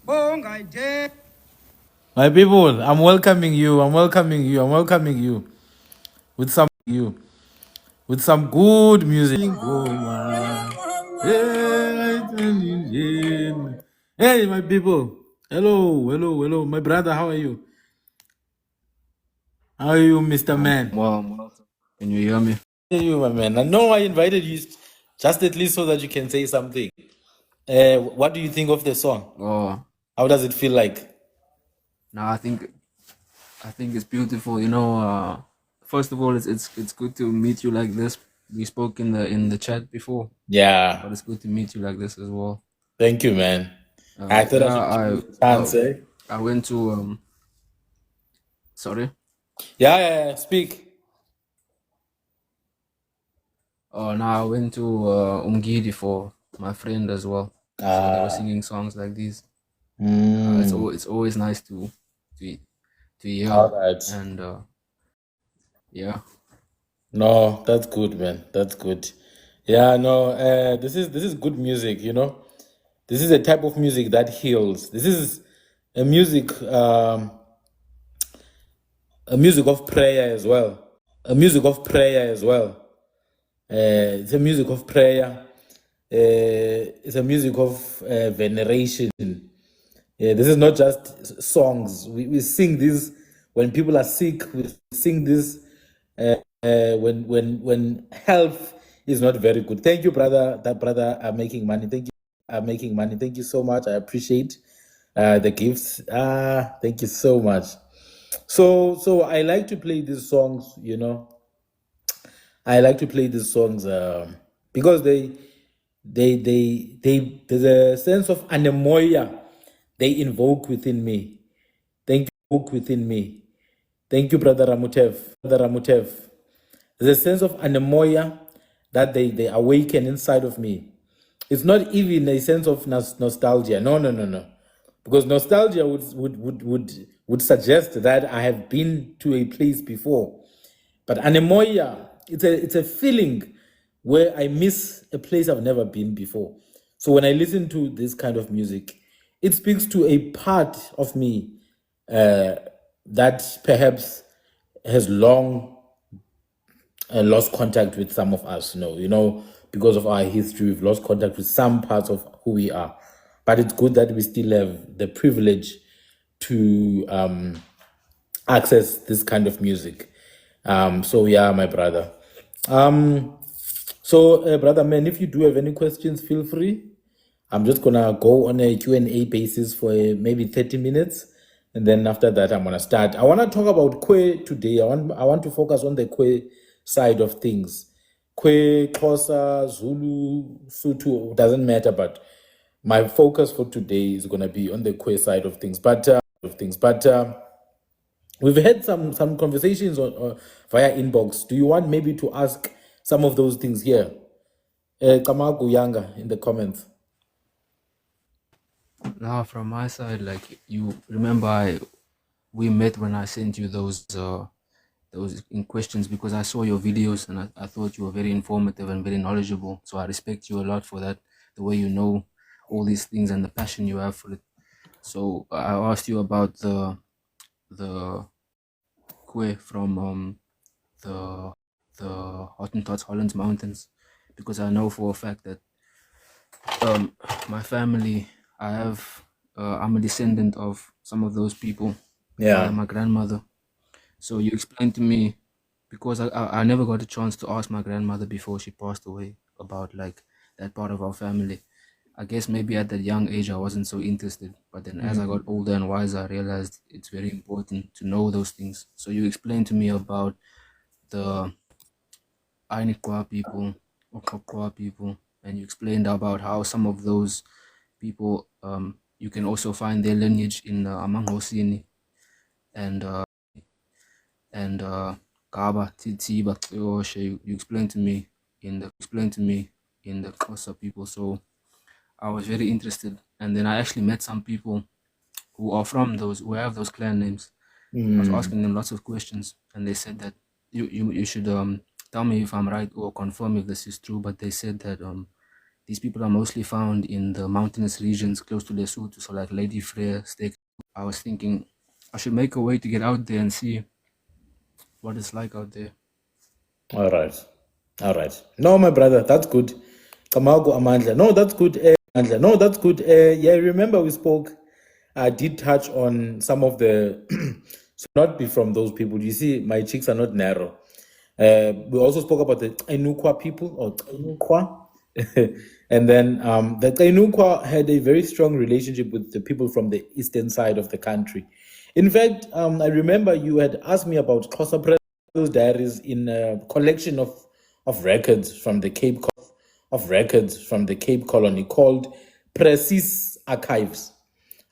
My people, I'm welcoming you. I'm welcoming you. I'm welcoming you with some good music. Hey, my people. Hello, hello, hello. My brother, how are you? How are you, Mr. Man? Well, can you hear me? Hey, you, my man. I know I invited you just at least so that you can say something. What do you think of the song? Oh, How does it feel like? no, I think it's beautiful. First of all, it's good to meet you like this. We spoke in the chat before, Yeah. but it's good to meet you like this as well. Thank you, man. I thought I Yeah, should give I you a chance, oh, eh? I went to sorry. Yeah, yeah, yeah. Speak. Oh, now I went to Umgidi for my friend as well. So they were Ah. singing songs like these. Mm. It's always nice to to hear, All right. and yeah. No, that's good, man. That's good. Yeah, no, this is good music, you know. This is a type of music that heals. This is a music a music of prayer as well. A music of prayer as well. It's a music of prayer. It's a music of veneration. Yeah, this is not just songs. We sing this when people are sick. We sing this when health is not very good. Thank you, brother. That brother are making money. Thank you. Are making money. Thank you so much. I appreciate the gifts. Thank you so much. So I like to play these songs. You know, I like to play these songs because there's a sense of anemoia they invoke within me. Thank you, within me. Thank you, Brother Ramutev. Brother Ramutev. There's a sense of anemoia that they awaken inside of me. It's not even a sense of nostalgia. No, no, no, no. Because nostalgia would suggest that I have been to a place before. But anemoia, it's a feeling where I miss a place I've never been before. So when I listen to this kind of music, it speaks to a part of me that perhaps has long lost contact with some of us. Because of our history, we've lost contact with some parts of who we are. But it's good that we still have the privilege to access this kind of music. So yeah, my brother. Brother man, if you do have any questions, feel free. I'm just gonna go on a Q&A basis for maybe 30 minutes, and then after that, I'm gonna start. I wanna talk about Kwe today. I want to focus on the Kwe side of things. Kwe, Xhosa, Zulu, Sotho, doesn't matter, but my focus for today is gonna be on the Kwe side of things. But we've had some conversations via inbox. Do you want maybe to ask some of those things here? Kamagu Yanga in the comments. Now, from my side, like you remember, we met when I sent you those in questions because I saw your videos and I thought you were very informative and very knowledgeable. So I respect you a lot for that, the way you know all these things and the passion you have for it. So I asked you about the Kwe from the Hottentots Hollands Mountains because I know for a fact that my family, I'm a descendant of some of those people via Yeah. my grandmother. So you explained to me because I never got a chance to ask my grandmother before she passed away about like that part of our family. I guess maybe at that young age I wasn't so interested, but then as I got older and wiser, I realized it's very important to know those things. So you explained to me about the Ainikwa people or Kokwa people, and you explained about how some of those people you can also find their lineage in Amangosini and Kaba Titiba Xioshe. You explained to me in the Xhosa people. So I was very interested, and then I actually met some people who are from those who have those clan names. I was asking them lots of questions, and they said that you should tell me if I'm right or confirm if this is true. But they said that these people are mostly found in the mountainous regions close to Lesotho, so like Lady Freya, Steak. I was thinking I should make a way to get out there and see what it's like out there. All right. All right. No, my brother, that's good. Kamago Amandla. No, that's good. Amandla. No, that's good. Yeah, remember we spoke. I did touch on some of the, so not be from those people. You see, my cheeks are not narrow. We also spoke about the Ainukwa people or Ainukwa. And then the Ainukwa had a very strong relationship with the people from the eastern side of the country. In fact, I remember you had asked me about Xhosa Press diaries in a collection of records from the Cape Colony called Precis Archives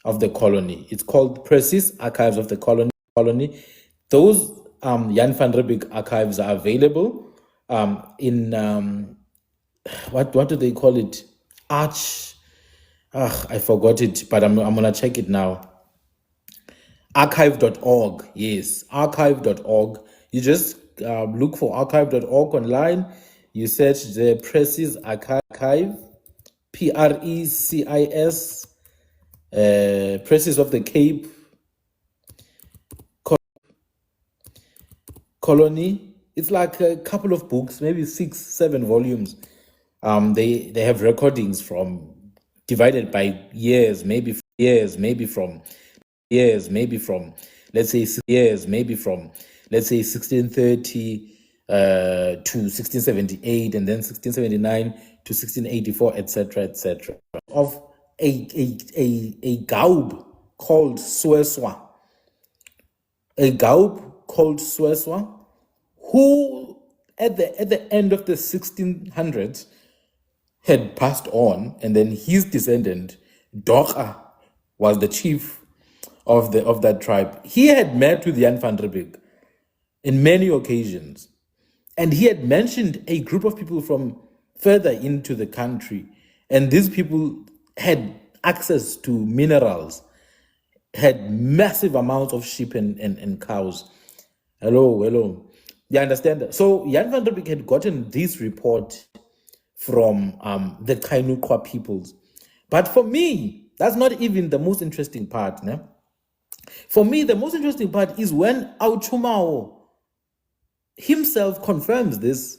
of the Colony. It's called Precis Archives of the Colony. Those Jan van Riebeeck archives are available in what do they call it? I forgot it, but I'm gonna check it now. Archive.org, yes, archive.org. You just look for archive.org online. You search the Precis Archive, PRECIS, Precis of the Cape Colony. It's like a couple of books, maybe 6-7 volumes. They have recordings from divided by years, maybe from let's say 1630 to 1678, and then 1679 to 1684, etc. Of a gaub called Sweswa, who at the end of the 1600s had passed on, and then his descendant Doka was the chief of that tribe. He had met with Jan van Riebeeck in many occasions, and he had mentioned a group of people from further into the country, and these people had access to minerals, had massive amounts of sheep and cows. Hello. You understand that? So Jan van Riebeeck had gotten this report from the Kainukwa peoples. But for me, that's not even the most interesting part. Ne? For me, the most interesting part is when Auchumao himself confirms this.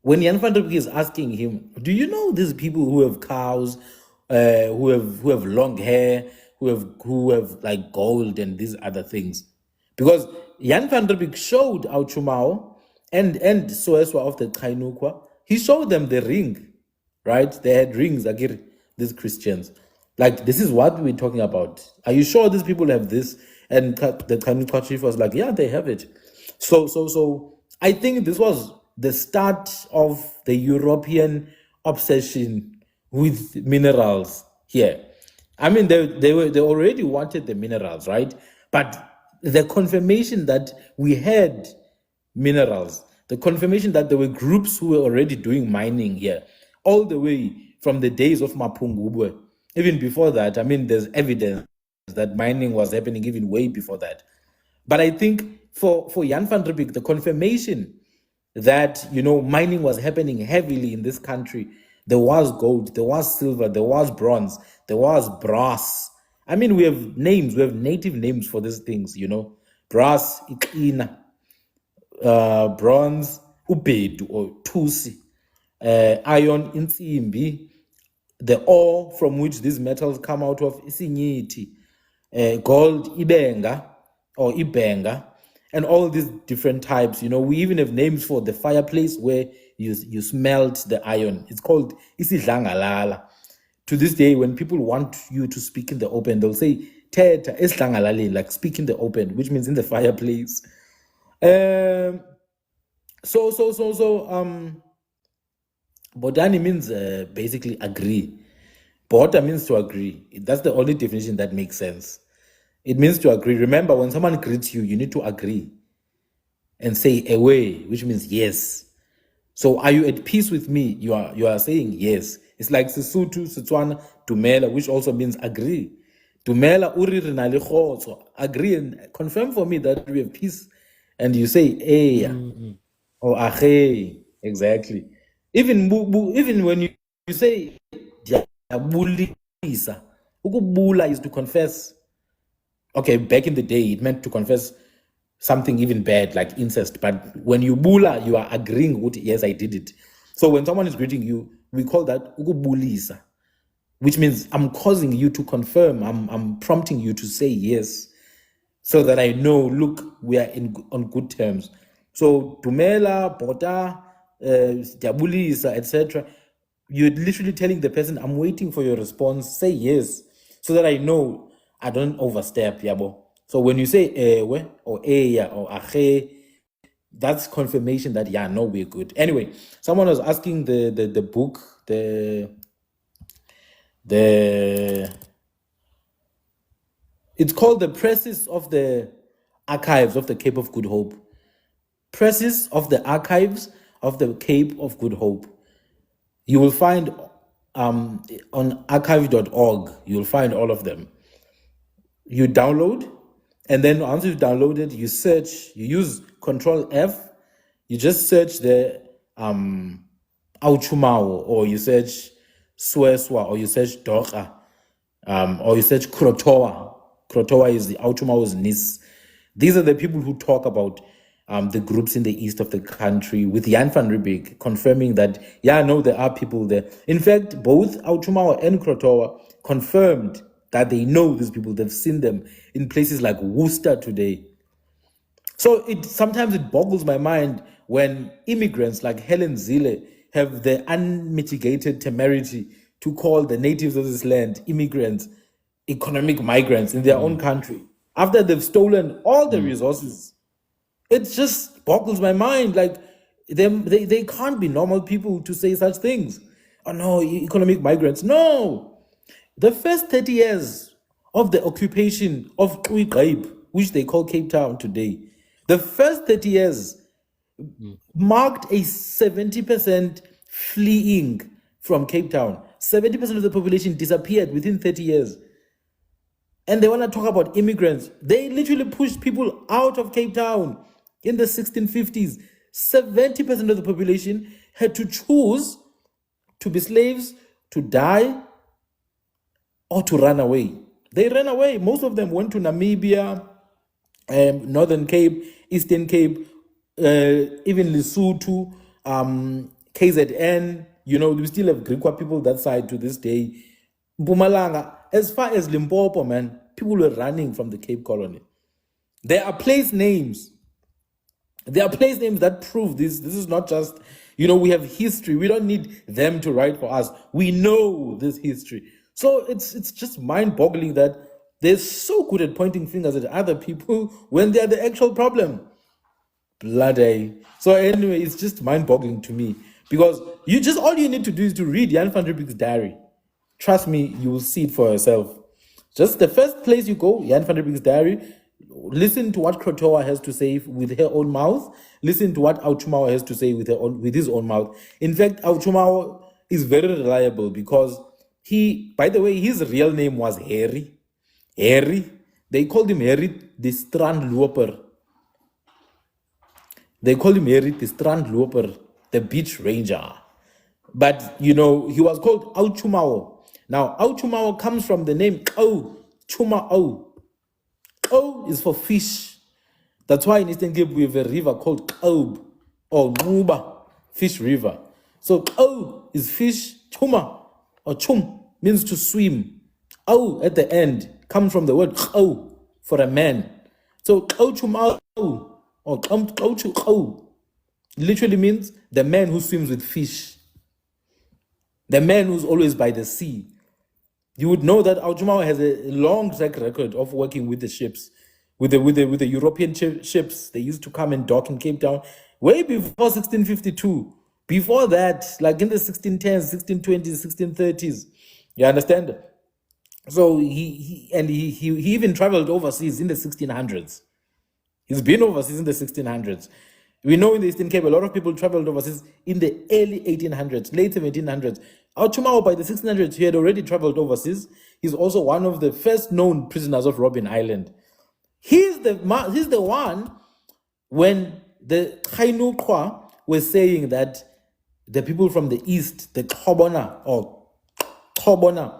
When Jan van Riebeeck is asking him, do you know these people who have cows, who have long hair, who have like gold and these other things? Because Jan van Riebeeck showed Auchumao and Soeswa of the Kainukwa, he showed them the ring, right? They had rings, Agir, these Christians. Like, this is what we're talking about. Are you sure these people have this? And the Kainukwa chief was like, yeah, they have it. So I think this was the start of the European obsession with minerals here. I mean, they already wanted the minerals, right? But the confirmation that we had minerals, the confirmation that there were groups who were already doing mining here, all the way from the days of Mapungubwe. Even before that, I mean, there's evidence that mining was happening even way before that. But I think for Jan van Riebeeck, the confirmation that, mining was happening heavily in this country, there was gold, there was silver, there was bronze, there was brass. I mean, we have names, we have native names for these things, brass, iqina, bronze, ubedu or tusi, iron, insimbi, the ore from which these metals come out of, isinyiti, gold, ibenga or ibenga, and all these different types. We even have names for the fireplace where you smelt the iron. It's called isidlangalala. To this day, when people want you to speak in the open, they'll say teta isdlangalale, like speak in the open, which means in the fireplace. Bodani means basically agree. Bota means to agree. That's the only definition that makes sense. It means to agree. Remember, when someone greets you, you need to agree and say away, which means yes. So are you at peace with me? You are saying yes. It's like Sesotho, Setswana, Dumela, which also means agree. Dumela uri re na le kgotso. Agree and confirm for me that we have peace. And you say eya or ahe. Exactly. Even when you say ndiyabulisa, ukubula is to confess. Okay, back in the day, it meant to confess something even bad like incest. But when you bula, you are agreeing with, yes, I did it. So when someone is greeting you, we call that ukubulisa, which means I'm causing you to confirm. I'm prompting you to say yes, so that I know, look, we are on good terms. So dumela, bota, diabulisa, etc. You're literally telling the person, I'm waiting for your response. Say yes, so that I know I don't overstep, yabo. So when you say ewe or eya or ache, that's confirmation that, yeah, no, we're good. Anyway, someone was asking the book, it's called the Presses of the Archives of the Cape of Good Hope. Presses of the Archives of the Cape of Good Hope. You will find on archive.org, you'll find all of them. You download, and then once you've downloaded, you search, you use Control F, you just search the Auchumao, or you search Sweswa, or you search Doka, or you search Krotoa. Krotoa is the Auchumao's niece. These are the people who talk about the groups in the east of the country, with Jan van Riebeeck confirming that, yeah, no, there are people there. In fact, both Auchumao and Krotoa confirmed that they know these people. They've seen them in places like Worcester today. So sometimes it boggles my mind when immigrants like Helen Zille have the unmitigated temerity to call the natives of this land immigrants, economic migrants in their own country, after they've stolen all the resources. It just boggles my mind. Like, they can't be normal people to say such things. Oh no, economic migrants. No. The first 30 years of the occupation of Cape, which they call Cape Town today, the first 30 years marked a 70% fleeing from Cape Town. 70% of the population disappeared within 30 years. And they want to talk about immigrants. They literally pushed people out of Cape Town in the 1650s. 70% of the population had to choose to be slaves, to die, or to run away. They ran away. Most of them went to Namibia, Northern Cape, Eastern Cape, even Lesotho, KZN. You know, we still have Griqua people that side to this day. Mpumalanga, as far as Limpopo, man, people were running from the Cape Colony. There are place names. There are place names that prove this. This is not just, we have history. We don't need them to write for us. We know this history. So it's just mind-boggling that they're so good at pointing fingers at other people when they're the actual problem. Bloody. So anyway, it's just mind-boggling to me, because all you need to do is to read Jan van Riebeeck's diary. Trust me, you will see it for yourself. Just the first place you go, Jan van Riebeeck's diary. Listen to what Krotoa has to say with her own mouth. Listen to what Auchumao has to say with his own mouth. In fact, Auchumao is very reliable, because by the way, his real name was Harry. Harry. They called him Harry the Strandloper. They called him Harry the Strandloper, the beach ranger. But, he was called Auchumao. Now, Auchumao comes from the name Au, Chumao. Au is for fish. That's why in Eastern Cape we have a river called Kaub, or Muba, fish river. So Au is fish, Chuma, or Chum, means to swim. Au at the end comes from the word Au, for a man. So Au Chumao, or Au Chukau, literally means the man who swims with fish. The man who's always by the sea. You would know that Auchumao has a long track record of working with the ships, with the European ships. They used to come and dock in Cape Town way before 1652. Before that, like in the 1610s, 1620s, 1630s. You understand? So he even traveled overseas in the 1600s. He's been overseas in the 1600s. We know in the Eastern Cape, a lot of people traveled overseas in the early 1800s, late 1700s. Auchumao, by the 1600s, he had already traveled overseas. He's also one of the first known prisoners of Robben Island. He's the one when the Khainukwa was saying that the people from the east, the Kobona or Kobona,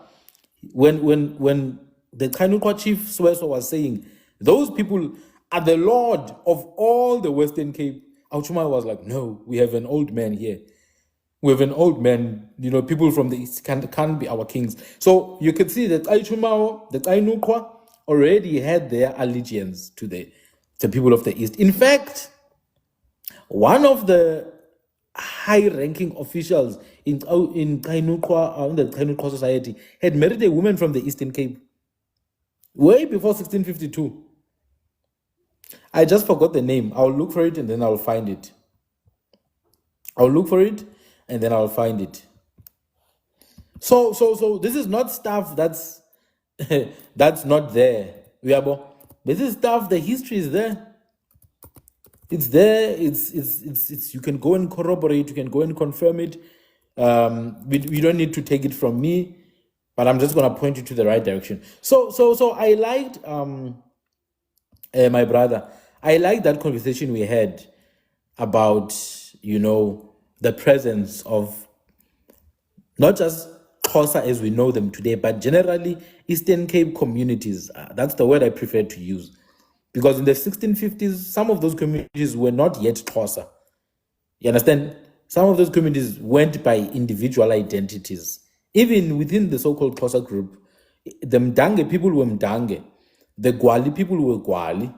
when the Kainukwa chief Sweso was saying, those people are the lord of all the Western Cape, Auchuma was like, no, we have an old man here. We have an old man, people from the east can't be our kings. So you can see that Aichumao, the Kainukwa, already had their allegiance to the people of the east. In fact, one of the high-ranking officials in Kainukwa, in the Kainukwa society, had married a woman from the Eastern Cape way before 1652. I just forgot the name. I'll look for it and then I'll find it. I'll look for it and then I'll find it. So this is not stuff that's that's not there. This is stuff. The history is there. It's there. It's. You can go and corroborate. You can go and confirm it. We don't need to take it from me, but I'm just gonna point you to the right direction. So I liked my brother. I liked that conversation we had about the presence of not just Xhosa as we know them today, but generally Eastern Cape communities. That's the word I prefer to use. Because in the 1650s, some of those communities were not yet Xhosa. You understand? Some of those communities went by individual identities. Even within the so-called Xhosa group, the Mdange people were Mdange. The Gwali people were Gwali.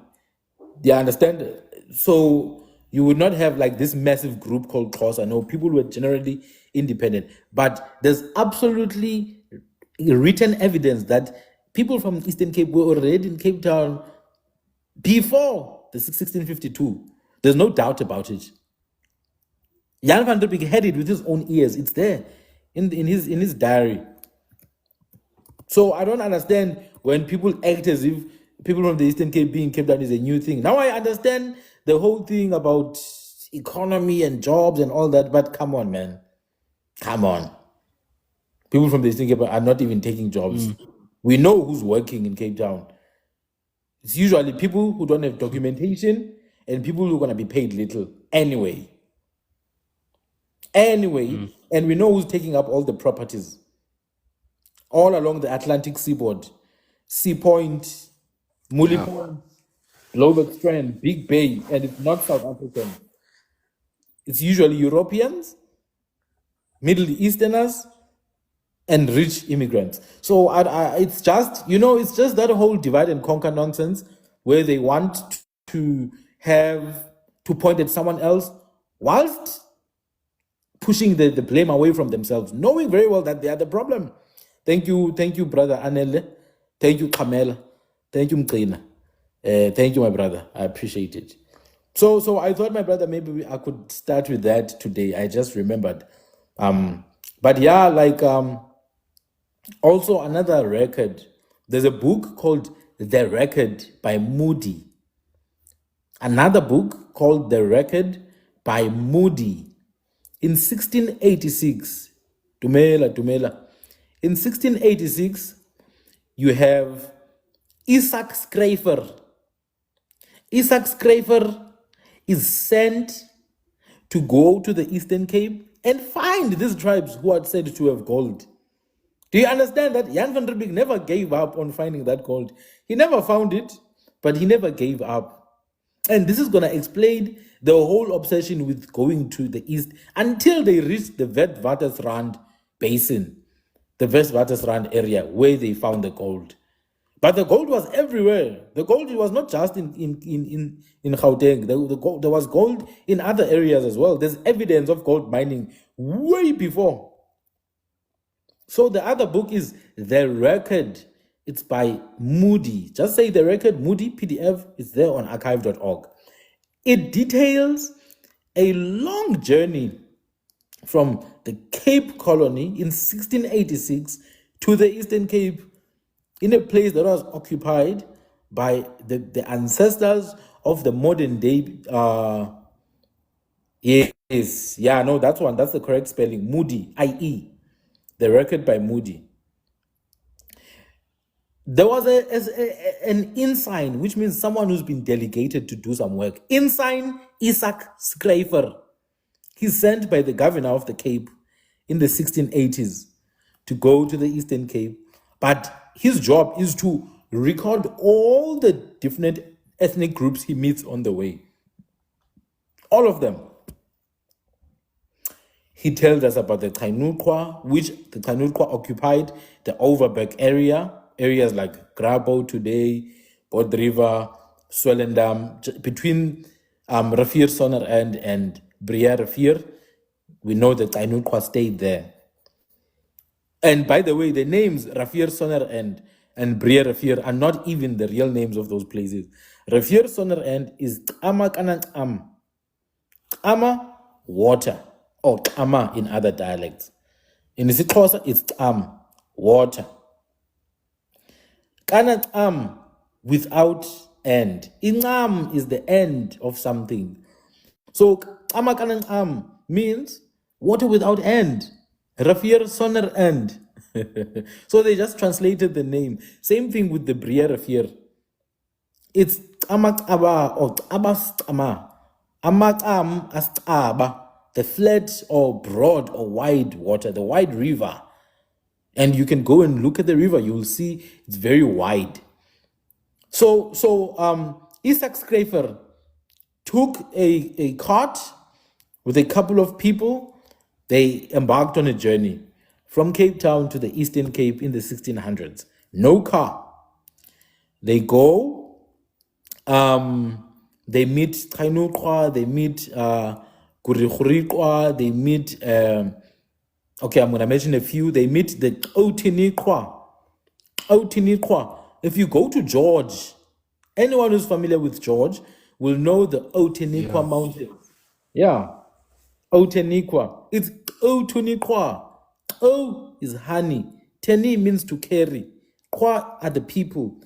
You understand? So you would not have like this massive group called Xhosa. No, people were generally independent. But there's absolutely written evidence that people from Eastern Cape were already in Cape Town before the 1652. There's no doubt about it. Jan van der Beek had it with his own ears. It's there in his diary. So I don't understand when people act as if people from the Eastern Cape being Cape Town is a new thing. Now I understand the whole thing about economy and jobs and all that, but come on, man. Come on. People from the Eastern Cape are not even taking jobs. We know who's working in Cape Town. It's usually people who don't have documentation and people who are going to be paid little anyway. And we know who's taking up all the properties all along the Atlantic seaboard. Sea Point, Muli Point, Louwburg Strand, Big Bay, and it's not South African. It's usually Europeans, Middle Easterners, and rich immigrants. So it's just, it's just that whole divide and conquer nonsense where they want to point at someone else whilst pushing the blame away from themselves, knowing very well that they are the problem. Thank you, brother Anele. Thank you, Kamela. Thank you, Mqina. Thank you, my brother. I appreciate it. So I thought, my brother, maybe I could start with that today. I just remembered. But yeah, also another record. There's a book called The Record by Moody. Another book called The Record by Moody. In 1686, Dumela. In 1686, you have Isaac Schrijver. Isaac Schrijver is sent to go to the Eastern Cape and find these tribes who are said to have gold. Do you understand that Jan van der Beek never gave up on finding that gold? He never found it, but he never gave up. And this is going to explain the whole obsession with going to the east until they reached the Witwatersrand basin, the Witwatersrand area where they found the gold. But the gold was everywhere. The gold was not just in Gauteng. There was gold in other areas as well. There's evidence of gold mining way before. So the other book is The Record. It's by Moody. Just say The Record, Moody, PDF. It's there on archive.org. It details a long journey from the Cape Colony in 1686 to the Eastern Cape in a place that was occupied by the ancestors of the modern day. That's one. That's the correct spelling. Moody, I-E. The Record by Moody. There was an ensign, which means someone who's been delegated to do some work. Ensign Isaac Schrijver. He's sent by the governor of the Cape in the 1680s to go to the Eastern Cape. But his job is to record all the different ethnic groups he meets on the way. All of them. He tells us about the Kainuqua, which the Kainuqua occupied the Overberg area, areas like Grabo today, Bod River, Swellendam, between Rafir Sonnerend and Briere Rafir. We know that Kainuqua stayed there. And by the way, the names Rafir Sonnerend and Briere Rafir are not even the real names of those places. Rafir Sonnerend is Ama Kanang Ama, water, or Ama in other dialects. In isiXhosa, it's water. Kanang without end. Ingam is the end of something. So Ama Kanang means water without end. Rafir Sonner end. So they just translated the name. Same thing with the Briere Rafir. It's Amak or Abas. Amakam as Aba, the flat or broad or wide water, the wide river. And you can go and look at the river, you will see it's very wide. So Isaac Schrefer took a cart with a couple of people. They embarked on a journey from Cape Town to the Eastern Cape in the 1600s. No car. They go, they meet Kainuqua, they meet Kurikhuriqua, they meet, okay, I'm going to mention a few. They meet the Otiniqua. If you go to George, anyone who's familiar with George will know the Otiniqua Mountain. Yeah, Otiniqua. It's Otiniqua. O is honey. Teni means to carry. Kwa are the people.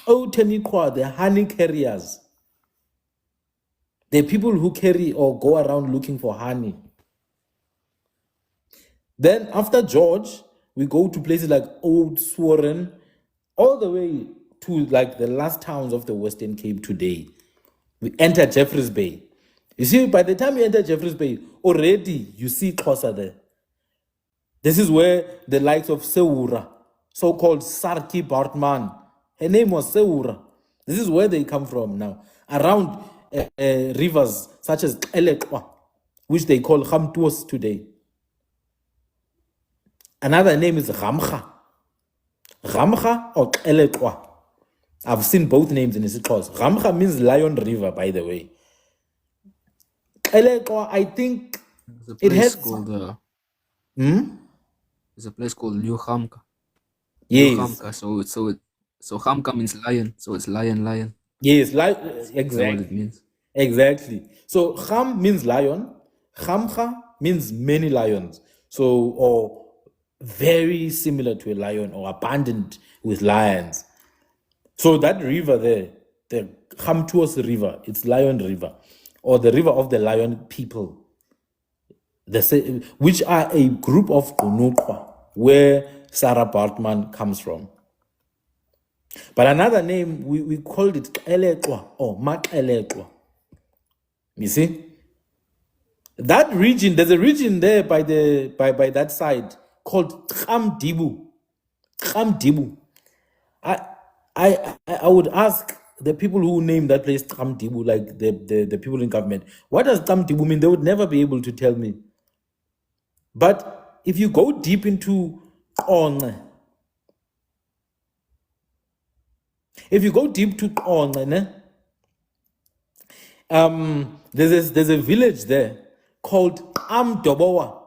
Otiniqua, the honey carriers. The people who carry or go around looking for honey. Then after George, we go to places like Old Swarren, all the way to like the last towns of the Western Cape today. We enter Jeffreys Bay. You see, by the time you enter Jeffreys Bay, already you see Xhosa there. This is where the likes of Seura, so-called Sarki Bartman, her name was Seura. This is where they come from now. Around rivers such as Elekwa, which they call Khamtuos today. Another name is Ramcha. Ramcha or Elekwa. I've seen both names in isiXhosa. Ramcha means Lion River, by the way. Elekwa, I think it has called there's a place called New Hamka. Yes. New Hamka. So Hamka means lion. So it's lion. Yes, exactly. That's what it means. Exactly. So Ham means lion. Hamcha means many lions. So, or very similar to a lion or abundant with lions. So that river there, the Khamtuos River, it's Lion River, or the river of the lion people, which are a group of Kunuqua, where Sarah Bartman comes from. But another name, we called it Elekwa or Makelekwa. You see? That region, there's a region there by that side called Khamdibu. Khamdibu. I would ask the people who name that place Khamdibu, like the people in government, what does Khamdibu mean? They would never be able to tell me. But if you go deep into Onge, there's a village there called Amdobowa.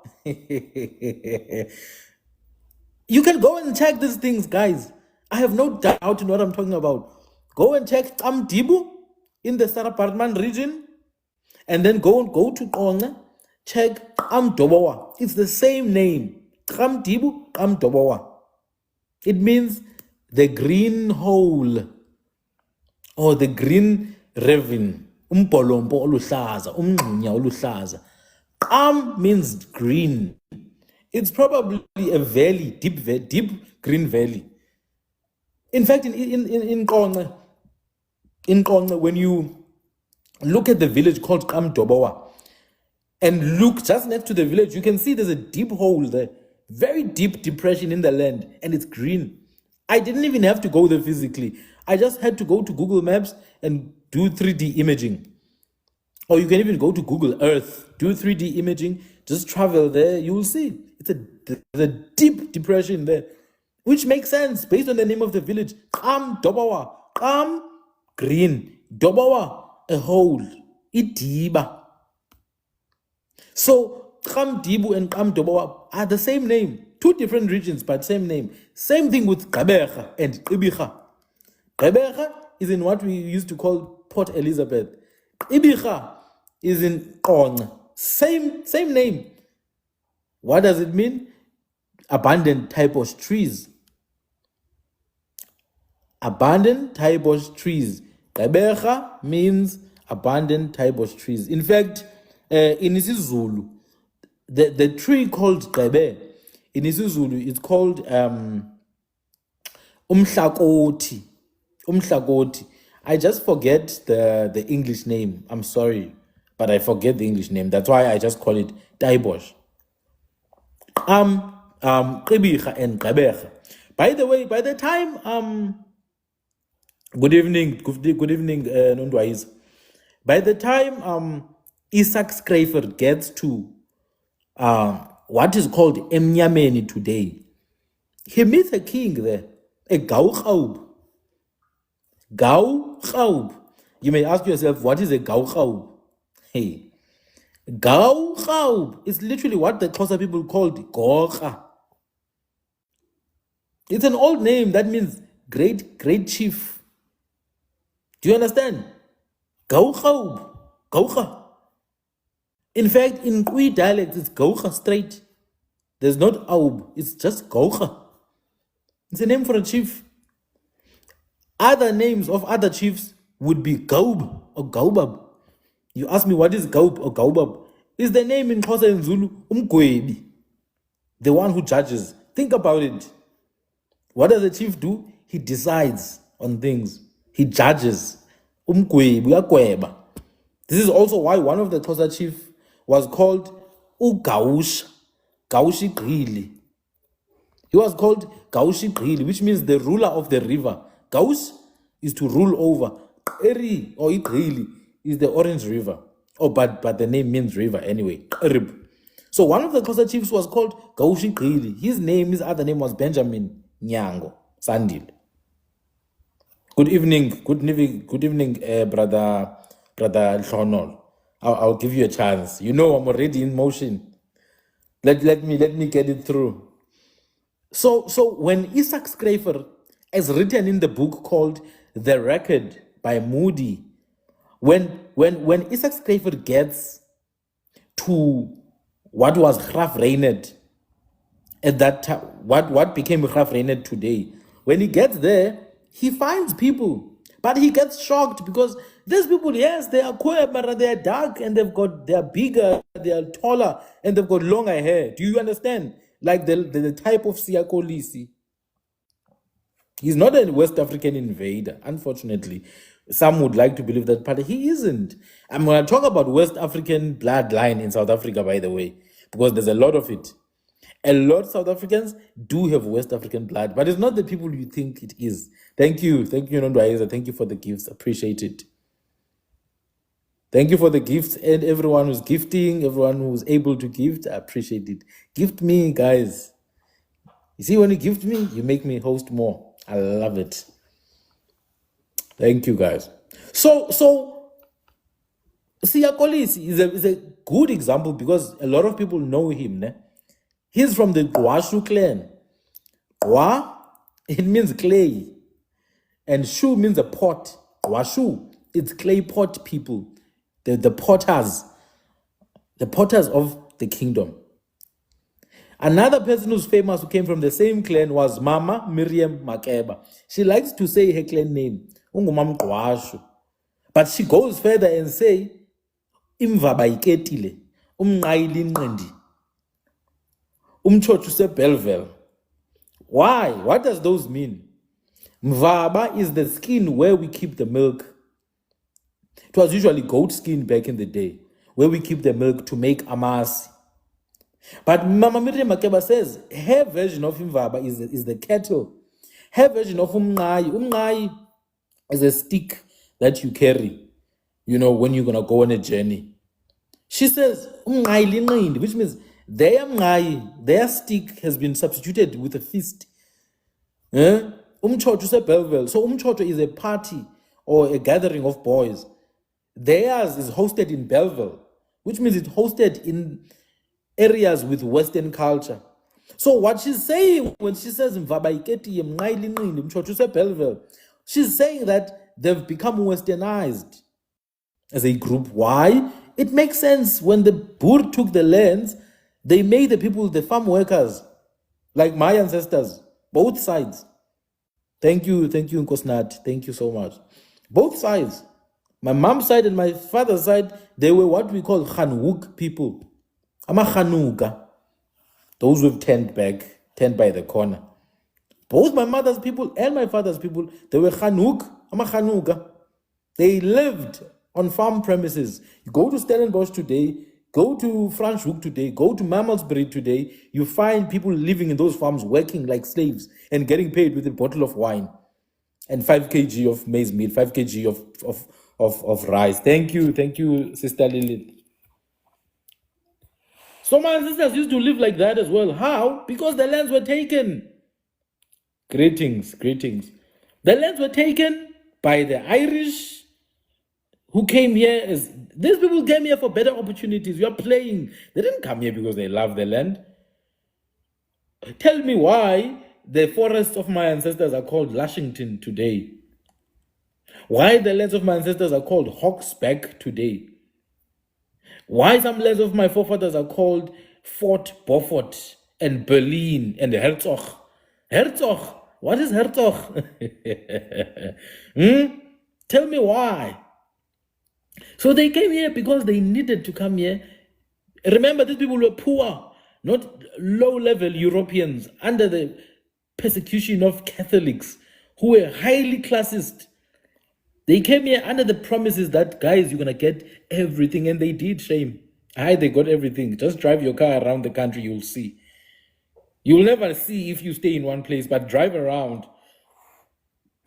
You can go and check these things, guys. I have no doubt in what I'm talking about. Go and check Amdibu in the Sarapartman region, and then go to Konga, check Amdobowa. It's the same name. Amdibu, Amdobowa. It means the green hole or the green ravine. Umpolompo oluhlaza, umngxunya oluhlaza. Means green. It's probably a valley, deep green valley. In fact, in Konga, when you look at the village called Kamdobowa, and look just next to the village, you can see there's a deep hole there, very deep depression in the land, and it's green. I didn't even have to go there physically. I just had to go to Google Maps and do 3D imaging. Or you can even go to Google Earth, do 3D imaging, just travel there, you will see. There's a deep depression there, which makes sense based on the name of the village. Qam Dobawa, Qam green, Dobawa a hole, Idiba. So Qam Dibu and Qam Dobawa are the same name, two different regions but same name. Same thing with Gqeberha and Ibicha. Gqeberha is in what we used to call Port Elizabeth. Ibicha is in Qonce. Same name. What does it mean? Abundant type-of trees. Abundant type-of trees. Gqeberha means abundant type-of trees. In fact, in isiZulu, the tree called Gqebe, in isiZulu, it's called umhlakoti. Umhlakoti. I just forget the English name. I'm sorry, but I forget the English name. That's why I just call it Taibosh. Qebicha and Gqeberha. By the way, by the time good evening, Nondwais. By the time Isaac Schreifer gets to what is called Emnyameni today, he meets a king there, a Gauchaub. Gauchaub. You may ask yourself, what is a Gauchaub? Hey, Gauchaub is literally what the Xhosa people called Gocha. It's an old name that means great chief. Do you understand? Gauchaub. Gaucha. In fact, in Kui dialect, it's Gaucha straight. There's not Aub, it's just Gaucha. It's a name for a chief. Other names of other chiefs would be Gaub or Gaubab. You ask me what is Gaub or Gaubab? Is the name in Xhosa and Zulu Umgwebi, the one who judges. Think about it. What does the chief do? He decides on things. He judges. Umgwebi, uyakweba. This is also why one of the Xhosa chiefs was called Ugaush, Gaushi Grili. He was called Gaushi Grili, which means the ruler of the river. Gaush is to rule over. Eri or Igrili is the Orange River. Oh, but the name means river anyway. So one of the Xhosa chiefs was called Gaushi Grili. His other name was Benjamin Nyango Sandile. Good evening, brother Hlonol. I'll give you a chance. You know I'm already in motion. Let me get it through. So when Isaac Schreifer, as written in the book called The Record by Moody, when Isaac Schreifer gets to what was Graaf Reinet at that time, what became Graaf Reinet today, when he gets there, he finds people. But he gets shocked because these people, yes, they are queer, but they are dark and they are bigger, they are taller, and they've got longer hair. Do you understand? Like the type of Siyakolisi. He's not a West African invader, unfortunately. Some would like to believe that, but he isn't. I'm going to talk about West African bloodline in South Africa, by the way, because there's a lot of it. A lot of South Africans do have West African blood, but it's not the people you think it is. Thank you, Nondwaiza. Thank you for the gifts. Appreciate it. Thank you for the gifts and everyone who's gifting, everyone who's able to gift. I appreciate it. Gift me, guys. You see, when you gift me, you make me host more. I love it. Thank you, guys. So Siyakolisi is a good example because a lot of people know him. Ne? He's from the Gwashu clan. Gwa, it means clay. And Shu means a pot. Gwashu, it's clay pot people. The potters. The potters of the kingdom. Another person who's famous who came from the same clan was Mama Miriam Makeba. She likes to say her clan name, Ungumam Gwashu. But she goes further and say, Imva baiketile, umnqayile inqindi, umchochuse belvel. Why? What does those mean? Mvaba is the skin where we keep the milk. It was usually goat skin back in the day. where we keep the milk to make amasi. But Mama Miriam Makeba says her version of imvaba is the kettle. Her version of umnqayi is a stick that you carry, when you're going to go on a journey. She says, which means their stick has been substituted with a fist. Umchocho se Belleville. So umchocho is a party or a gathering of boys. Theirs is hosted in Belleville, which means it's hosted in areas with Western culture. So what she's saying when she says Belleville, she's saying that they've become westernized as a group. Why? It makes sense. When the Boer took the lands, they made the people the farm workers, like my ancestors, both sides. Thank you, Nkosnat. Thank you so much. Both sides. My mom's side and my father's side, they were what we call Khanhook people. I'm a Khanuka. Those who've turned by the corner. Both my mother's people and my father's people, they were Khanhook. I'm a Khanuka. They lived on farm premises. You go to Stellenbosch today, go to Franschhoek today, go to Mammelsbury today, you find people living in those farms working like slaves and getting paid with a bottle of wine and 5 kg of maize meal, 5 kg of rice. Thank you, Sister Lilith. So my ancestors used to live like that as well. How? Because the lands were taken. Greetings. The lands were taken by the Irish who came here as... These people came here for better opportunities. You are playing. They didn't come here because they love the land. Tell me why the forests of my ancestors are called Lushington today. Why the lands of my ancestors are called Hawksback today. Why some lands of my forefathers are called Fort Beaufort and Berlin and Herzog. Herzog. What is Herzog? Tell me why. So they came here because they needed to come here. Remember, these people were poor, not low-level Europeans under the persecution of Catholics who were highly classist. They came here under the promises that, guys, you're going to get everything, and they did, shame. They got everything. Just drive your car around the country, you'll see. You'll never see if you stay in one place, but drive around.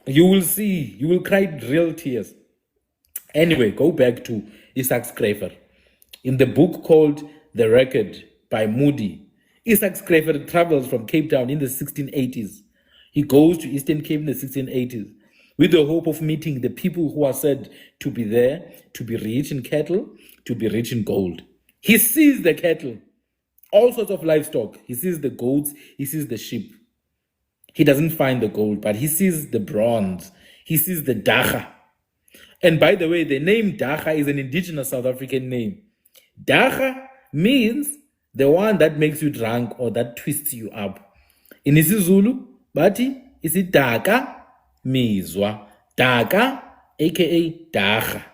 You will see. You will cry real tears. Anyway, go back to Isaac Schrefer. In the book called The Record by Moody, Isaac Schrefer travels from Cape Town in the 1680s. He goes to Eastern Cape in the 1680s with the hope of meeting the people who are said to be there, to be rich in cattle, to be rich in gold. He sees the cattle, all sorts of livestock. He sees the goats, he sees the sheep. He doesn't find the gold, but he sees the bronze. He sees the dacha. And by the way, the name dacha is an indigenous South African name. Dacha means the one that makes you drunk or that twists you up. In isiZulu, bati isidaka mizwa. Daka, aka dacha.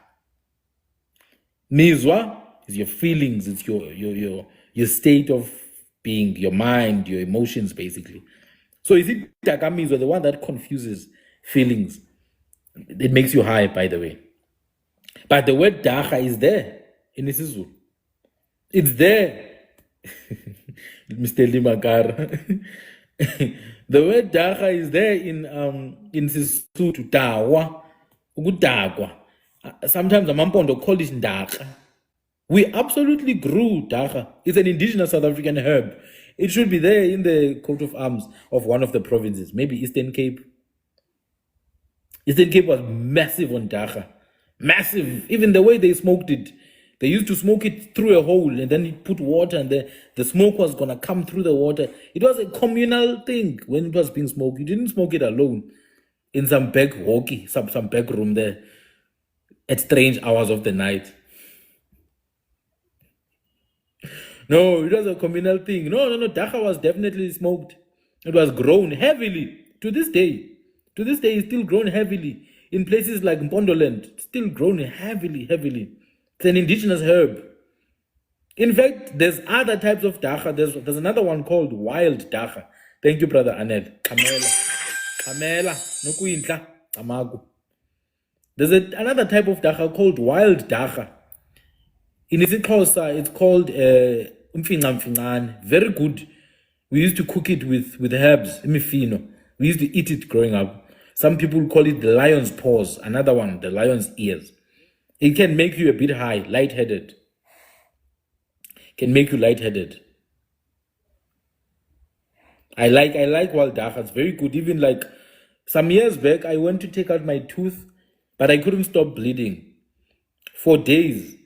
Mizwa is your feelings, it's your state of being, your mind, your emotions, basically. So is it daka mizwa, the one that confuses feelings? It makes you high, by the way. But the word dacha is there in isiZulu. It's there. Mr. Limakar. The word dacha is there in Sisuthu, dawa, ukudakwa. Sometimes amampondo call it dacha. We absolutely grew dacha. It's an indigenous South African herb. It should be there in the coat of arms of one of the provinces, maybe Eastern Cape. Eastern Cape was massive on dacha. Massive. Even the way they smoked it. They used to smoke it through a hole and then you put water and the smoke was going to come through the water. It was a communal thing when it was being smoked. You didn't smoke it alone in some back walkie, some back room there at strange hours of the night. No, it was a communal thing. No. Dacha was definitely smoked. It was grown heavily to this day. To this day, it's still grown heavily. In places like Mpondoland, it's still grown heavily. It's an indigenous herb. In fact, there's other types of dacha. There's another one called wild dacha. Thank you, Brother Anel. Kamela. Nokuintla. Amagu. There's another type of dacha called wild dacha. In isiXhosa, it's called umfinga mfingane. Very good. We used to cook it with herbs, imifino. We used to eat it growing up. Some people call it the lion's paws. Another one, the lion's ears. It can make you a bit high, lightheaded. Can make you lightheaded. I like wild dagga. It's very good. Even like some years back, I went to take out my tooth, but I couldn't stop bleeding for days.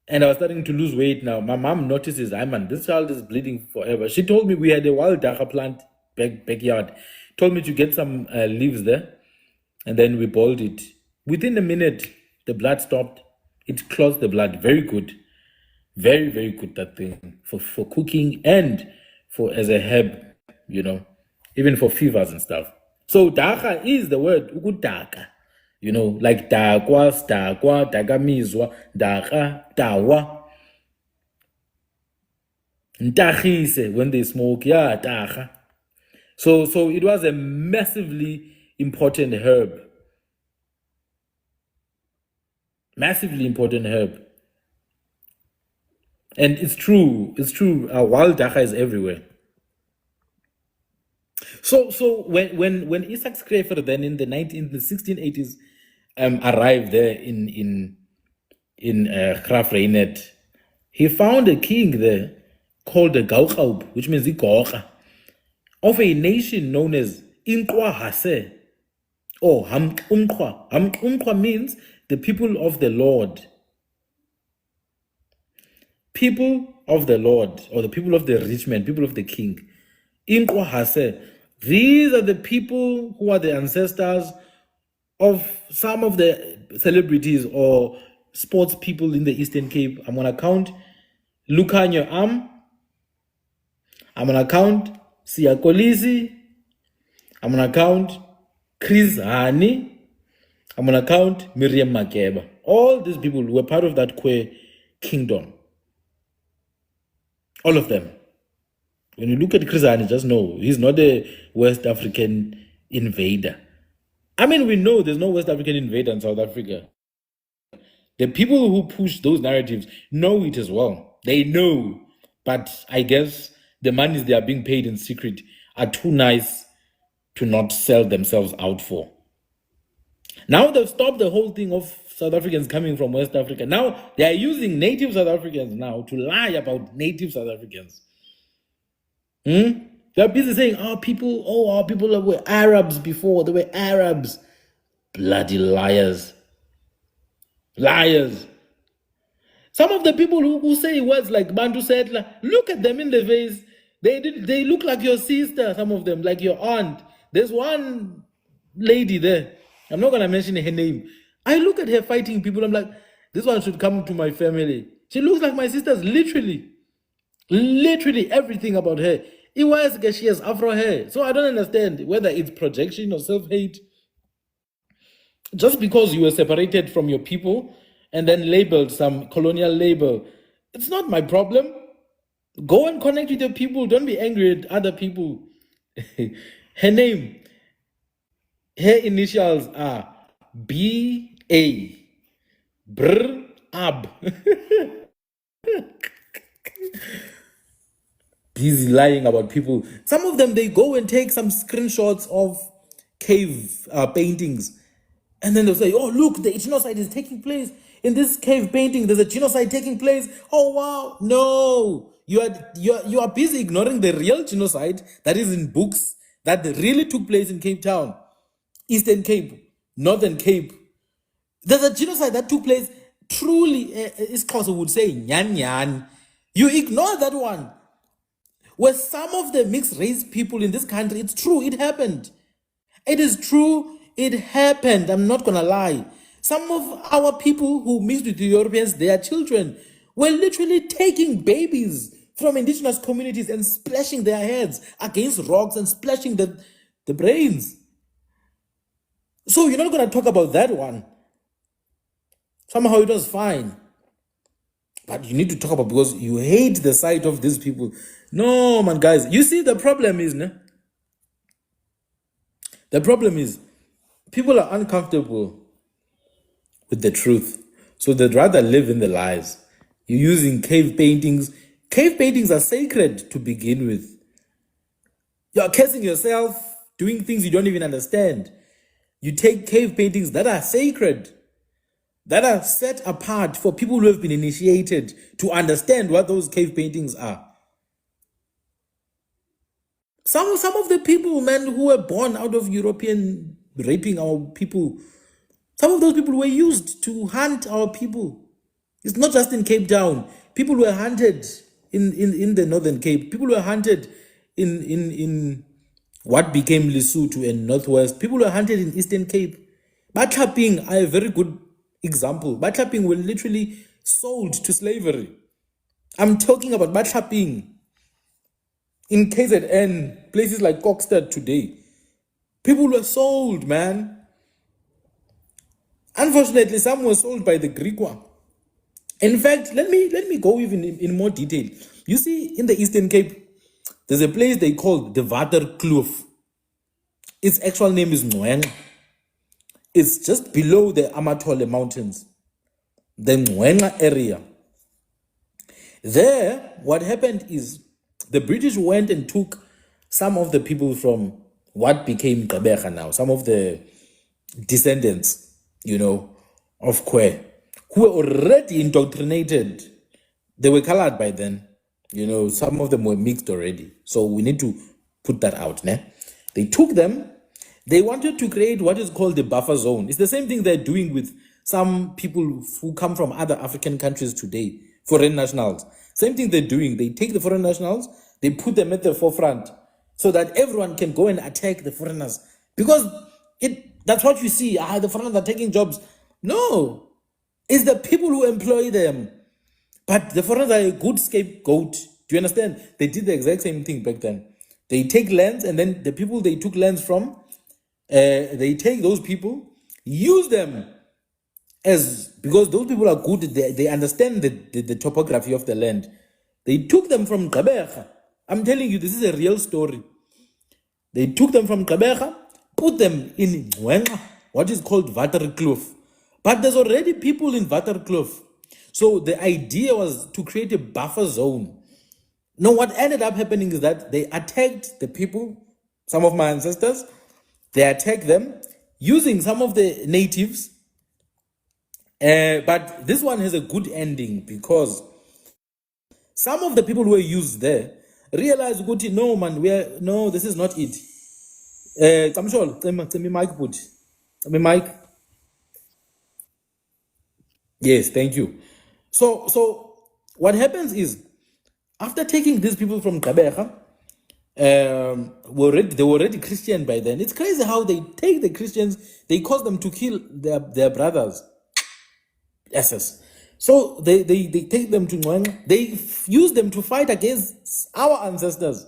And I was starting to lose weight now. My mom notices, man, this child is bleeding forever. She told me we had a wild dagga plant backyard. Told me to get some leaves there. And then we boiled it. Within a minute, the blood stopped. It clots the blood. Very good. Very, very good, that thing. For cooking and for as a herb, you know. Even for fevers and stuff. So dagga is the word ukudaka. You know, like dakwa, stakwa, dakamizwa, dagga, dawa. Ntagise, when they smoke, yeah, dagga. So it was a massively important herb. Massively important herb. And it's true. Wild dagga is everywhere. So when Isaac Schrefer then in the 1680s arrived there in Grafreinet, he found a king there called the Gauchaub, which means Igorga, of a nation known as Inkwa Hase, or Hamkumkwa. Hamkumkwa means the people of the Lord. People of the Lord, or the people of the rich man, people of the king. Inkwa Hase. These are the people who are the ancestors of some of the celebrities or sports people in the Eastern Cape. I'm going to count Lucanyo Am. I'm going to count Siya Kolisi. I'm going to count Chris Hani. I'm going to count Miriam Makeba. All these people were part of that Kwe kingdom. All of them. When you look at Chris Hani, just know he's not a West African invader. I mean, we know there's no West African invader in South Africa. The people who push those narratives know it as well. They know. But I guess the monies they are being paid in secret are too nice to not sell themselves out for. Now they've stopped the whole thing of South Africans coming from West Africa. Now they are using native South Africans now to lie about native South Africans. They're busy saying, our people were Arabs before. They were Arabs. Bloody liars. Liars. Some of the people who say words like Bantu settler, look at them in the face. They look like your sister, some of them, like your aunt. There's one lady there. I'm not going to mention her name. I look at her fighting people. I'm like, this one should come to my family. She looks like my sisters, literally. Literally everything about her. It was because she has Afro hair. So I don't understand whether it's projection or self-hate. Just because you were separated from your people and then labeled some colonial label, it's not my problem. Go and connect with your people. Don't be angry at other people. Her name, her initials are B.A. Brr Ab. Busy lying about people. Some of them, they go and take some screenshots of cave paintings. And then they'll say, oh, look, the genocide is taking place. In this cave painting, there's a genocide taking place. Oh, wow. No. You are busy ignoring the real genocide that is in books that really took place in Cape Town, Eastern Cape, Northern Cape. There's a genocide that took place truly, Isxhosa would say, nyan nyan. You ignore that one. Where some of the mixed race people in this country, it's true, it happened. It is true, it happened. I'm not going to lie. Some of our people who mixed with the Europeans, their children, were literally taking babies from indigenous communities and splashing their heads against rocks and splashing the brains. So you're not going to talk about that one. Somehow it was fine. But you need to talk about because you hate the sight of these people. No, man, guys. You see, the problem is, the problem is people are uncomfortable with the truth. So they'd rather live in the lies. You're using cave paintings. Cave paintings are sacred to begin with. You're cursing yourself, doing things you don't even understand. You take cave paintings that are sacred, that are set apart for people who have been initiated to understand what those cave paintings are. Some of the people, man, who were born out of European raping our people, some of those people were used to hunt our people. It's not just in Cape Town. People were hunted in the Northern Cape. People were hunted in what became Lesotho and Northwest. People were hunted in Eastern Cape. Batlaping are a very good example. Batlaping were literally sold to slavery. I'm talking about Batlaping. In KZN, places like Kokstad today, people were sold, man. Unfortunately, some were sold by the Greek one. In fact, let me go even in more detail. You see, in the Eastern Cape, there's a place they call the Waterkloof. Its actual name is Ngwenga. It's just below the Amatole Mountains, the Ngwenga area. There, what happened is the British went and took some of the people from what became Gqeberha now, some of the descendants, of Kwe, who were already indoctrinated. They were colored by then. Some of them were mixed already. So we need to put that out. Ne? They took them. They wanted to create what is called the buffer zone. It's the same thing they're doing with some people who come from other African countries today, foreign nationals. Same thing they're doing. They take the foreign nationals, they put them at the forefront so that everyone can go and attack the foreigners. Because that's what you see. The foreigners are taking jobs. No, it's the people who employ them. But the foreigners are a good scapegoat. Do you understand? They did the exact same thing back then. They take lands, and then the people they took lands from, they take those people, use them because those people are good. They understand the topography of the land. They took them from Gqeberha. I'm telling you, this is a real story. They took them from Gqeberha, put them in Ngwenga, what is called Waterkloof. But there's already people in Waterkloof. So the idea was to create a buffer zone. Now, what ended up happening is that they attacked the people, some of my ancestors. They attacked them using some of the natives. But this one has a good ending because some of the people who were used there realized, no, man, no, this is not it. Mic. Yes, thank you. So what happens is, after taking these people from Gqeberha, they were already Christian by then. It's crazy how they take the Christians, they cause them to kill their brothers. Yes. So they take them to Ngwenga. They use them to fight against our ancestors.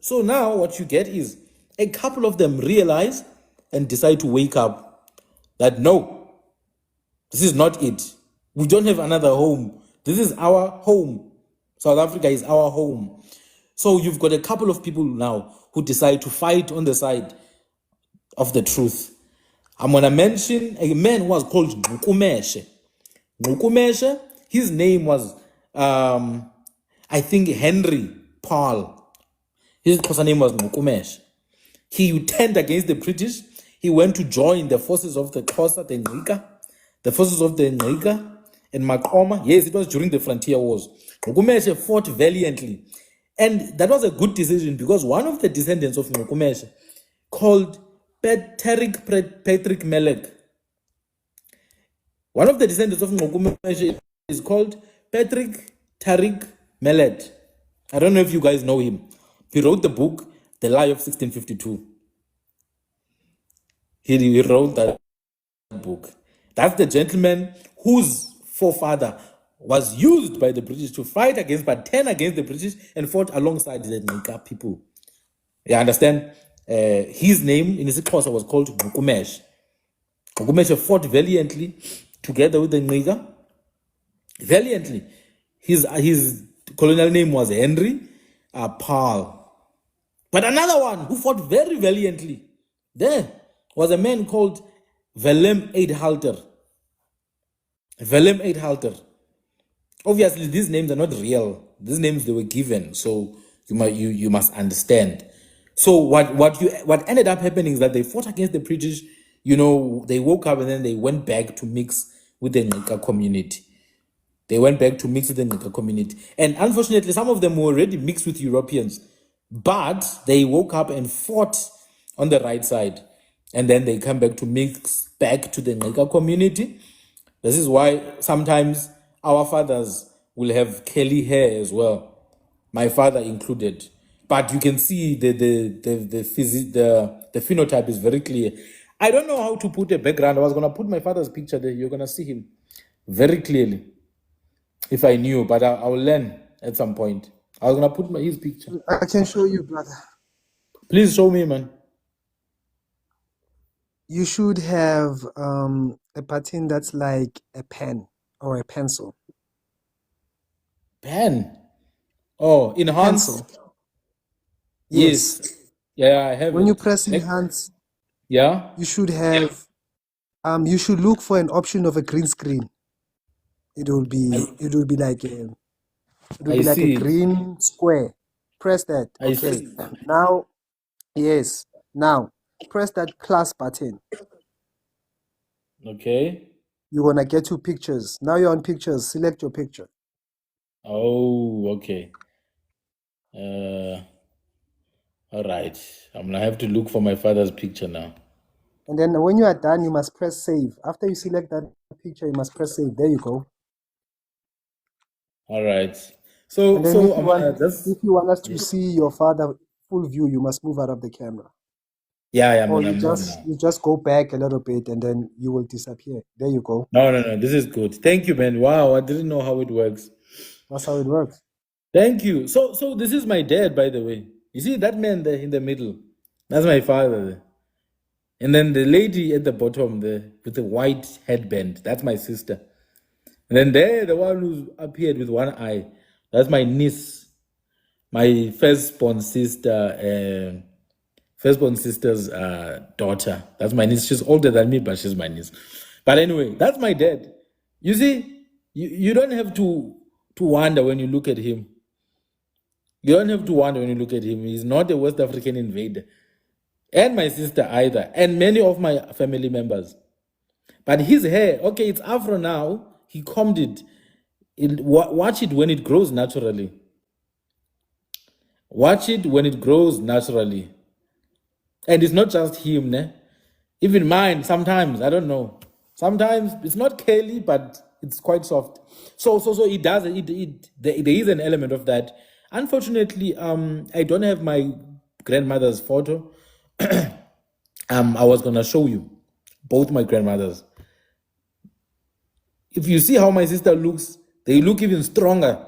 So now what you get is a couple of them realize and decide to wake up that no, this is not it. We don't have another home. This is our home. South Africa is our home. So you've got a couple of people now who decide to fight on the side of the truth. I'm going to mention a man who was called Nkukumeshe. Nkukumeshe, his name was, I think, Henry Paul. His name was Nkukumeshe. He turned against the British. He went to join the forces of the Xhosa, the Ngqika, and Maqoma. Yes, it was during the frontier wars. Nkukumeshe fought valiantly. And that was a good decision because one of the descendants of Nkukumeshe, called Patrick Melek. One of the descendants of Nkukumeshe is called Patrick Tarik Mellet. I don't know if you guys know him. He wrote the book, The Lie of 1652. He wrote that book. That's the gentleman whose forefather was used by the British to fight against, but turn against the British and fought alongside the Ngqika people. You understand? His name in isiXhosa was called Nkukumeshe. Nkukumeshe fought valiantly together with the Ngqika. Valiantly. His colonial name was Henry Paul. But another one who fought very valiantly there was a man called Willem Eidhalter. Willem Eidhalter. Obviously, these names are not real. These names they were given, so you must understand. So what ended up happening is that they fought against the British. They woke up and then they went back to mix with the Nika community. They went back to mix with the Nika community, and unfortunately, some of them were already mixed with Europeans, but they woke up and fought on the right side, and then they come back to mix back to the Nika community. This is why sometimes our fathers will have curly hair as well, my father included. But you can see the phenotype is very clear. I don't know how to put a background. I was gonna put my father's picture there. You're gonna see him very clearly if I knew, but I will learn at some point. I was gonna put his picture. I can show you, brother. Please show me, man. You should have a button that's like a pen or a pencil. Pen. Oh, enhance. Pencil. Yes. Yeah, I have When it. you press enhance, Yeah. you should have you should look for an option of a green screen. It will be like a see it. green square. Press that. I Okay. see. Now, yes. Now press that plus button. Okay. You're gonna get to pictures. Now you're on pictures. Select your picture. Oh, okay. All right. I'm gonna have to look for my father's picture now. And then when you are done, you must press save. After you select that picture, you must press save. There you go. All right. So And then so I'm gonna just if you want us to see your father full view, you must move out of the camera. I'm Or gonna you move now. just go back a little bit and then you will disappear. There you go. No. This is good. Thank you, man. Wow, I didn't know how it works. That's how it works. Thank you. So this is my dad, by the way. You see that man there in the middle? That's my father. And then the lady at the bottom there with the white headband, that's my sister. And then there, the one who appeared with one eye, that's my niece, my firstborn sister's daughter. That's my niece. She's older than me, but she's my niece. But anyway, that's my dad. You see, you don't have to wonder when you look at him. You don't have to wonder when you look at him. He's not a West African invader. And my sister either. And many of my family members. But his hair, okay, it's afro now. He combed it. Watch it when it grows naturally. Watch it when it grows naturally. And it's not just him, ne? Even mine, sometimes, I don't know. Sometimes it's not curly, but it's quite soft. So it does, there is an element of that. Unfortunately, I don't have my grandmother's photo. I was gonna show you both my grandmothers. If you see how my sister looks, they look even stronger.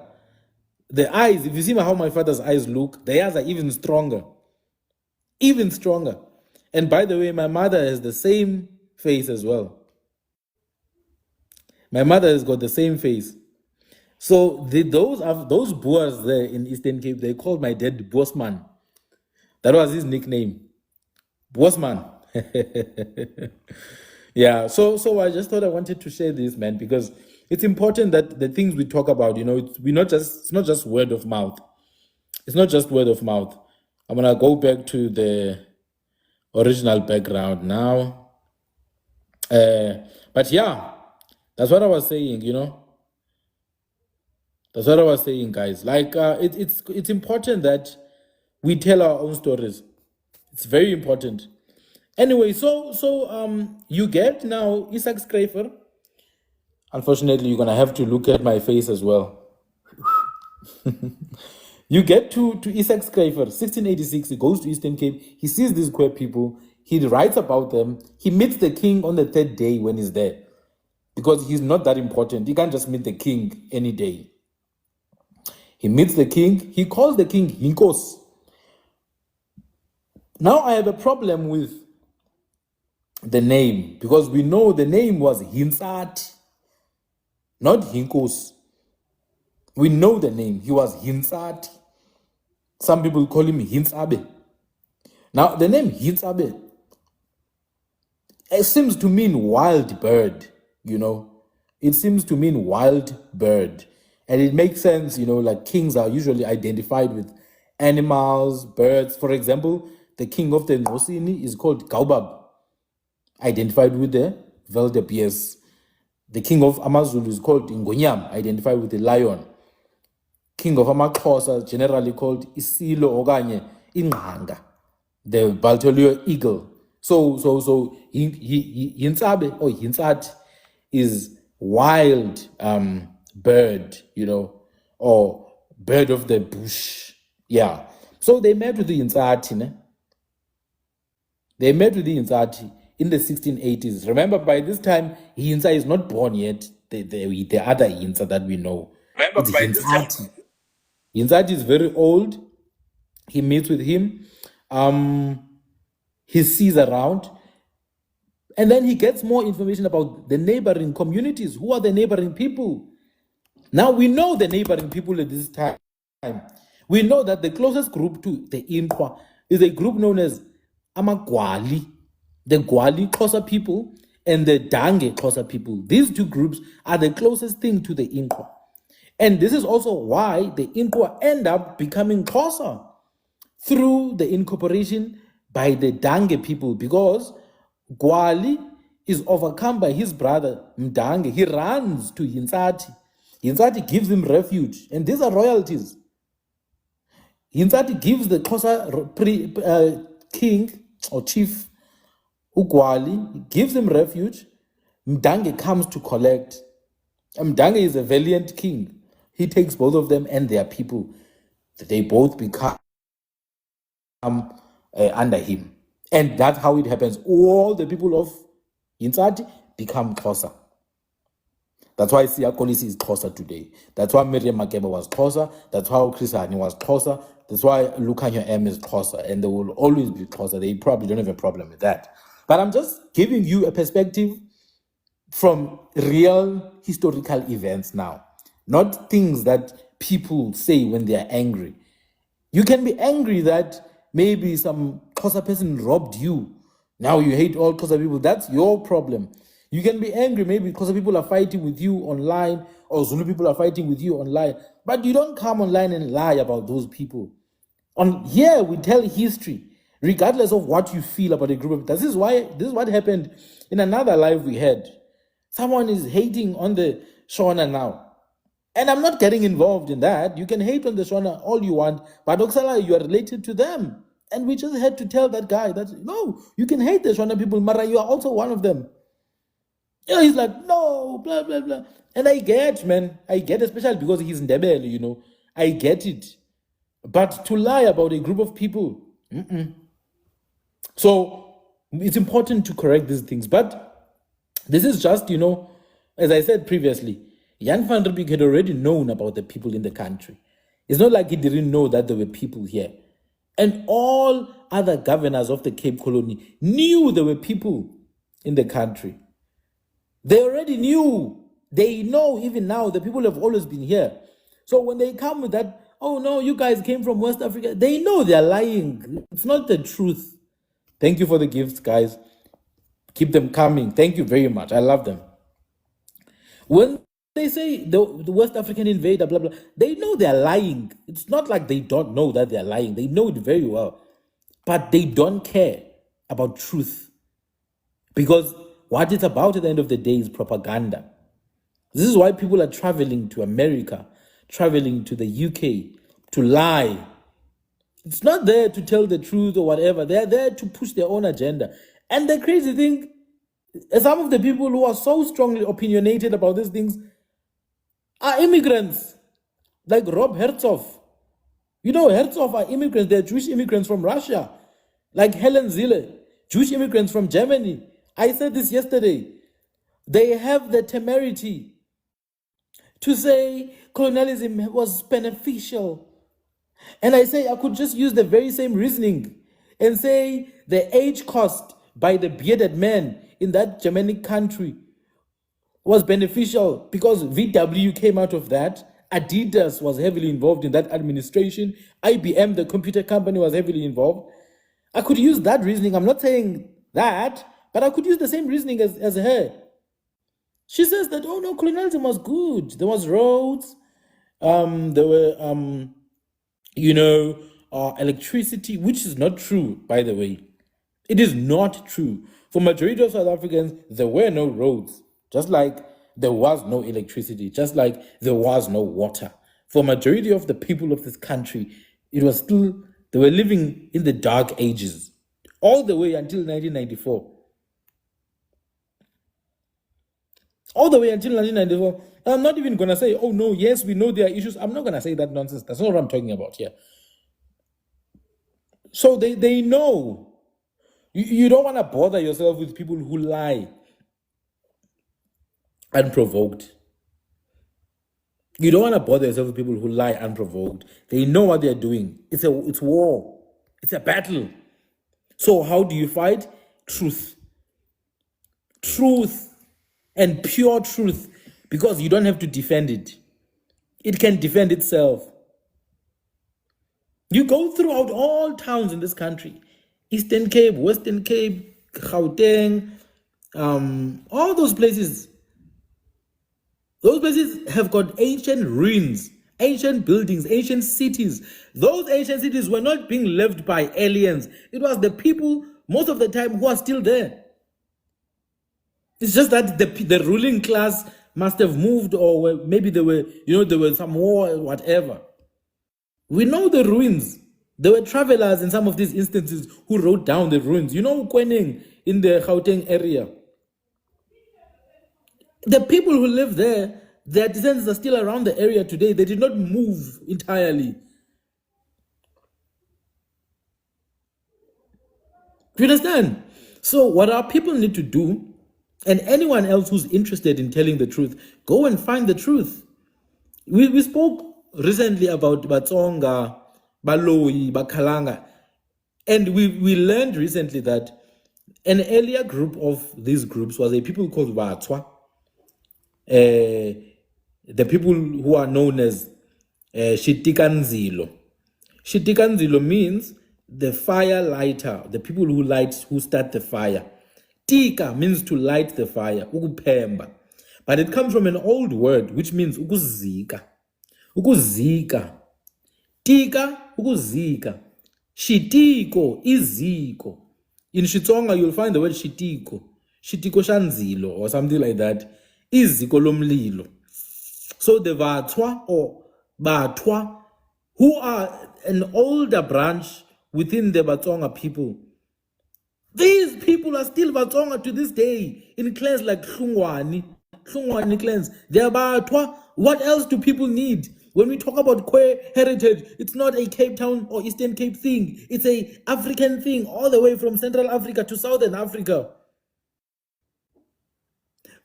The eyes, if you see how my father's eyes look, theirs are even stronger. Even stronger. And by the way, my mother has the same face as well. My mother has got the same face. So those Boers there in Eastern Cape, they called my dad Bosman. That was his nickname. Bosman. Yeah, so I just thought I wanted to share this, man, because it's important that the things we talk about, it's not just word of mouth. It's not just word of mouth. I'm gonna go back to the original background now. But yeah, that's what I was saying, That's what I was saying, guys. Like, it's important that we tell our own stories. It's very important. Anyway, so you get now Isaac Schrijver. Unfortunately, you're gonna have to look at my face as well. You get to Isaac Schrijver, 1686. He goes to Eastern Cape. He sees these queer people. He writes about them. He meets the king on the third day when he's there, because he's not that important. He can't just meet the king any day. He meets the king. He calls the king Hinkos. Now I have a problem with the name, because we know the name was Hinsat, not Hinkos. We know the name. He was Hinsat. Some people call him Hinsabe. Now, the name Hinsabe, it seems to mean wild bird, It seems to mean wild bird. And it makes sense, like kings are usually identified with animals, birds. For example, the king of the Ngosini is called Gaubab, identified with the wildebeest. The king of Amazulu is called Ngonyam, identified with the lion. King of Amaxhosa, generally called Isilo okanye Inganga, the Baltolio eagle. So Yintsabe or Yintsat is wild bird, or bird of the bush. Yeah. So they met with the Yintsati. They met with the Yintsati in the 1680s. Remember, by this time, Yintsa is not born yet. The other Yintsa that we know. Remember, It's by this time, Yintsati. Yintsati is very old. He meets with him. He sees around. And then he gets more information about the neighboring communities. Who are the neighboring people? Now we know the neighboring people at this time. We know that the closest group to the Inkwa is a group known as Amagwali, the Gwali Xhosa people, and the Dange Xhosa people. These two groups are the closest thing to the Inkwa. And this is also why the Inkwa end up becoming Xhosa through the incorporation by the Dange people, because Gwali is overcome by his brother Mdange. He runs to Yintsati. Yintsati gives him refuge, and these are royalties. Yintsati gives the Xhosa king or chief Ugwali, he gives him refuge. Mdange comes to collect. Mdange is a valiant king. He takes both of them and their people. They both become under him. And that's how it happens. All the people of Yintsati become Xhosa. That's why Siya Kolisi is Xhosa today. That's why Miriam Makeba was Xhosa. That's why Chris Hani was Xhosa. That's why Lukhanyo M is Xhosa. And they will always be Xhosa. They probably don't have a problem with that. But I'm just giving you a perspective from real historical events now. Not things that people say when they are angry. You can be angry that maybe some Xhosa person robbed you. Now you hate all Xhosa people. That's your problem. You can be angry maybe Xhosa people are fighting with you online, or Zulu people are fighting with you online. But you don't come online and lie about those people. On here we tell history, regardless of what you feel about a group of. This is what happened in another live we had. Someone is hating on the Shona now. And I'm not getting involved in that. You can hate on the Shona all you want, but Oksala, you are related to them. And we just had to tell that guy that, no, you can hate the Shona people, Mara, you are also one of them. He's like, no, blah, blah, blah. And I get, man. I get, especially because he's Ndebele, I get it. But to lie about a group of people, So it's important to correct these things. But this is just, as I said previously, Jan van Riebeeck had already known about the people in the country. It's not like he didn't know that there were people here. And all other governors of the Cape Colony knew there were people in the country. They already knew. They know even now the people have always been here. So when they come with that, oh no, you guys came from West Africa, they know they're lying. It's not the truth. Thank you for the gifts, guys. Keep them coming. Thank you very much. I love them. When they say the West African invader, blah, blah, they know they're lying. It's not like they don't know that they're lying. They know it very well. But they don't care about truth. Because what it's about at the end of the day is propaganda. This is why people are traveling to America, traveling to the UK to lie. It's not there to tell the truth or whatever. They're there to push their own agenda. And the crazy thing, some of the people who are so strongly opinionated about these things are immigrants, like Rob Herzog. Herzog are immigrants. They're Jewish immigrants from Russia, like Helen Zille, Jewish immigrants from Germany. I said this yesterday. They have the temerity to say colonialism was beneficial. And I say I could just use the very same reasoning and say the age cost by the bearded man in that Germanic country was beneficial because VW came out of that. Adidas was heavily involved in that administration. IBM, the computer company, was heavily involved. I could use that reasoning. I'm not saying that, but I could use the same reasoning as her. She says that, oh no, colonialism was good. There was roads. There were electricity, which is not true, by the way. It is not true. For majority of South Africans, there were no roads, just like there was no electricity, just like there was no water. For majority of the people of this country, it was still, they were living in the dark ages, all the way until 1994. All the way until 1994. I'm not even going to say, oh no, yes, we know there are issues. I'm not going to say that nonsense. That's not what I'm talking about here. So they know. You don't want to bother yourself with people who lie unprovoked. You don't want to bother yourself with people who lie unprovoked. They know what they're doing. It's war. It's a battle. So how do you fight? Truth. Truth and pure truth, because you don't have to defend it. It can defend itself. You go throughout all towns in this country, Eastern Cape, Western Cape, Gauteng, all those places. Those places have got ancient ruins, ancient buildings, ancient cities. Those ancient cities were not being lived by aliens. It was the people, most of the time, who are still there. It's just that the ruling class must have moved, or maybe there were some war or whatever. We know the ruins. There were travelers in some of these instances who wrote down the ruins. You know Kwening in the Gauteng area. The people who live there, their descendants are still around the area today. They did not move entirely. Do you understand? So what our people need to do, and anyone else who's interested in telling the truth, go and find the truth. We spoke recently about Batsonga, Baloyi, Bakalanga, and we learned recently that an earlier group of these groups was a people called Batswa. The people who are known as Shitikanzilo. Shitikanzilo means the fire lighter, the people who start the fire. Tika means to light the fire, ukupemba. But it comes from an old word which means ukuzika. Ukuzika. Tika, ukuzika. Shitiko, iziko. In Xitsonga, you'll find the word shitiko. Shitiko shanzilo or something like that. Iziko lomlilo. So the Vatswa or Batwa, who are an older branch within the Batsonga people, these people are still Batsonga to this day in clans like Hlungwani clans. They are Batwa. What else do people need? When we talk about queer heritage, it's not a Cape Town or Eastern Cape thing. It's a African thing, all the way from Central Africa to Southern Africa.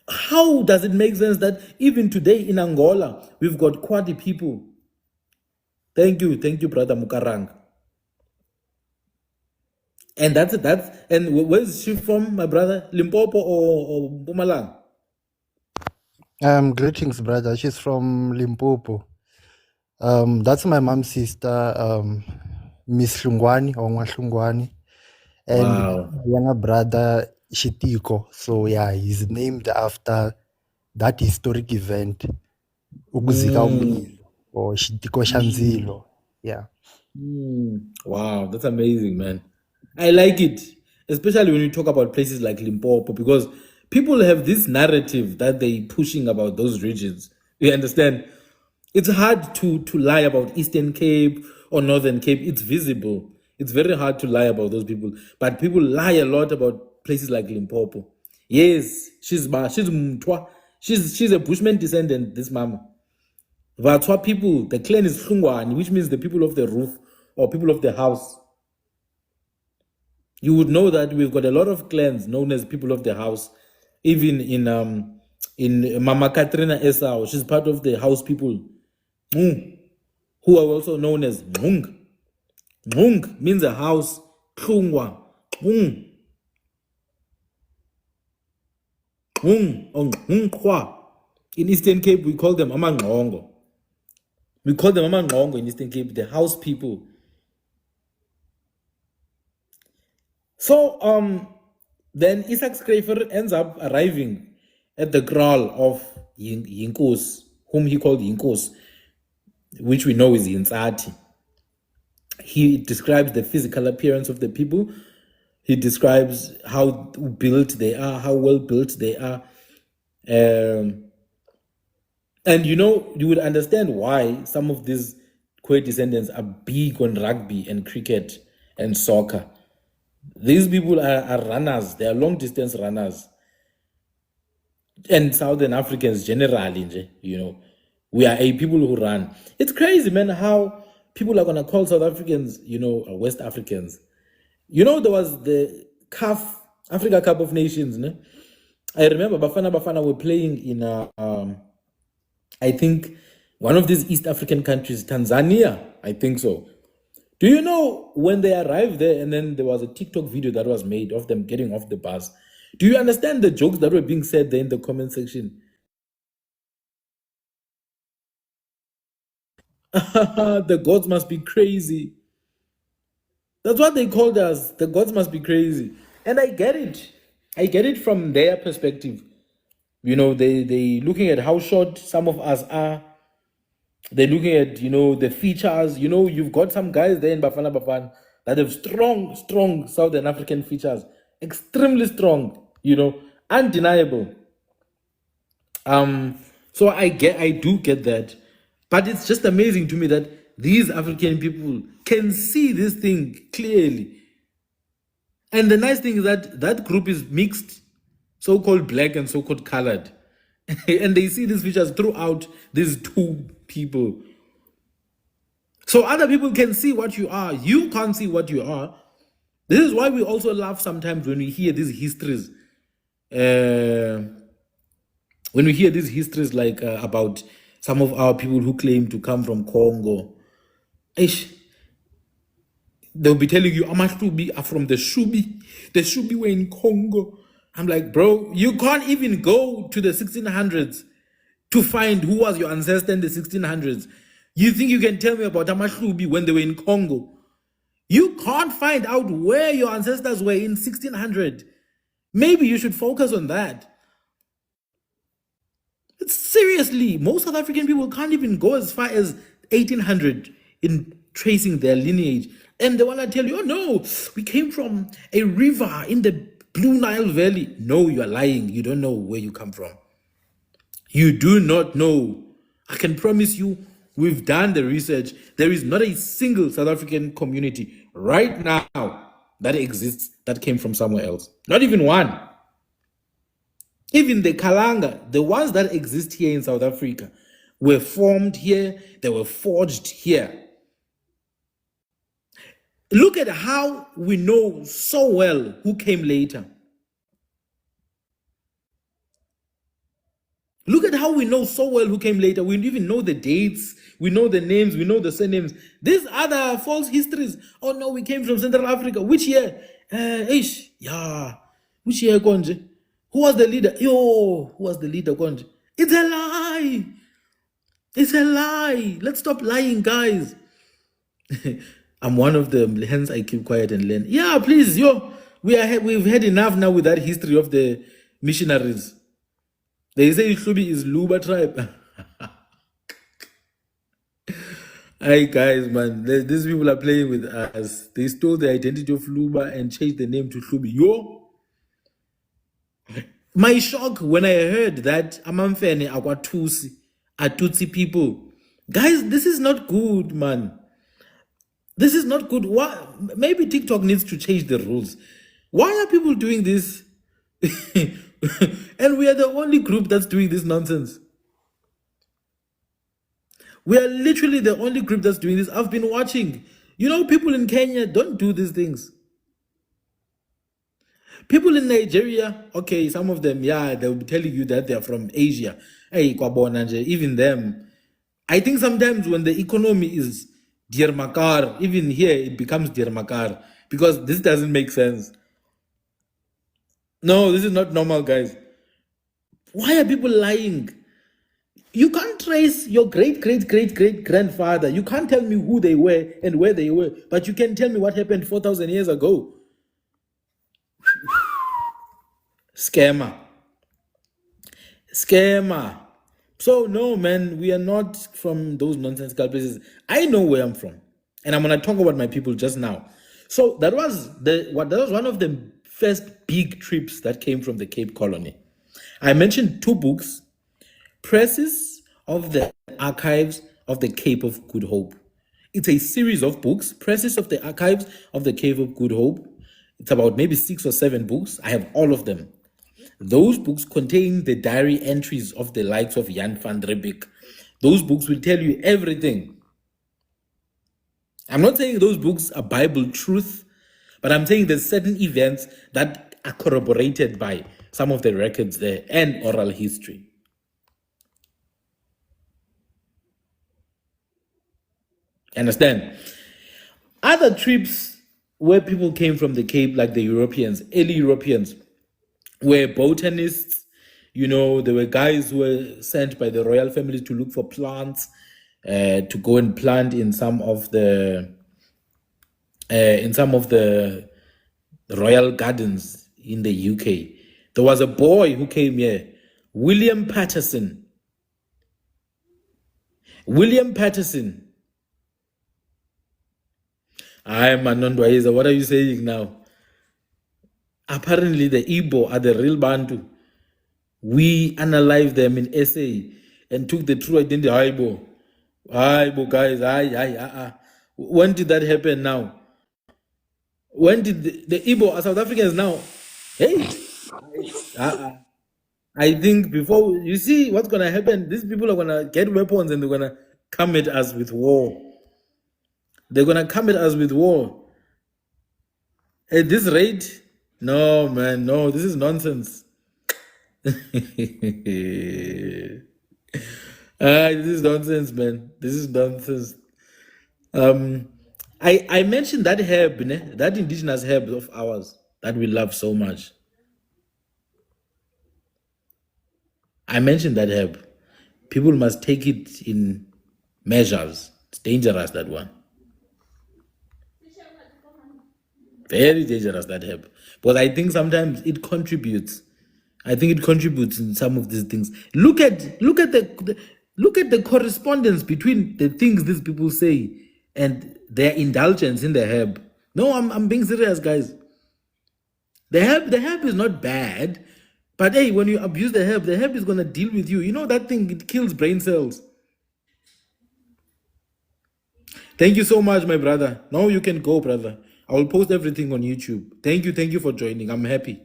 How does it make sense that even today in Angola, we've got Kwadi people? Thank you, brother Mukarang. And and where's she from, my brother? Limpopo or Mpumalanga? Greetings, brother. She's from Limpopo. That's my mom's sister, Miss Hlungwani or Hlungwani, and Wow. younger brother Shitiko. So yeah, he's named after that historic event, Ukuzika Umlilo or Shitiko Shanzilo. Yeah. Wow, that's amazing, man. I like it, especially when you talk about places like Limpopo, because people have this narrative that they're pushing about those regions. You understand? It's hard to lie about Eastern Cape or Northern Cape. It's visible. It's very hard to lie about those people. But people lie a lot about places like Limpopo. Yes, she's Mtwa. She's a Bushman descendant, this mama. Vatswa people, the clan is Hlungwani, which means the people of the roof or people of the house. You would know that we've got a lot of clans known as people of the house. Even in Mama Katrina Esau, she's part of the house people, who are also known as Mung. Mung means a house. Hlungwa. Mung. Mung or Mungkwa. In Eastern Cape, we call them Amangqongo. We call them Amangqongo in Eastern Cape, the house people. So then Isaac Schreifer ends up arriving at the kraal of Yinkos, whom he called Yinkos, which we know is Yinsati. He describes the physical appearance of the people. He describes how built they are, how well built they are. And you would understand why some of these Khoi descendants are big on rugby and cricket and soccer. These people are runners. They are long distance runners. And Southern Africans generally, we are a people who run. It's crazy, man, how people are going to call South Africans, West Africans. There was the Africa Cup of Nations. No? I remember Bafana were playing in, I think, one of these East African countries, Tanzania, I think so. Do you know when they arrived there and then there was a TikTok video that was made of them getting off the bus? Do you understand the jokes that were being said there in the comment section? The gods must be crazy. That's what they called us. The gods must be crazy. And I get it. I get it from their perspective. They looking at how short some of us are. They're looking at, the features. You've got some guys there in Bafana that have strong Southern African features. Extremely strong, undeniable. So I do get that. But it's just amazing to me that these African people can see this thing clearly. And the nice thing is that that group is mixed, so-called black and so-called colored. And they see these features throughout these two people. So other people can see what you are. You can't see what you are. This is why we also laugh sometimes when we hear these histories. When we hear these histories like about some of our people who claim to come from Congo. They'll be telling you, Amahlubi are from the Shubi. The Shubi were in Congo. I'm like, bro, you can't even go to the 1600s to find who was your ancestor in the 1600s. You think you can tell me about Amahlubi when they were in Congo? You can't find out where your ancestors were in 1600. Maybe you should focus on that. Seriously, most South African people can't even go as far as 1800 in tracing their lineage. And they want to tell you, oh no, we came from a river in the Blue Nile Valley. No, you are lying. You don't know where you come from. You do not know. I can promise you, we've done the research. There is not a single South African community right now that exists that came from somewhere else. Not even one. Even the Kalanga, the ones that exist here in South Africa, were formed here, they were forged here. Look at how we know so well who came later. Look at how we know so well who came later. We even know the dates, we know the names, we know the surnames. These other false histories. Oh no, we came from Central Africa. Which year? Which year, Konje? Who was the leader? Who was the leader, Konje? It's a lie. It's a lie. Let's stop lying, guys. I'm one of them, hence I keep quiet and learn. Yeah, please, we've had enough now with that history of the missionaries. They say Hlubi is Luba tribe. Hi guys, man, these people are playing with us. They stole the identity of Luba and changed the name to Hlubi. My shock when I heard that Amamfene are Tutsi people. Guys, this is not good, man. This is not good. Maybe TikTok needs to change the rules. Why are people doing this? And we are the only group that's doing this nonsense. We are literally the only group that's doing this. I've been watching. People in Kenya don't do these things. People in Nigeria, okay, some of them, they'll be telling you that they're from Asia. Hey, Kwabonanje, even them. I think sometimes when the economy is Dear Makar, even here it becomes Dear Makar because this doesn't make sense. No, this is not normal, guys. Why are people lying? You can't trace your great-great-great-great-grandfather. You can't tell me who they were and where they were, but you can tell me what happened 4,000 years ago. Scammer. Scammer. So no, man, we are not from those nonsensical places. I know where I'm from, and I'm gonna talk about my people just now. So that was one of the first big trips that came from the Cape Colony. I mentioned two books, Presses of the Archives of the Cape of Good Hope. It's a series of books, Presses of the Archives of the Cape of Good Hope. It's about maybe 6 or 7 books. I have all of them. Those books contain the diary entries of the likes of Jan van Riebeeck. Those books will tell you everything. I'm not saying those books are Bible truth, but I'm saying there's certain events that are corroborated by some of the records there and oral history. Understand? Other trips where people came from the Cape, like the Europeans, early Europeans, were botanists. You know, there were guys who were sent by the royal families to look for plants, to go and plant in some of the royal gardens in the UK. There was a boy who came here, William Patterson. William Patterson. Hi, Manondwaiza, what are you saying now? Apparently, the Igbo are the real Bantu. We analyzed them in SA and took the true identity. Aibo, guys, when did that happen now? When did the Igbo are South Africans now? Hey, I think before, you see what's going to happen, these people are going to get weapons and they're going to come at us with war. They're going to come at us with war. At this rate, no, man, no, this is nonsense. This is nonsense, man. This is nonsense. I mentioned that herb, that indigenous herb of ours that we love so much. I mentioned that herb. People must take it in measures. It's dangerous, that one. Very dangerous, that herb. But I think sometimes it contributes. I think it contributes in some of these things. Look at the correspondence between the things these people say and their indulgence in the herb. No, I'm being serious, guys. The herb is not bad, but hey, when you abuse the herb is gonna deal with you. You know that thing, it kills brain cells. Thank you so much, my brother. Now you can go, brother. I will post everything on YouTube. Thank you for joining. I'm happy.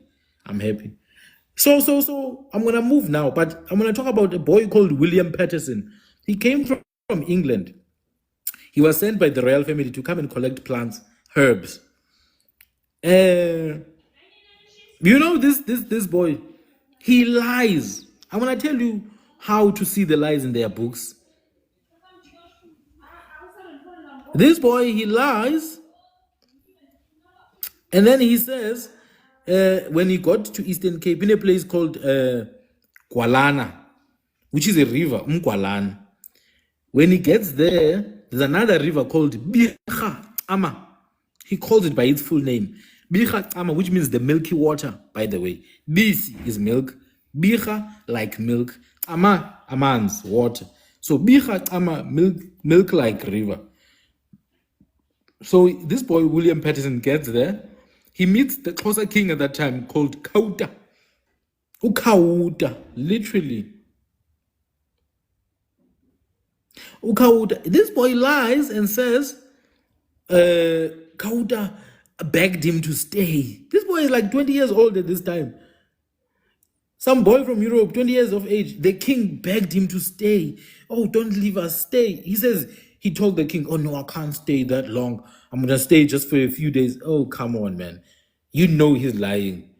So I'm gonna move now, but I'm gonna talk about a boy called William Patterson. He came from England. He was sent by the royal family to come and collect plants, herbs. You know this boy, he lies. I'm gonna tell you how to see the lies in their books. This boy, he lies, and then he says, when he got to Eastern Cape, in a place called Gwalana, which is a river, Mgwalana. When he gets there, there's another river called Bicha Ama. He calls it by its full name. Bicha Ama, which means the milky water, by the way. Bisi is milk. Bicha, like milk. Ama, amans, water. So Bicha Ama, milk like river. So this boy, William Patterson, gets there. He meets the Xhosa king at that time called Kauta. Ukauta, literally. Ukauta. This boy lies and says, Kauta begged him to stay. This boy is like 20 years old at this time. Some boy from Europe, 20 years of age. The king begged him to stay. Oh, don't leave us, stay. He says, he told the king, oh no, I can't stay that long. I'm going to stay just for a few days. Oh, come on, man. You know he's lying.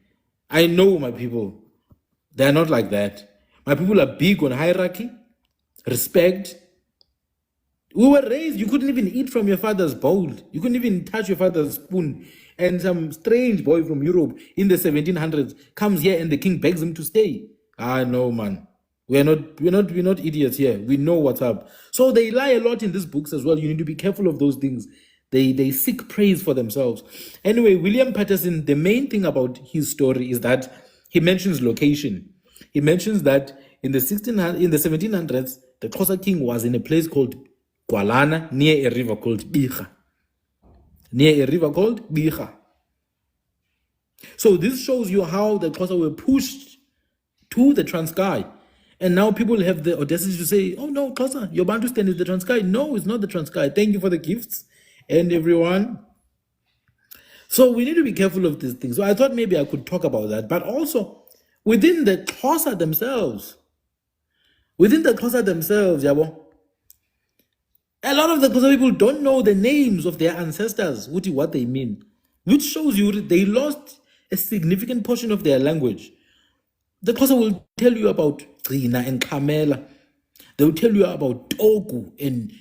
I know my people. They're not like that. My people are big on hierarchy, respect. We were raised, you couldn't even eat from your father's bowl. You couldn't even touch your father's spoon. And some strange boy from Europe in the 1700s comes here and the king begs him to stay. No, man. We're not idiots here. We know what's up. So they lie a lot in these books as well. You need to be careful of those things. They seek praise for themselves. Anyway, William Patterson, the main thing about his story is that he mentions location. He mentions that in the 1700s, the Xhosa king was in a place called Gwalana, near a river called Bicha. So this shows you how the Xhosa were pushed to the Transkei. And now people have the audacity to say, oh no, Xhosa, your Bantustan is the Transkei. No, it's not the Transkei. Thank you for the gifts and everyone. So we need to be careful of these things. So I thought maybe I could talk about that. But also, within the Xhosa themselves, yabo, a lot of the Xhosa people don't know the names of their ancestors, what they mean, which shows you they lost a significant portion of their language. The Xhosa will tell you about Gcina and Kamela. They will tell you about Togu and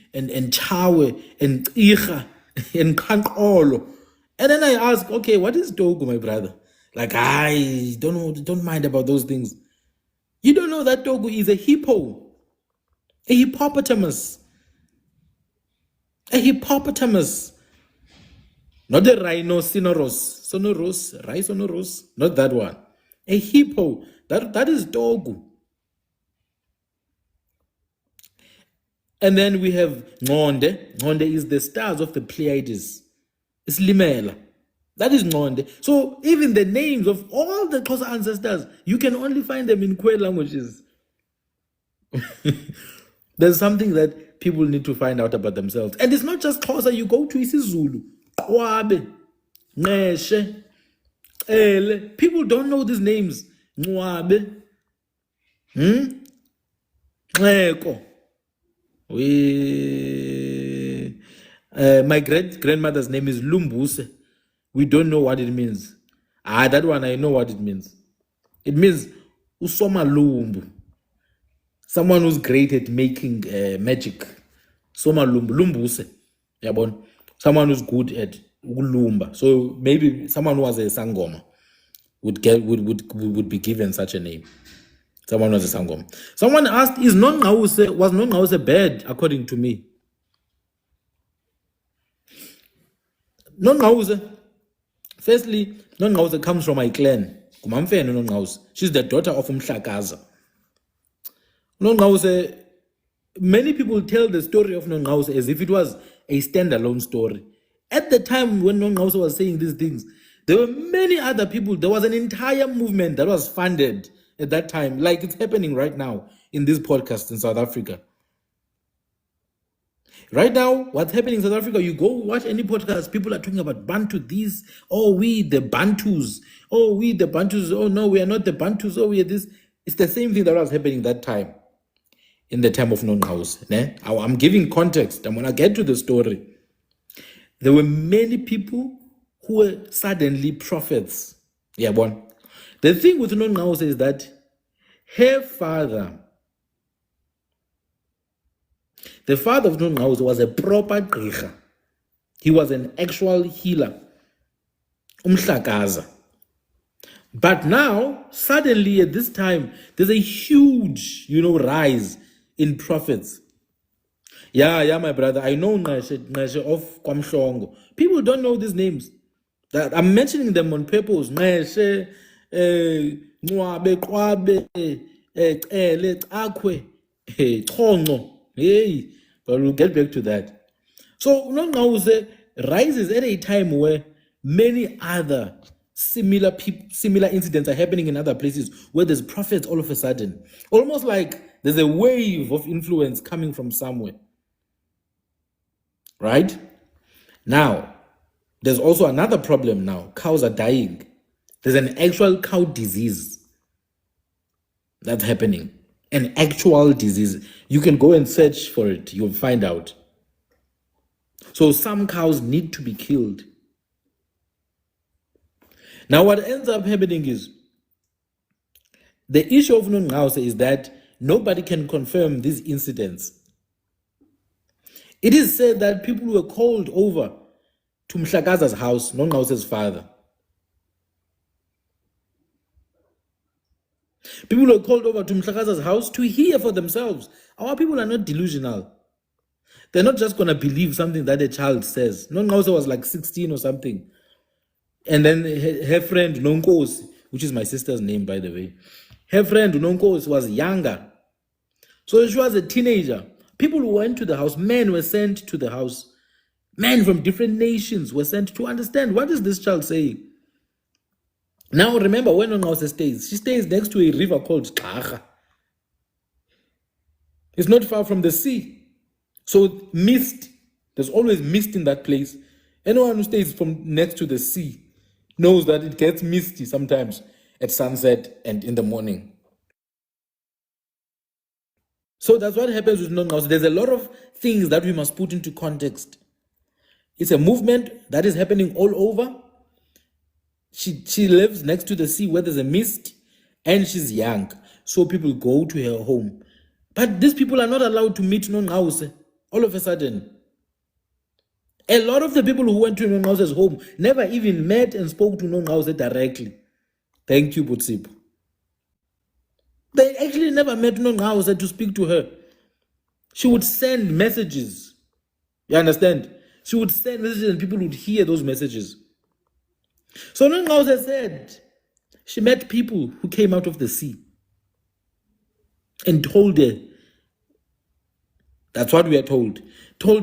Chawe and Icha and Kankolo. And then I ask, okay, what is Togu, my brother? Like, I don't mind about those things. You don't know that Togu is a hippo, a hippopotamus. A hippopotamus. Not a rhinoceros. Rhinoceros. Not that one. A hippo. That is Togu. And then we have Ngonde. Ngonde is the stars of the Pleiades. It's Limela. That is Ngonde. So even the names of all the Xhosa ancestors, you can only find them in Kwe languages. There's something that people need to find out about themselves. And it's not just Xhosa. You go to isiZulu, Kwabe, Neshe, Ele. People don't know these names. Nwabe, Eko. My great-grandmother's name is Lumbuse. We don't know what it means. That one I know what it means. It means Usoma Lumbu. Someone who's great at making magic. Soma Lumbu. Lumbuse. Yabon. Someone who's good at Ulumba. So maybe someone who was a Sangoma would be given such a name. Someone was a Sangoma. Someone asked, was Nongqawuse bad according to me? Nongqawuse. Firstly, Nongqawuse comes from my clan. Kumamfene Nongqawuse. She's the daughter of Umhlakaza. Nongqawuse, many people tell the story of Nongqawuse as if it was a standalone story. At the time when Nongqawuse was saying these things, there were many other people. There was an entire movement that was funded at that time, like it's happening right now in this podcast in South Africa. Right now, what's happening in South Africa, you go watch any podcast, people are talking about Bantu this, oh, we the Bantus, oh, we the Bantus, oh, no, we are not the Bantus, oh, we are this. It's the same thing that was happening that time, in the time of Nongqawuse. I'm giving context. I'm going to get to the story. There were many people who were suddenly prophets. Yeah, one. The thing with Nongqawuse is that her father, the father of Nongqawuse, was a proper Gqirha. He was an actual healer. Umhlakaza. But now, suddenly at this time, there's a huge, rise in prophets. Yeah, my brother. I know Nqeshe of Kwamhlongo. People don't know these names. I'm mentioning them on purpose. Nqeshe, Nwabe, Kwabe, Ele, Akwe, Chongo. Hey, but we'll get back to that. So Nongqawuse rises at a time where many other similar incidents are happening in other places where there's prophets all of a sudden. Almost like there's a wave of influence coming from somewhere. Right? Now, there's also another problem now. Cows are dying. There's an actual cow disease that's happening. An actual disease. You can go and search for it. You'll find out. So some cows need to be killed. Now what ends up happening is, the issue of Nongqawuse is that nobody can confirm these incidents. It is said that people were called over to Mhlakaza's house, Nongqawuse's father. People were called over to Mhlakaza's house to hear for themselves. Our people are not delusional. They're not just going to believe something that a child says. Nongqawuse was like 16 or something. And then her friend, Nonkosi, which is my sister's name, by the way, Her friend Unonkosi was younger. So she was a teenager. People who went to the house, men were sent to the house. Men from different nations were sent to understand, what is this child saying? Now remember, when Nongqawuse stays, she stays next to a river called Xarha. It's not far from the sea. So mist, there's always mist in that place. Anyone who stays from next to the sea knows that it gets misty sometimes at sunset and in the morning. So that's what happens with Nongqawuse. There's a lot of things that we must put into context. It's a movement that is happening all over. She lives next to the sea where there's a mist, and she's young. So people go to her home. But these people are not allowed to meet Nongqawuse all of a sudden. A lot of the people who went to Nongqawuse's home never even met and spoke to Nongqawuse directly. Thank you, Butsipo. They actually never met Nongqawuse to speak to her. She would send messages. You understand? She would send messages and people would hear those messages. So Nongqawuse said she met people who came out of the sea and told her, that's what we are told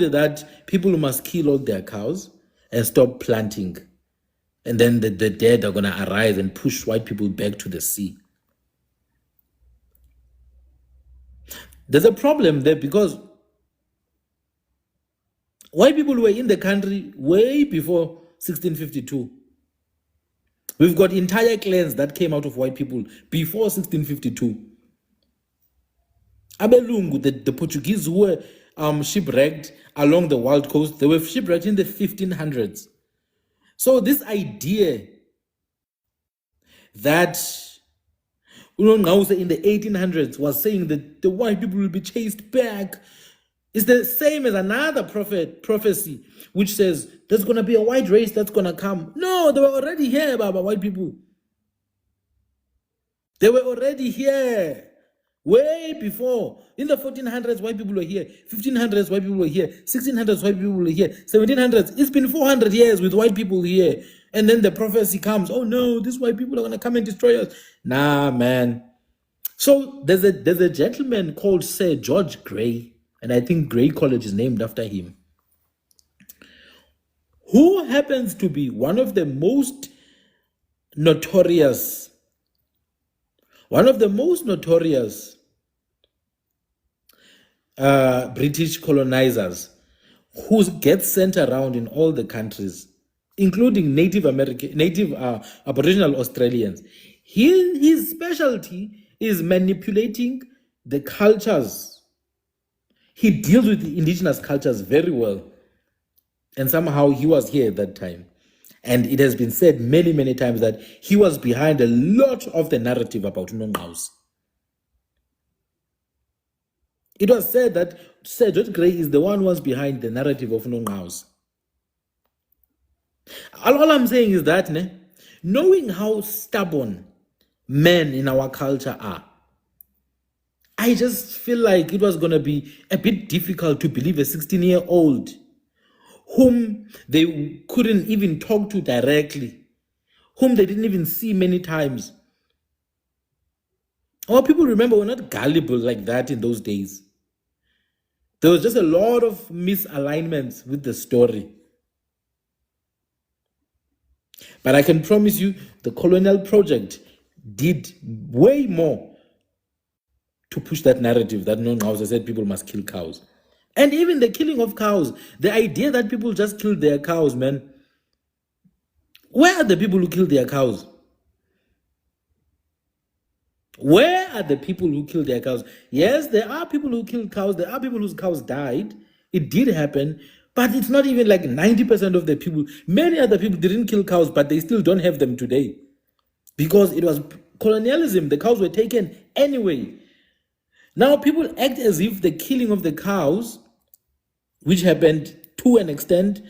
her that people must kill all their cows and stop planting. And then the dead are going to arise and push white people back to the sea. There's a problem there because white people were in the country way before 1652. We've got entire clans that came out of white people before 1652. Abelungu, the Portuguese who were shipwrecked along the Wild Coast, they were shipwrecked in the 1500s. So this idea that Nongqawuse in the 1800s was saying that the white people will be chased back is the same as another prophecy which says there's going to be a white race that's going to come. No, they were already here, Baba, white people. They were already here. Way before. In the 1400s, white people were here. 1500s, white people were here. 1600s, white people were here. 1700s, it's been 400 years with white people here. And then the prophecy comes, oh no, these white people are going to come and destroy us. Nah, man. So there's a gentleman called Sir George Grey, and I think Grey College is named after him, who happens to be one of the most notorious British colonizers who gets sent around in all the countries, including Native Aboriginal Australians. His specialty is manipulating the cultures. He deals with the indigenous cultures very well. And somehow he was here at that time. And it has been said many, many times that he was behind a lot of the narrative about Nongqawuse. It was said that Sir George Grey is the one who was behind the narrative of Nongqawuse. All I'm saying is that, knowing how stubborn men in our culture are, I just feel like it was going to be a bit difficult to believe a 16-year-old whom they couldn't even talk to directly, whom they didn't even see many times. Our people, remember, were not gullible like that in those days. There was just a lot of misalignments with the story. But I can promise you, the colonial project did way more to push that narrative that Nongqawuse said people must kill cows. And even the killing of cows, the idea that people just killed their cows, man. Where are the people who killed their cows? Where are the people who killed their cows? Yes, there are people who killed cows. There are people whose cows died. It did happen. But it's not even like 90% of the people. Many other people didn't kill cows, but they still don't have them today. Because it was colonialism. The cows were taken anyway. Now people act as if the killing of the cows, which happened to an extent,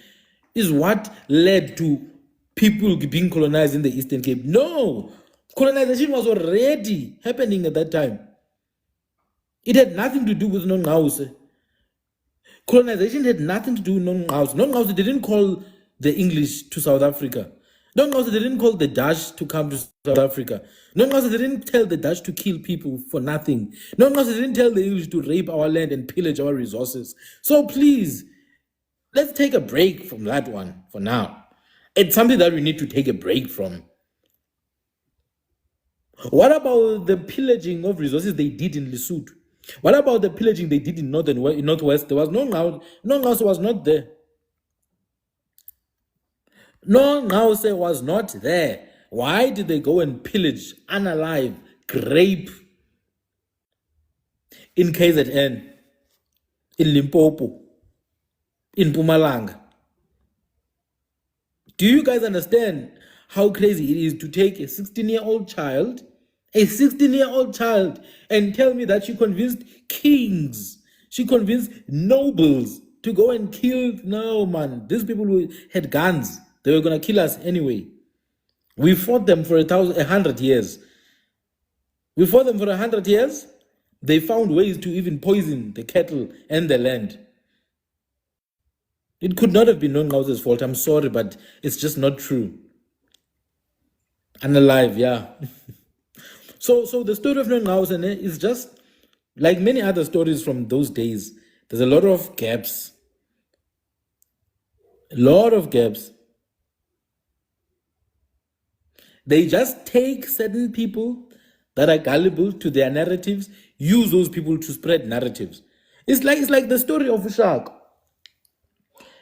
is what led to people being colonized in the Eastern Cape. No, colonization was already happening at that time. It had nothing to do with Nongqawuse. Colonization had nothing to do with Nongqawuse. Nongqawuse didn't call the English to South Africa. No, they didn't call the Dutch to come to South Africa. No, they didn't tell the Dutch to kill people for nothing. No, they didn't tell the English to rape our land and pillage our resources. So please, let's take a break from that one for now. It's something that we need to take a break from. What about the pillaging of resources they did in Lesotho? What about the pillaging they did in Northwest? There was no Ngqause was not there. No Ngqause was not there. Why did they go and pillage, unalive, grape in KZN, in Limpopo, in Mpumalanga? Do you guys understand how crazy it is to take a 16-year-old child, and tell me that she convinced kings, she convinced nobles to go and kill? No, man, these people who had guns, they were going to kill us anyway. We fought them for 100 years. We fought them for 100 years. They found ways to even poison the cattle and the land. It could not have been Nongqause's fault. I'm sorry, but it's just not true. Unalive, yeah. So the story of Nongqause is just like many other stories from those days. There's a lot of gaps. A lot of gaps. They just take certain people that are gullible to their narratives, use those people to spread narratives. It's like the story of Ushaka.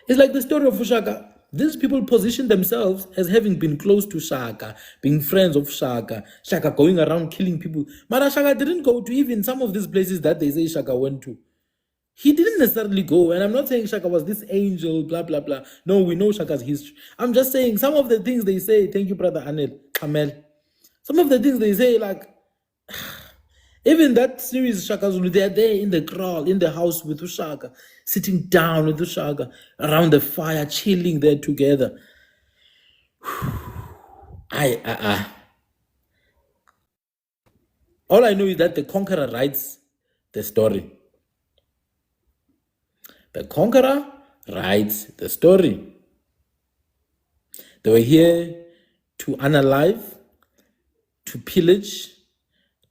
It's like the story of Ushaka. These people position themselves as having been close to Shaka, being friends of Shaka, Shaka going around killing people. Mara Shaka didn't go to even some of these places that they say Shaka went to. He didn't necessarily go, and I'm not saying Shaka was this angel, blah, blah, blah. No, we know Shaka's history. I'm just saying some of the things they say, thank you, brother Anil, Kamel. Some of the things they say, like, even that series, Shaka Zulu, they're there in the kraal, in the house with Ushaka, sitting down with Ushaka, around the fire, chilling there together. All I know is that the conqueror writes the story. The conqueror writes the story. They were here to unalive, to pillage,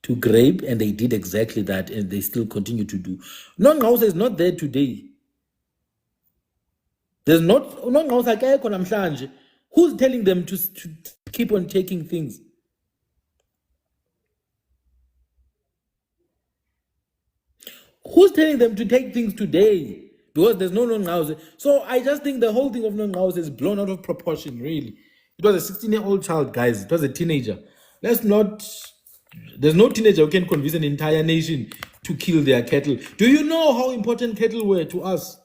to grape, and they did exactly that, and they still continue to do. Nongqause is not there today. There's not Nongqause akekho namhlanje. Who's telling them to keep on taking things? Who's telling them to take things today? Because there's no Nongqause. So I just think the whole thing of Nongqause is blown out of proportion, really. It was a 16-year-old child, guys. It was a teenager. There's no teenager who can convince an entire nation to kill their cattle. Do you know how important cattle were to us?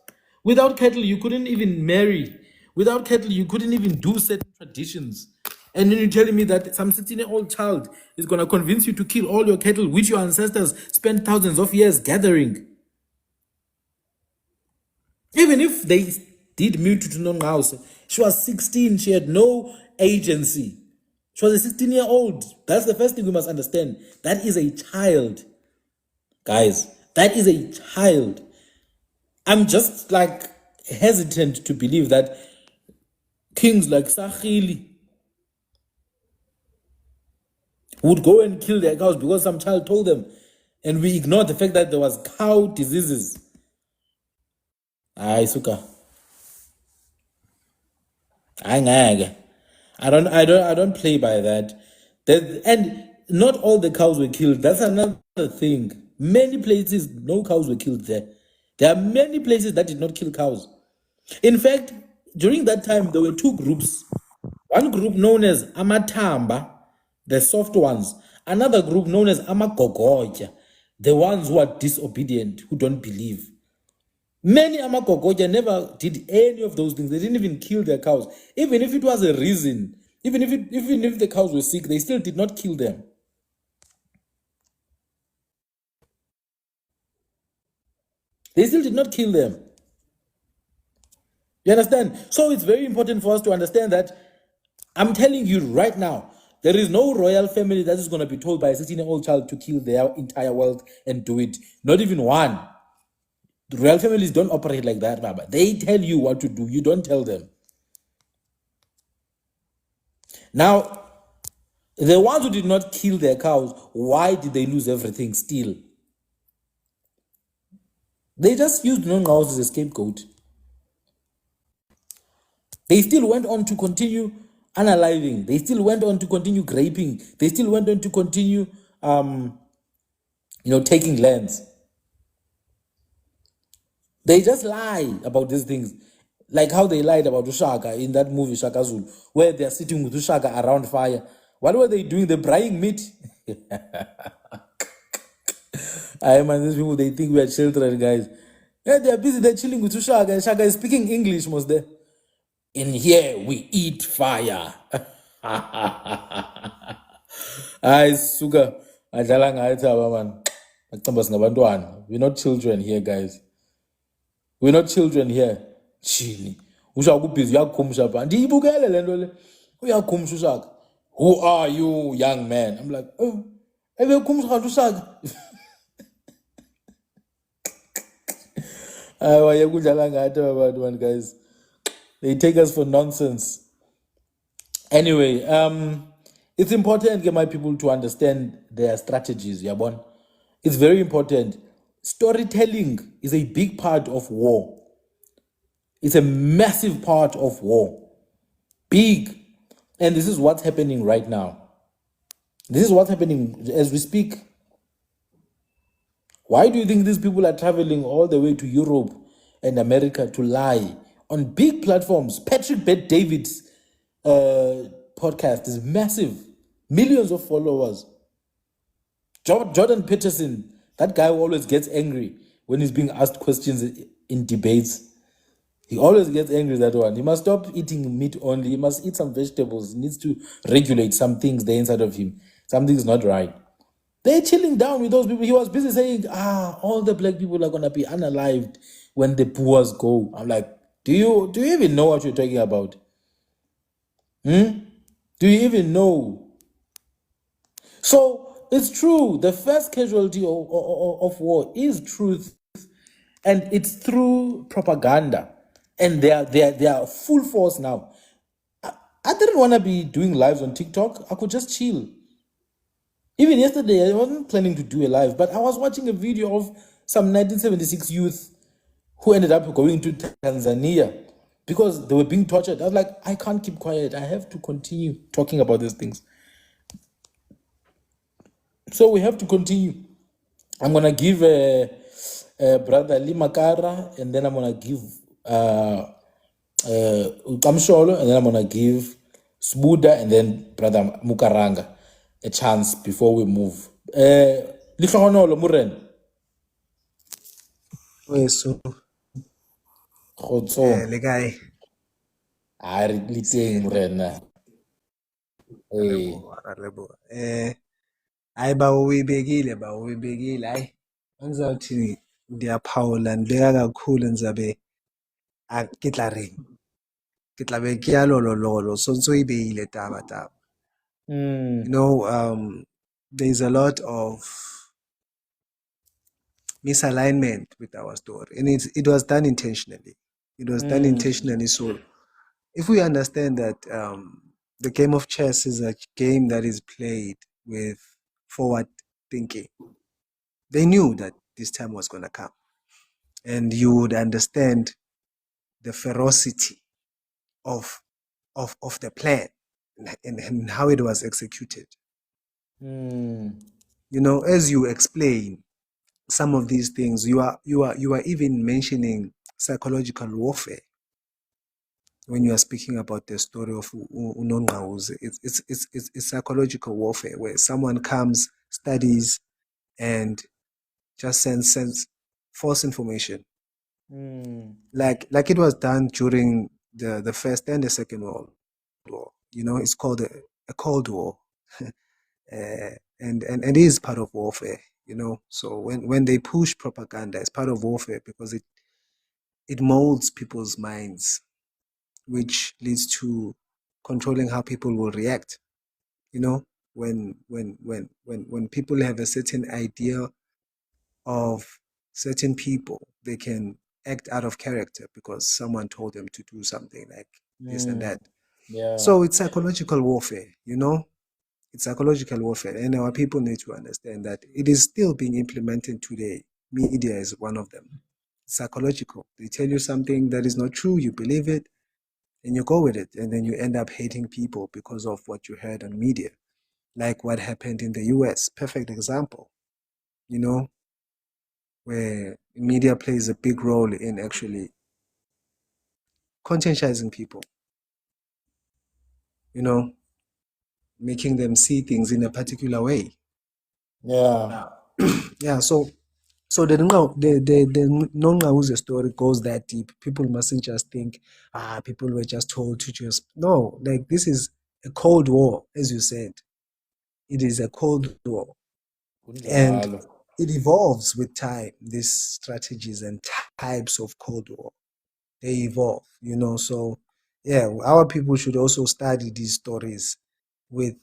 Without cattle, you couldn't even marry. Without cattle, you couldn't even do certain traditions. And then you're telling me that some 16-year-old child is going to convince you to kill all your cattle, which your ancestors spent thousands of years gathering. Even if they did mute to Nongqause, she was 16, she had no agency. She was a 16-year-old. That's the first thing we must understand. That is a child. Guys, that is a child. I'm just like hesitant to believe that kings like Sandile would go and kill their cows because some child told them, and we ignore the fact that there was cow diseases. Ay, suka. I don't play by that. And not all the cows were killed. That's another thing. Many places, no cows were killed there. There are many places that did not kill cows. In fact, during that time, there were two groups. One group known as Amatamba, the soft ones. Another group known as Amagogoja, the ones who are disobedient, who don't believe. Many Amagogoja never did any of those things. They didn't even kill their cows. Even if it was a reason, even if the cows were sick, they still did not kill them. They still did not kill them. You understand? So it's very important for us to understand that I'm telling you right now, there is no royal family that is going to be told by a 16-year-old child to kill their entire wealth and do it. Not even one. The royal families don't operate like that, Baba. They tell you what to do. You don't tell them. Now, the ones who did not kill their cows, why did they lose everything still? They just used Nongaos as a scapegoat. They still went on to continue unaliving. They still went on to continue graping. They still went on to continue, taking lands. They just lie about these things. Like how they lied about Ushaka in that movie, Shaka Zulu, where they're sitting with Ushaka around fire. What were they doing? They're brying meat. I man, these people, they think we are children, guys. Yeah, they're busy, they're chilling with Ushaka, and Shaka is speaking English, most there. In here, we eat fire. Hayi suka adlala ngathi aba man. Acamba singabantwana. We're not children here, guys. We're not children here. Chini. Ushaka ubhizi uyakhumusha pha. Ndiyibukele le nto le. Uyakhumusha ushaka. Who are you, young man? I'm like, oh, ebekhumusha kanti ushaka. Hayi wayekudlala ngathi aba bantu man, guys. They take us for nonsense. Anyway, it's important, my people, to understand their strategies. Yabon, it's very important. Storytelling is a big part of war. It's a massive part of war. Big. And this is what's happening right now. This is what's happening as we speak. Why do you think these people are traveling all the way to Europe and America to lie on big platforms? Patrick Bet David's podcast is massive. Millions of followers. Jordan Peterson, that guy who always gets angry when he's being asked questions in debates. He always gets angry, that one. He must stop eating meat only. He must eat some vegetables. He needs to regulate some things there inside of him. Something's not right. They're chilling down with those people. He was busy saying, all the black people are going to be unalived when the Boers go. I'm like, do you even know what you're talking about? Do you even know? So it's true. The first casualty of war is truth, and it's through propaganda. And they are full force now. I didn't want to be doing lives on TikTok. I could just chill. Even yesterday, I wasn't planning to do a live, but I was watching a video of some 1976 youth who ended up going to Tanzania because they were being tortured. I was like, I can't keep quiet. I have to continue talking about these things. So we have to continue. I'm going to give Brother Limakara, and then I'm going to give Kamsholo, and then I'm going to give Sbuda, and then Brother Mukaranga a chance before we move. Lihlohonolo Muren. Weso, Khotso. le kae? A re le teng Morena. Ra leboha. Hayi ba uyibekile, hayi. Angizawuthini ndiyaphawula ndibeka kakhulu ndizabe ke tla reng. Ke tla be ke ya lolololo so ntse o ibehile taba. You know, there's a lot of misalignment with our story, and it was done intentionally. It was done intentionally. So if we understand that the game of chess is a game that is played with forward thinking, they knew that this time was going to come, and you would understand the ferocity of the plan and how it was executed. You know, as you explain some of these things, you are even mentioning psychological warfare when you are speaking about the story of Unongqawuse. It's psychological warfare where someone comes, studies, and just sends false information, like it was done during the First and the Second World War. You know, it's called a Cold War, and it is part of warfare. You know, so when they push propaganda, it's part of warfare because it molds people's minds, which leads to controlling how people will react. You know, when people have a certain idea of certain people, they can act out of character because someone told them to do something like this and that. Yeah. So it's psychological warfare, you know? It's psychological warfare. And our people need to understand that it is still being implemented today. Media is one of them. It's psychological. They tell you something that is not true, you believe it, and you go with it. And then you end up hating people because of what you heard on media. Like what happened in the US. Perfect example, you know, where media plays a big role in actually conscientizing people, you know, making them see things in a particular way. Yeah. Yeah, so the Nongauze story goes that deep. People mustn't just think, people were just told to just no, like this is a cold war, as you said. It is a cold war. And Kunjalo. it evolves with time, these strategies and types of cold war. They evolve, you know. So yeah, our people should also study these stories with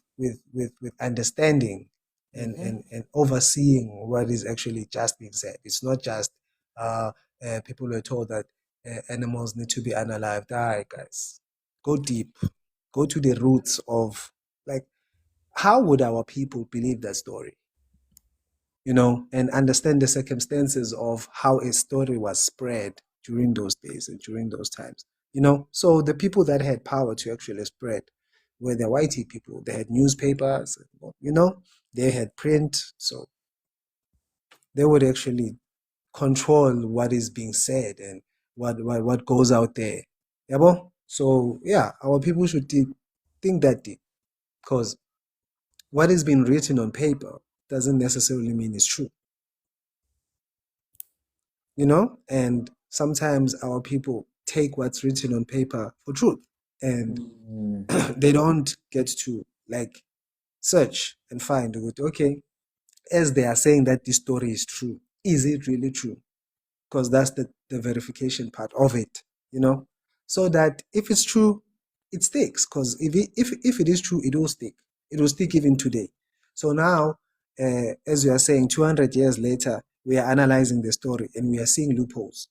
understanding and overseeing what is actually just being said. It's not just uh, people were told that animals need to be unalived. Die, guys. Go deep. Go to the roots of, like, how would our people believe that story? You know, and understand the circumstances of how a story was spread during those days and during those times. You know, so the people that had power to actually spread were the whitey people. They had newspapers, you know, they had print, so they would actually control what is being said and what goes out there. Yeah, bo? So yeah, our people should think that deep, because what is being written on paper doesn't necessarily mean it's true. You know, and sometimes our people take what's written on paper for truth, and they don't get to, like, search and find, okay, as they are saying that this story is true, is it really true? Because that's the verification part of it, you know, so that if it's true, it sticks. Because if it is true, it will stick even today. So now, as you are saying, 200 years later, we are analyzing the story and we are seeing loopholes.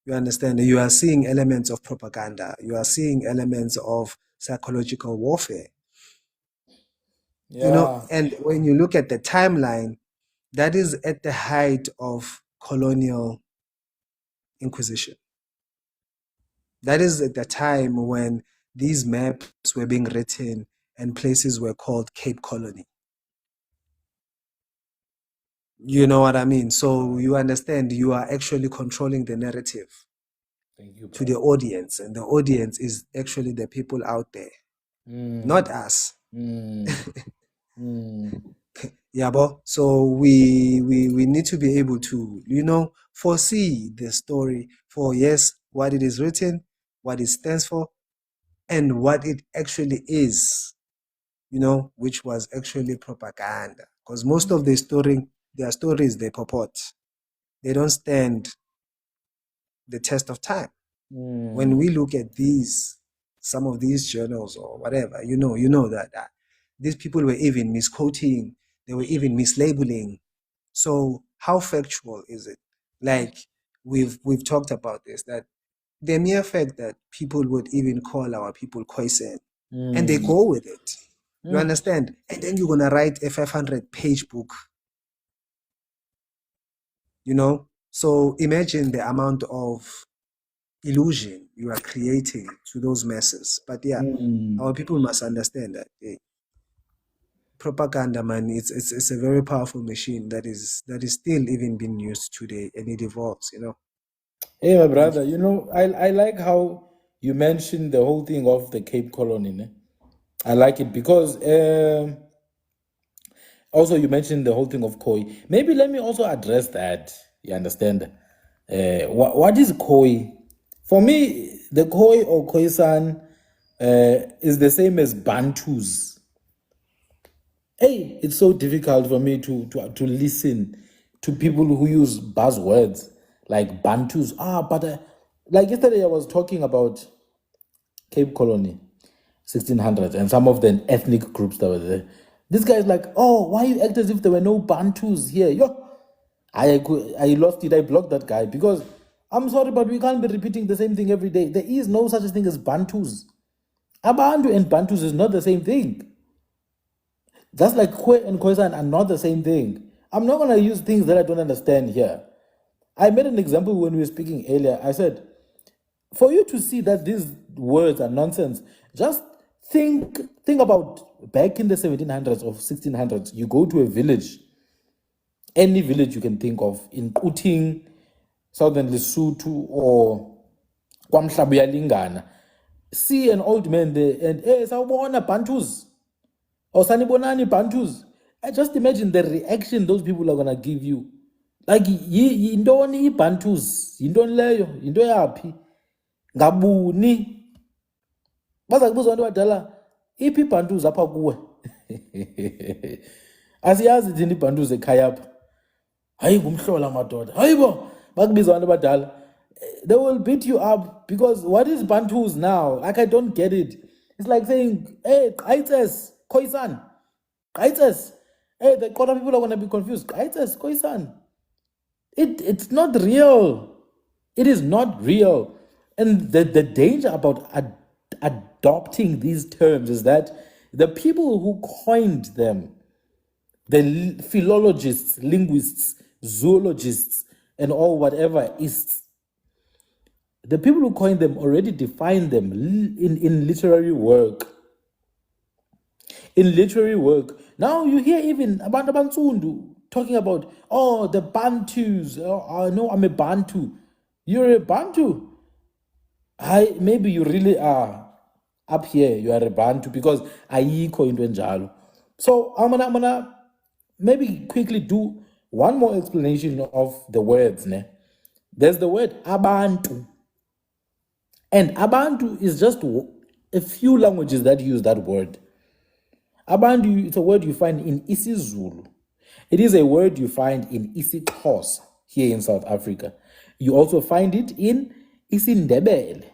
You understand? You are seeing elements of propaganda. You are seeing elements of psychological warfare. You know, Yeah. and when you look at the timeline, that is at the height of colonial inquisition. That is at the time when these maps were being written and places were called Cape Colony. You know what I mean? So you understand, you are actually controlling the narrative Thank you, to the brother. audience, and the audience is actually the people out there, not us. Yeah, but so we need to be able to, you know, foresee the story for, yes, what it is written, what it stands for, and what it actually is, you know, which was actually propaganda. Because most of their stories, they purport, they don't stand the test of time. When we look at some of these journals or whatever, you know that these people were even misquoting, they were even mislabeling. So how factual is it? Like, we've talked about this, that the mere fact that people would even call our people Khoisan, and they go with it. You understand? And then you're gonna write a 500-page book, you know? So imagine the amount of illusion you are creating to those masses. But yeah, our people must understand that propaganda, man, it's a very powerful machine that is still even being used today, and it evolves, you know. Hey, my brother, you know, I like how you mentioned the whole thing of the Cape Colony. Ne? I like it because also you mentioned the whole thing of Koi. Maybe let me also address that. You understand? What is Koi? For me, the Koi or Khoisan is the same as Bantus. Hey, it's so difficult for me to listen to people who use buzzwords like Bantus. But like yesterday, I was talking about Cape Colony, 1600s, and some of the ethnic groups that were there. This guy is like, oh, why you act as if there were no Bantus here? Yo, I lost it. I blocked that guy because I'm sorry, but we can't be repeating the same thing every day. There is no such a thing as Bantus. Abantu and Bantus is not the same thing. Just like Kwe and Khoisan are not the same thing. I'm not going to use things that I don't understand here. I made an example when we were speaking earlier. I said, for you to see that these words are nonsense, just think about back in the 1700s or 1600s. You go to a village, any village you can think of, in Uting, Southern Lesotho, or KwaMhlabuyalingana. See an old man there and, hey, sawubona Bantus. Or sanibonani Bantus. I just imagine the reaction those people are gonna give you. Like yintoni iBantus? Yintoni leyo? Yinto yaphi? Ngabuni? Baza kubuza abantu abadala, iphi iBantus apha kuwe? Asiyazi thina iBantus ekhaya apha. Hayi ngumhlola madoda. Hayibo, bakubiza abantu abadala. They will beat you up because what is Bantus now? Like, I don't get it. It's like saying, hey, Kaites, Khoisan. Kaites. Hey, the Kona people are going to be confused. Kaites, Khoisan. It's not real. It is not real. And the danger about adopting these terms is that the people who coined them, the philologists, linguists, zoologists, and all whatever is, the people who coined them already defined them in literary work. In literary work. Now you hear even about Bantundu talking about, oh, the Bantus. Oh, no, I'm a Bantu. You're a Bantu. Maybe you really are up here. You are a Bantu because ayikho into enjalo. So I'm gonna maybe quickly do one more explanation of the words. Ne? There's the word Abantu. And Abantu is just a few languages that use that word. Abantu, it's a word you find in isiZulu. It is a word you find in isiXhosa here in South Africa. You also find it in isiNdebele,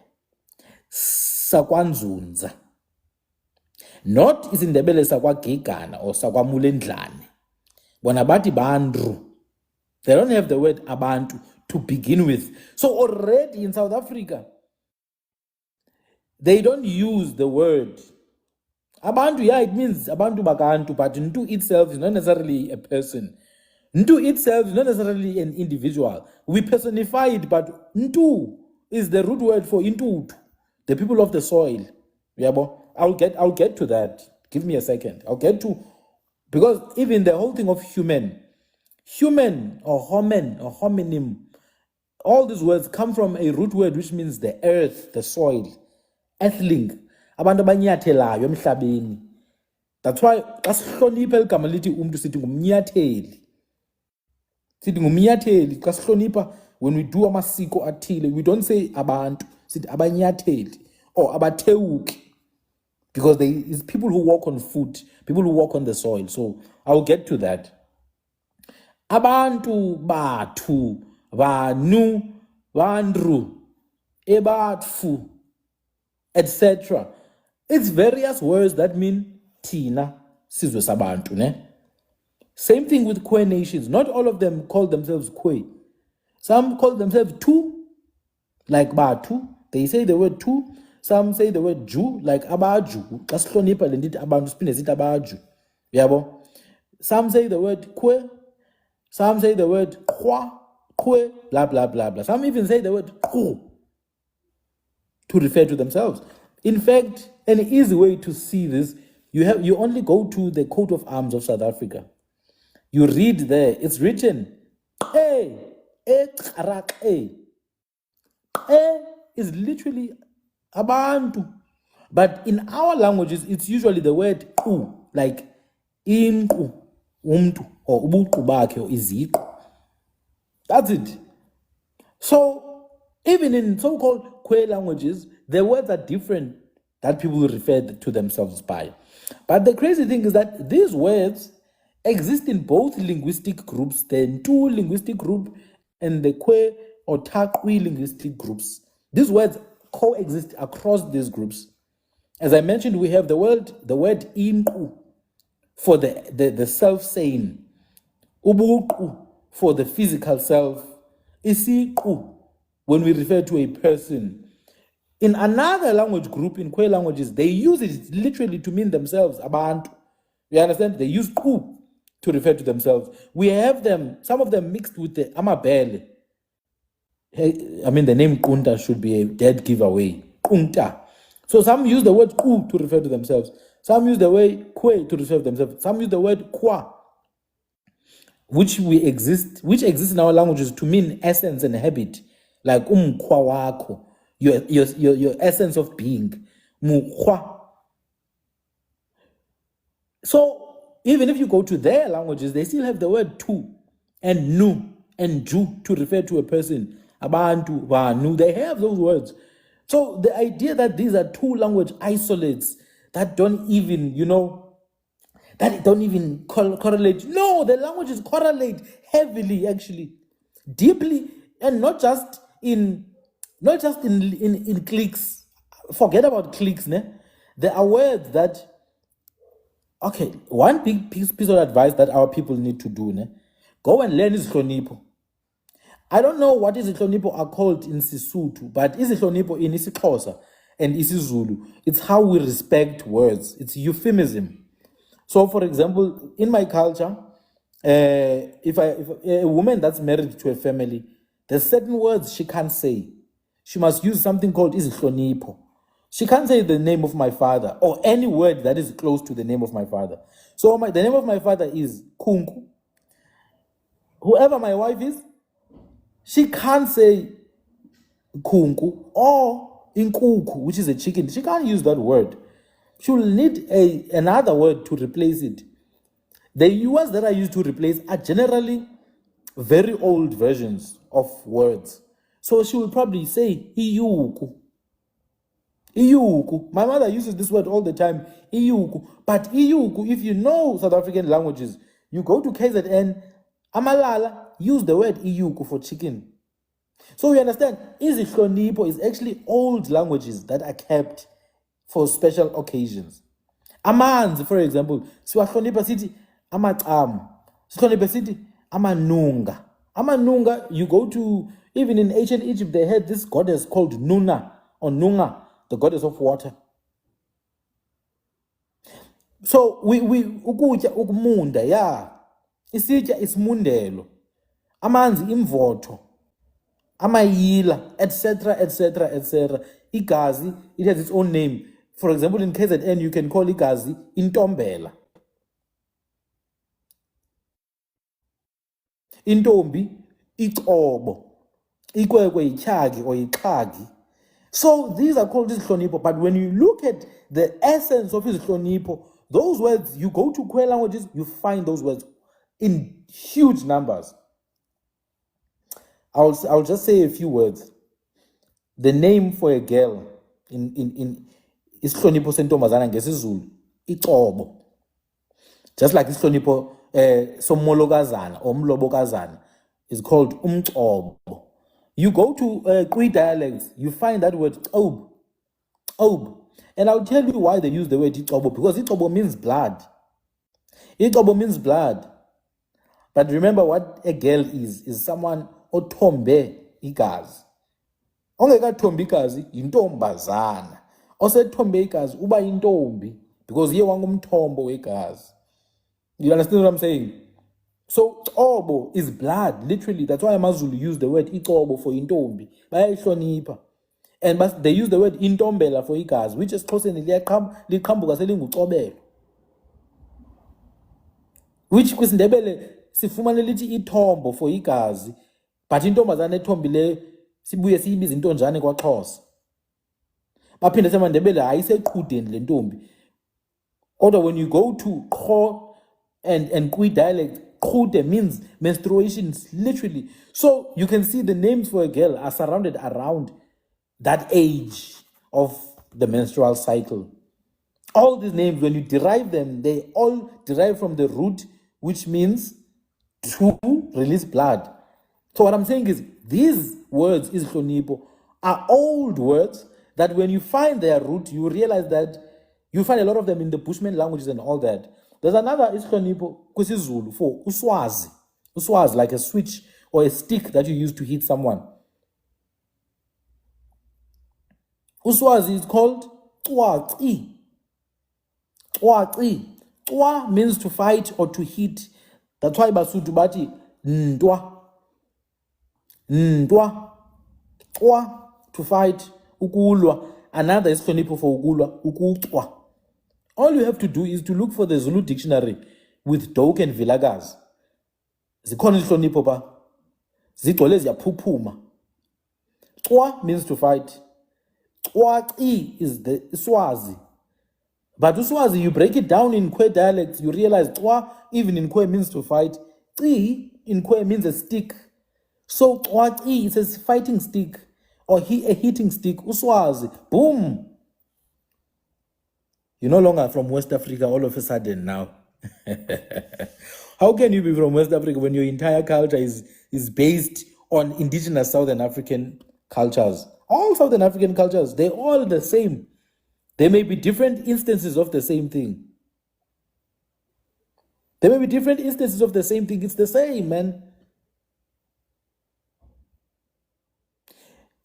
sakwaNzunza. Not isiNdebele sakwagegana or sakwamulendlane. Bona bathi Bandru. They don't have the word Abantu to begin with. So already in South Africa, they don't use the word Abantu. Yeah, it means Abantu Bagantu, but Ntu itself is not necessarily a person. Ntu itself is not necessarily an individual. We personify it, but Ntu is the root word for Intutu, the people of the soil. Yeah, I'll get to that. Give me a second. I'll get to, because even the whole thing of human or homen or homonym, all these words come from a root word which means the earth, the soil, earthling. Abantu abanyathelayo emhlabeni. That's why xa sihlonipha eligama lithi umntu sithi ngumnyatheli. Sithi ngumnyatheli xa sihlonipha, when we do amasiko athile, we don't say abantu, sithi abanyatheli or abatheuki, because it's people who walk on foot, people who walk on the soil. So I'll get to that. Abantu, bathu, vanu, vandru, ebatfu, etc. It's various words that mean Tina, Sizwe Sabantu, ne? Same thing with Kwe nations. Not all of them call themselves Kwe. Some call themselves Tu, like Batu. They say the word Tu. Some say the word Ju, like Abaju. Kaslonipa lendit Abantu spinezit Abaju. Yabo. Some say the word Kwe. Some say the word Kwa, Kwe, blah, blah, blah, blah. Some even say the word Ku to refer to themselves. In fact, an easy way to see this, you only go to the coat of arms of South Africa. You read there, it's written, E is literally Abantu. But in our languages, it's usually the word Ku, like Inku, Umtu, or Ubuku bakhe, or Iziku. That's it. So, even in so-called Kwe languages, the words are different that people refer to themselves by. But the crazy thing is that these words exist in both linguistic groups, the Ntu linguistic group and the Kwe or Takwi linguistic groups. These words coexist across these groups. As I mentioned, we have the word Inku for the self-same, Ubuku for the physical self, Isiku, when we refer to a person. In another language group, in Kwe languages, they use it literally to mean themselves, abantu. You understand? They use ku to refer to themselves. We have them, some of them mixed with the amabele. I mean, the name Kunta should be a dead giveaway. Kunta. So some use the word ku to refer to themselves. Some use the word kwe to refer to themselves. Some use the word kwa, which exists in our languages to mean essence and habit, like kwa wako, your essence of being, mukwa. So even if you go to their languages, they still have the word tu and nu and ju to refer to a person. Abantu, vanu, they have those words. So the idea that these are two language isolates that don't even, that don't even correlate. No, the languages correlate heavily, actually, deeply, and not just in cliques. Forget about cliques, ne? There are words that. Okay, one big piece of advice that our people need to do, ne? Go and learn isihlonipho. I don't know what isihlonipho are called in Sisuthu, but isihlonipho in isiXhosa and isiZulu, it's how we respect words. It's euphemism. So, for example, in my culture, if a woman that's married to a family, there's certain words she can't say. She must use something called isihlonipho. She can't say the name of my father or any word that is close to the name of my father. So the name of my father is Kunku. Whoever my wife is, she can't say Kunku or Inkuku, which is a chicken. She can't use that word. She will need another word to replace it. The words that I use to replace are generally very old versions of words. So she will probably say Iyuku. Iyuku. My mother uses this word all the time, Iyuku. But Iyuku, if you know South African languages, you go to KZN, Amalala, use the word Iyuku for chicken. So you understand, isihlonipho is actually old languages that are kept for special occasions. Amanzi, for example, siwahlonipha sithi amacam. Sihlonipha sithi amanunga. Amanunga, you go to, even in ancient Egypt, they had this goddess called Nuna or Nunga, the goddess of water. So we ukutya ukumunda, yeah. Isitya isimundelo. Amanzi imvotho. Amayila, etc., etc., etc. Igazi, it has its own name. For example, in KZN, you can call igazi intombela. Intombi, ixobo. Ikwekwe, ityhagi, or ixhagi. So these are called isihlonipho. But when you look at the essence of isihlonipho, those words, you go to Kwe languages, you find those words in huge numbers. I'll just say a few words. The name for a girl in isihlonipho sentombazana ngesiZulu, ixobo. Just like isihlonipho somolokazana or mlobokazana is called umxobo. You go to Kwi dialects, you find that word ob. And I'll tell you why they use the word ixobo, because ixobo means blood. Ixobo means blood. But remember what a girl is someone othombe igazi. Ongekathombi igazi yintombazana. Osethombe igazi uba yintombi, because ye wangumthombo wegazi. You understand what I'm saying? So Obo is blood, literally. That's why AmaZulu use the word ixobo for intombi. Bayayihlonipha. And but they use the word intombela for igazi, which is xhoseni liqhambuka selinguxobelo. Which kwisindebele sifumane lithi ithombo for igazi, but intombazana ethombileyo sibuye siyibiza intonjane kwaXhosa. Baphinde semandebele ayiseqhudeni le ntombi. Although when you go to Kho and Kwi dialect, Khude means menstruations, literally. So you can see the names for a girl are surrounded around that age of the menstrual cycle. All these names, when you derive them, they all derive from the root, which means to release blood. So what I'm saying is, these words, isihlonipho, are old words that when you find their root, you realize that you find a lot of them in the Bushman languages and all that. There's another isihlonipho kwisiZulu for uswazi. Uswazi, like a switch or a stick that you use to hit someone. Uswazi is called Twaci. Twaci. Twa means to fight or to hit. That's why Basutu bati ntwa. Ntwa. Twa, to fight. Ukulwa. Another is for ukulwa. Ukutwa. All you have to do is to look for the Zulu dictionary with Doke and Vilagaz. Zikhona ihlonipho pa. Zigcwele ziyaphuphuma. Twa means to fight. Twaci is the Swazi. But Uswazi, you break it down in Kwe dialects, you realize Twa even in Kwe means to fight. Ci in Kwe means a stick. So Twaci is a fighting stick or a hitting stick. Uswazi, boom. You're no longer from West Africa all of a sudden now. How can you be from West Africa when your entire culture is based on indigenous Southern African cultures? All Southern African cultures, they're all the same. There may be different instances of the same thing. There may be different instances of the same thing. It's the same, man.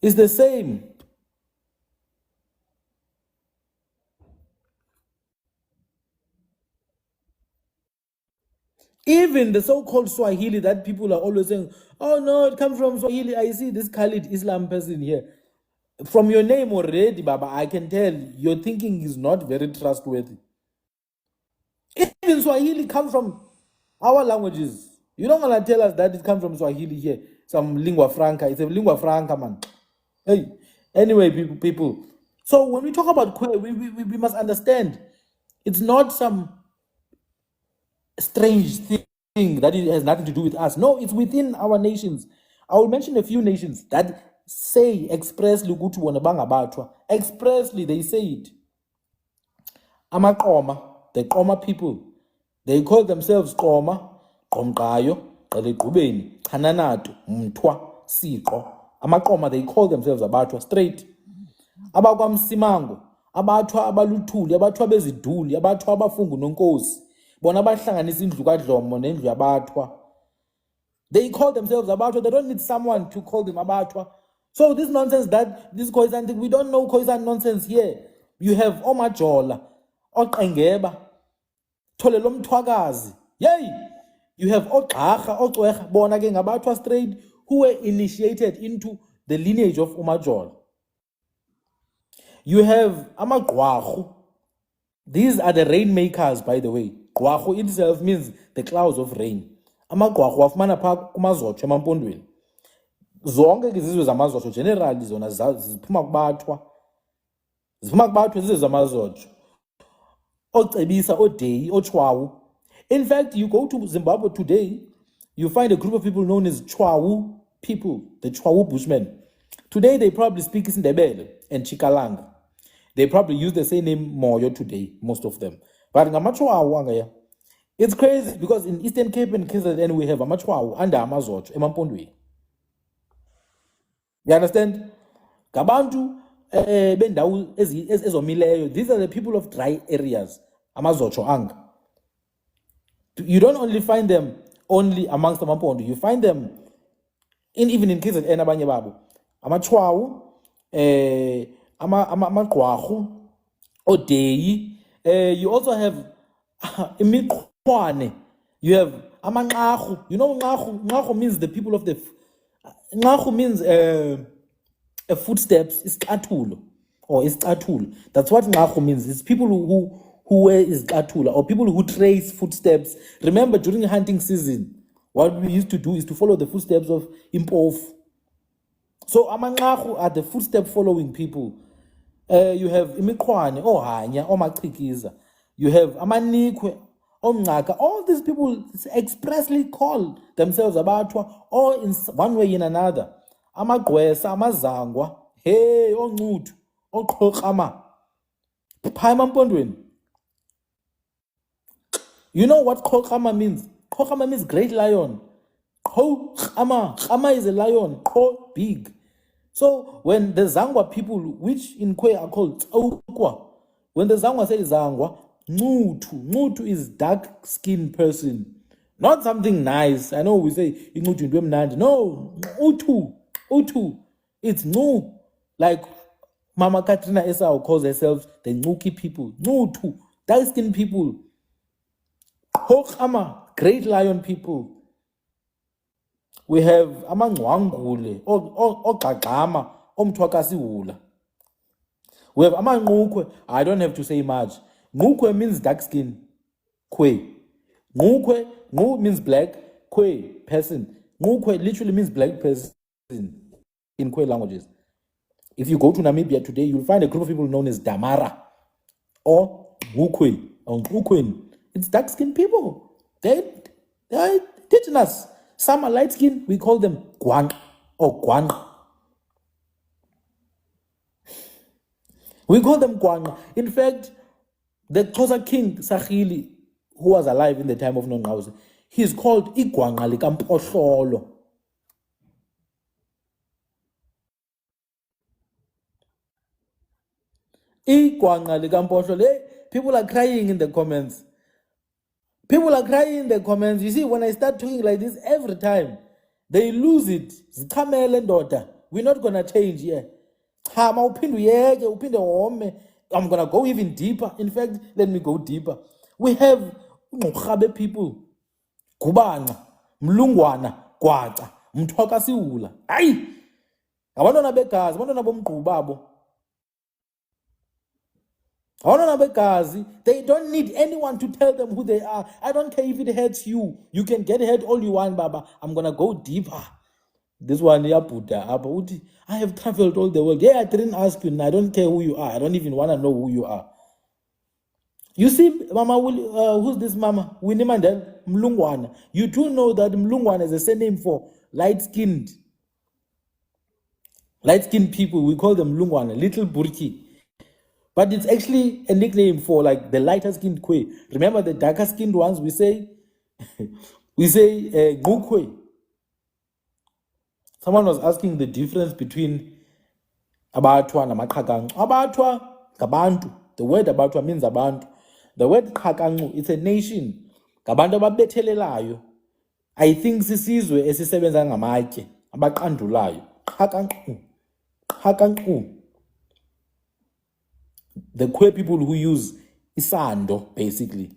It's the same. Even the so-called Swahili that people are always saying, oh no, it comes from Swahili. I see this Khalid Islam person here. From your name already, Baba, I can tell your thinking is not very trustworthy. Even Swahili comes from our languages. You don't want to tell us that it comes from Swahili here. Some lingua franca. It's a lingua franca, man. Hey, anyway, people. So when we talk about Kwe, we must understand it's not some strange thing that it has nothing to do with us. No, it's within our nations. I will mention a few nations that say expressly ukuthi bona bangabathwa. Expressly, they say it. Amaqoma, the Qoma people, they call themselves Qoma, Qomqayo, Qalequbeni, Hananato, Mthwa, Siqo. Amaqoma, they call themselves abathwa straight. AbakwaMsimango, abathwa abaluthuli, abathwa beziduli, abathwa abafungu nonkosi. Bona bahlanganisa indlu kaDlomo nendlu yabathwa. They call themselves abathwa. They don't need someone to call them abathwa. So this nonsense that this Khoisan thing, we don't know Khoisan nonsense here. You have Omajola, Oqengeba, Tholelo Mthwakazi. Yay! You have Oqarha, Oqweha, bona ke ngabathwa straight, who were initiated into the lineage of Umajola. You have Amagwahu. These are the rainmakers, by the way. Gwahu itself means the clouds of rain. Amagwahu wafumana pha kumazotsho emampondweni. Zonke ke izizwe zamazotsho generally zona ziphuma kubathwa. Ziphuma kubathwa izizwe zamazotsho. Ocebisa, Odeyi, Ochwawu. In fact, you go to Zimbabwe today, you find a group of people known as Chwawu people, the Chwawu Bushmen. Today they probably speak Isindebele and Chikalanga. They probably use the same name Moyo today, most of them. But it's crazy because in Eastern Cape and KZN we have Amachwawu under Amazocho, Emampondwe. You understand? Gabantu bendawu ezomileyo. These are the people of dry areas. Amazocho ang. You don't only find them only amongst Amampondo. You find them even in KZN abanye babo. Amachwawu, Amagwahu, Odeyi. You also have Imiqwane. You have Amanqahu. You know Nqahu? Nqahu means the people of the... Nqahu means a footsteps. It's Katulu. Or it's Katulu. That's what Nqahu means. It's people who wear is Katula. Or people who trace footsteps. Remember, during hunting season, what we used to do is to follow the footsteps of Impof. So Amanqahu are the footstep following people. You have Imiqwane, Ohanya, Omaqikiza. You have Amanikwe, Omnaka. All these people expressly call themselves abathwa, or in one way or another. Amagwesa, Amazangwa, hey, Onqutu, Oqhoqama. Phaemampondweni. You know what Qoqama means? Qoqama means great lion. Qoqama. Qama is a lion. Qo, big. So when the Zangwa people, which in Kwe are called Tsokwa, when the Zangwa say Zangwa, Ngutu is dark-skinned person. Not something nice. I know we say, no, Utu. It's Ngu. Like Mama Katrina Esau calls herself the Nuki people. Nutu, dark-skinned people. Hokama, great lion people. We have Amangwangule, Ogagama, Omtwakasiwula. We have Amangukwe. I don't have to say much. Ngukwe means dark skin. Kwe. Ngukwe, Ngu means black. Kwe, person. Ngukwe literally means black person in Kwe languages. If you go to Namibia today, you'll find a group of people known as Damara or Ngukwe or Ngukwen. It's dark skinned people. They're indigenous. Some are light skinned. We call them Guan or Guan. We call them Guan. In fact, the Xhosa king Sahili, who was alive in the time of Nongqawuse, he's called Igwanga likampohlolo. Igwanga likampohlolo. Hey, people are crying in the comments. People are crying in the comments. You see, when I start talking like this every time, they lose it. We're not going to change here. I'm going to go even deeper. In fact, let me go deeper. We have Mukhabe people. Kubana, Mlungwana, Kwata, Mtwakasiwula. Aye! Abantwana begazi, abantwana bomgqubabo. They don't need anyone to tell them who they are. I don't care if it hurts you. You can get hurt all you want, Baba. I'm going to go deeper. This one, I have traveled all the world. Yeah, I didn't ask you, and I don't care who you are. I don't even want to know who you are. You see, Mama, who's this Mama? Winnie Mandela, Mlungwana. You do know that Mlungwana is a surname for light-skinned people. We call them Mlungwana, little Burki. But it's actually a nickname for like the lighter-skinned Kwe. Remember the darker-skinned ones? We say Ngukwe. Someone was asking the difference between Abatwa and Makagangu. Abatwa, Gabantu. The word Abatwa means Abantu. The word Kagangu, it's a nation. Gabantu ababethelelayo. I think sisizwe esisebenza ngamatye abaqandulayo. Kagangu. The Kwe people who use isando, basically.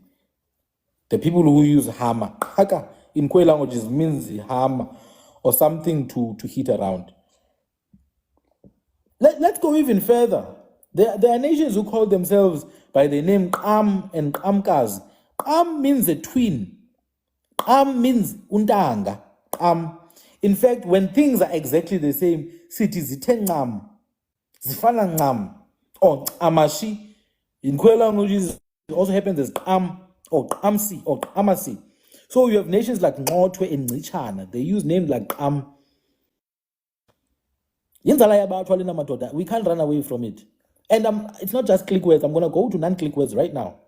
The people who use hammer. Haka in Kwe languages means hammer or something to hit around. Let's go even further. There are nations who call themselves by the name Am and Amkaz. Am means a twin. Am means untanga. In fact, when things are exactly the same, cities zitengam, zifana ngam, or amashi. In Kwe languages, it also happens as am or amsi or amasi. So you have nations like Ngotwe and Nichana. They use names like am. We can't run away from it. And it's not just click words. I'm going to go to non-click words right now.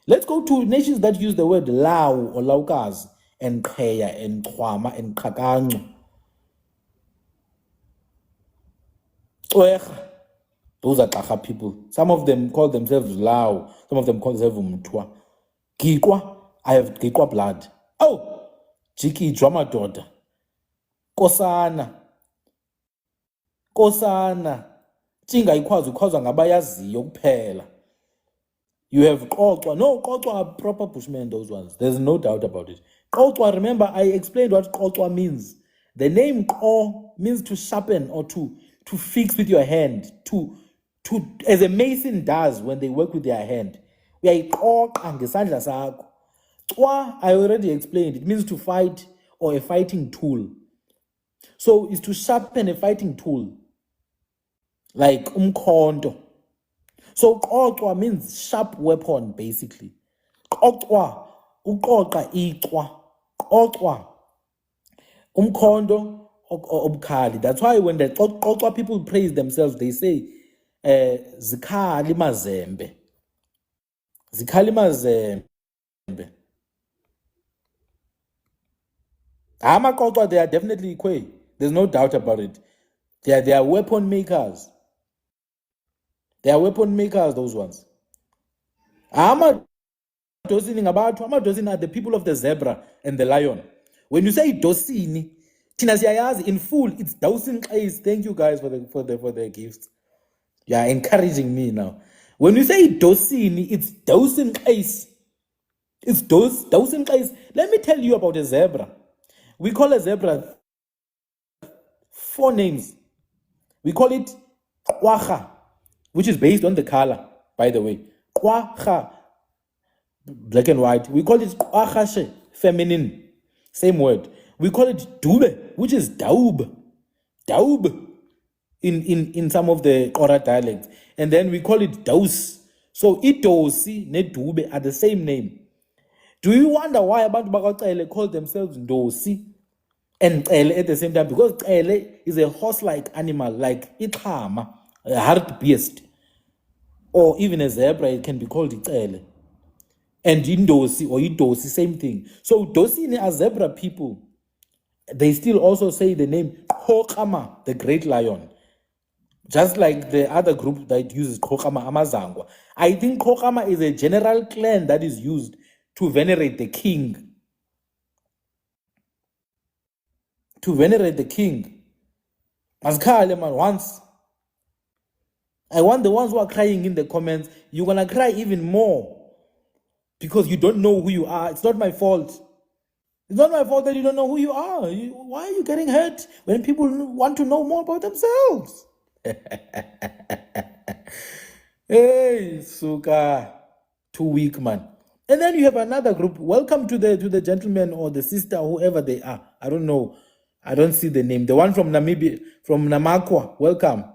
Let's go to nations that use the word Lao or Laukaz and Kheya and Kwama and Kagangu. Those are Kaka people. Some of them call themselves Lao. Some of them call themselves Mtwa. Gikwa, I have Gikwa blood. Oh, Jiki drama daughter. Kosana. Tinga ikwazi ukhazwa ngabayaziyo kuphela. You have Qotwa. No, Qotwa are proper Bushmen, those ones. There's no doubt about it. Qotwa, remember, I explained what Qotwa means. The name Qo means to sharpen or to fix with your hand, to as a mason does when they work with their hand. I already explained. It means to fight or a fighting tool. So it's to sharpen a fighting tool. Like umkhonto. So Qotwa means sharp weapon, basically. Qotwa, uqoqa iqwa. Qotwa, umkhonto obkhali. That's why when the Qotwa people praise themselves, they say, Zikhali mazembe. Zikhali mazembe. Qotwa, they are definitely Kwe. There's no doubt about it. They are weapon makers. They are weapon makers, those ones. Amadosini are the people of the zebra and the lion. When you say dosini, tina siyayazi in full, it's dousing eyes. Thank you guys for the gifts. You are encouraging me now. When you say dosini, it's dosin case. It's dosin case. Let me tell you about a zebra. We call a zebra 4 names. We call it kwacha, which is based on the color, by the way. Kwacha, black and white. We call it kwachashe, feminine. Same word. We call it dube, which is daub. Daub in some of the Kora dialects. And then we call it daus. So itosi ne dube are the same name. Do you wonder why abantu bakaCele call themselves ndosi and Cele at the same time? Because Cele is a horse-like animal, like ichama, a hard beast. Or even a zebra, it can be called Cele. And indosi or idosi, same thing. So dosini are zebra people. They still also say the name Kokama, the great lion. Just like the other group that uses Kokama Amazangwa. I think Kokama is a general clan that is used to venerate the king. To venerate the king. Maskale man, once. I want the ones who are crying in the comments, you're gonna cry even more. Because you don't know who you are. It's not my fault. It's not my fault that you don't know who you are. Why are you getting hurt when people want to know more about themselves? Hey, Suka. Too weak, man. And then you have another group. Welcome to the gentleman or the sister, whoever they are. I don't know. I don't see the name. The one from Namibia, from Namakwa. Welcome.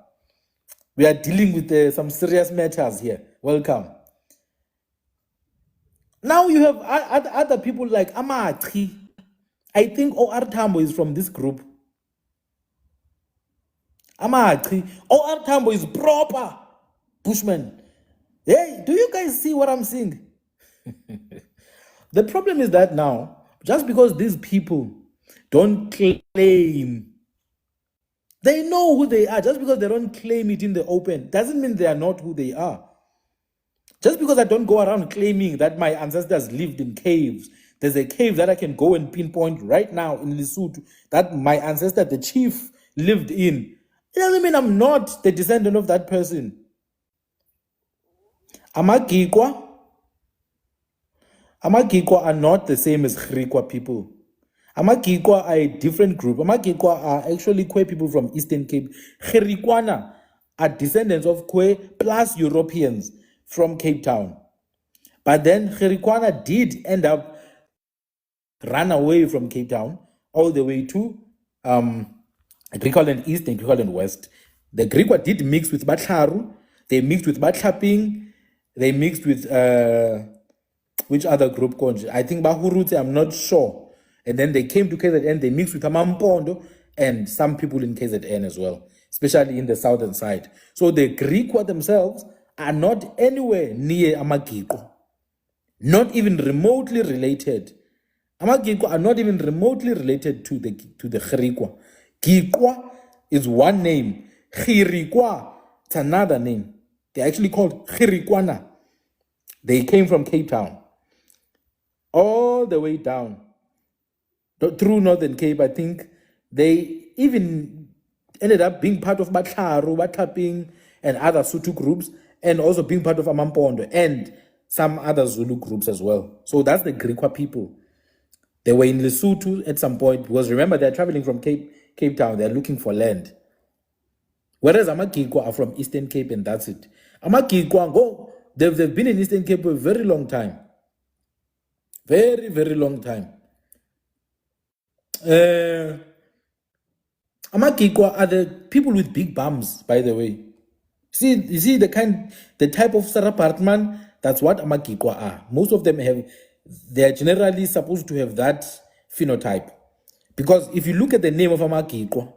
We are dealing with some serious matters here. Welcome. Now you have other people like Amachi. I think O.R. Tambo is from this group. Amachi. O.R. Tambo is proper Bushman. Hey, do you guys see what I'm seeing? The problem is that now, just because these people don't claim, they know who they are. Just because they don't claim it in the open doesn't mean they are not who they are. Just because I don't go around claiming that my ancestors lived in caves, there's a cave that I can go and pinpoint right now in Lesotho that my ancestor, the chief, lived in. It doesn't mean I'm not the descendant of that person. Amagikwa are not the same as Grikwa people. Amagikwa are a different group. Amagikwa are actually Kwe people from Eastern Cape. Gerikwana are descendants of Kwe plus Europeans from Cape Town. But then Gerikwana did end up run away from Cape Town all the way to Griqualand East and Griqualand West. The Griqua did mix with Batlaru, they mixed with Batlaping, they mixed with which other group? I think Bahurute, I'm not sure. And then they came to KZN, they mixed with Amampondo and some people in KZN as well, especially in the southern side. So the Griqua themselves are not anywhere near Amagiko, not even remotely related. Amagiko are not even remotely related to the Gerikwa. Gikwa is one name. Gerikwa, it's another name. They're actually called Gerikwana. They came from Cape Town. All the way down. Through Northern Cape, I think they even ended up being part of Batlaru, Batlaping, and other Sutu groups, and also being part of Amampondo, and some other Zulu groups as well. So that's the Griqua people. They were in Lesotho at some point, because remember, they're traveling from Cape Town, they're looking for land. Whereas Amagikwa are from Eastern Cape, and that's it. Amagikwa, they've been in Eastern Cape for a very long time. Very, very long time. Amagikwa are the people with big bums, by the way. You see the type of Sarapartman, that's what Amagikwa are. Most of them they're generally supposed to have that phenotype. Because if you look at the name of Amagikwa,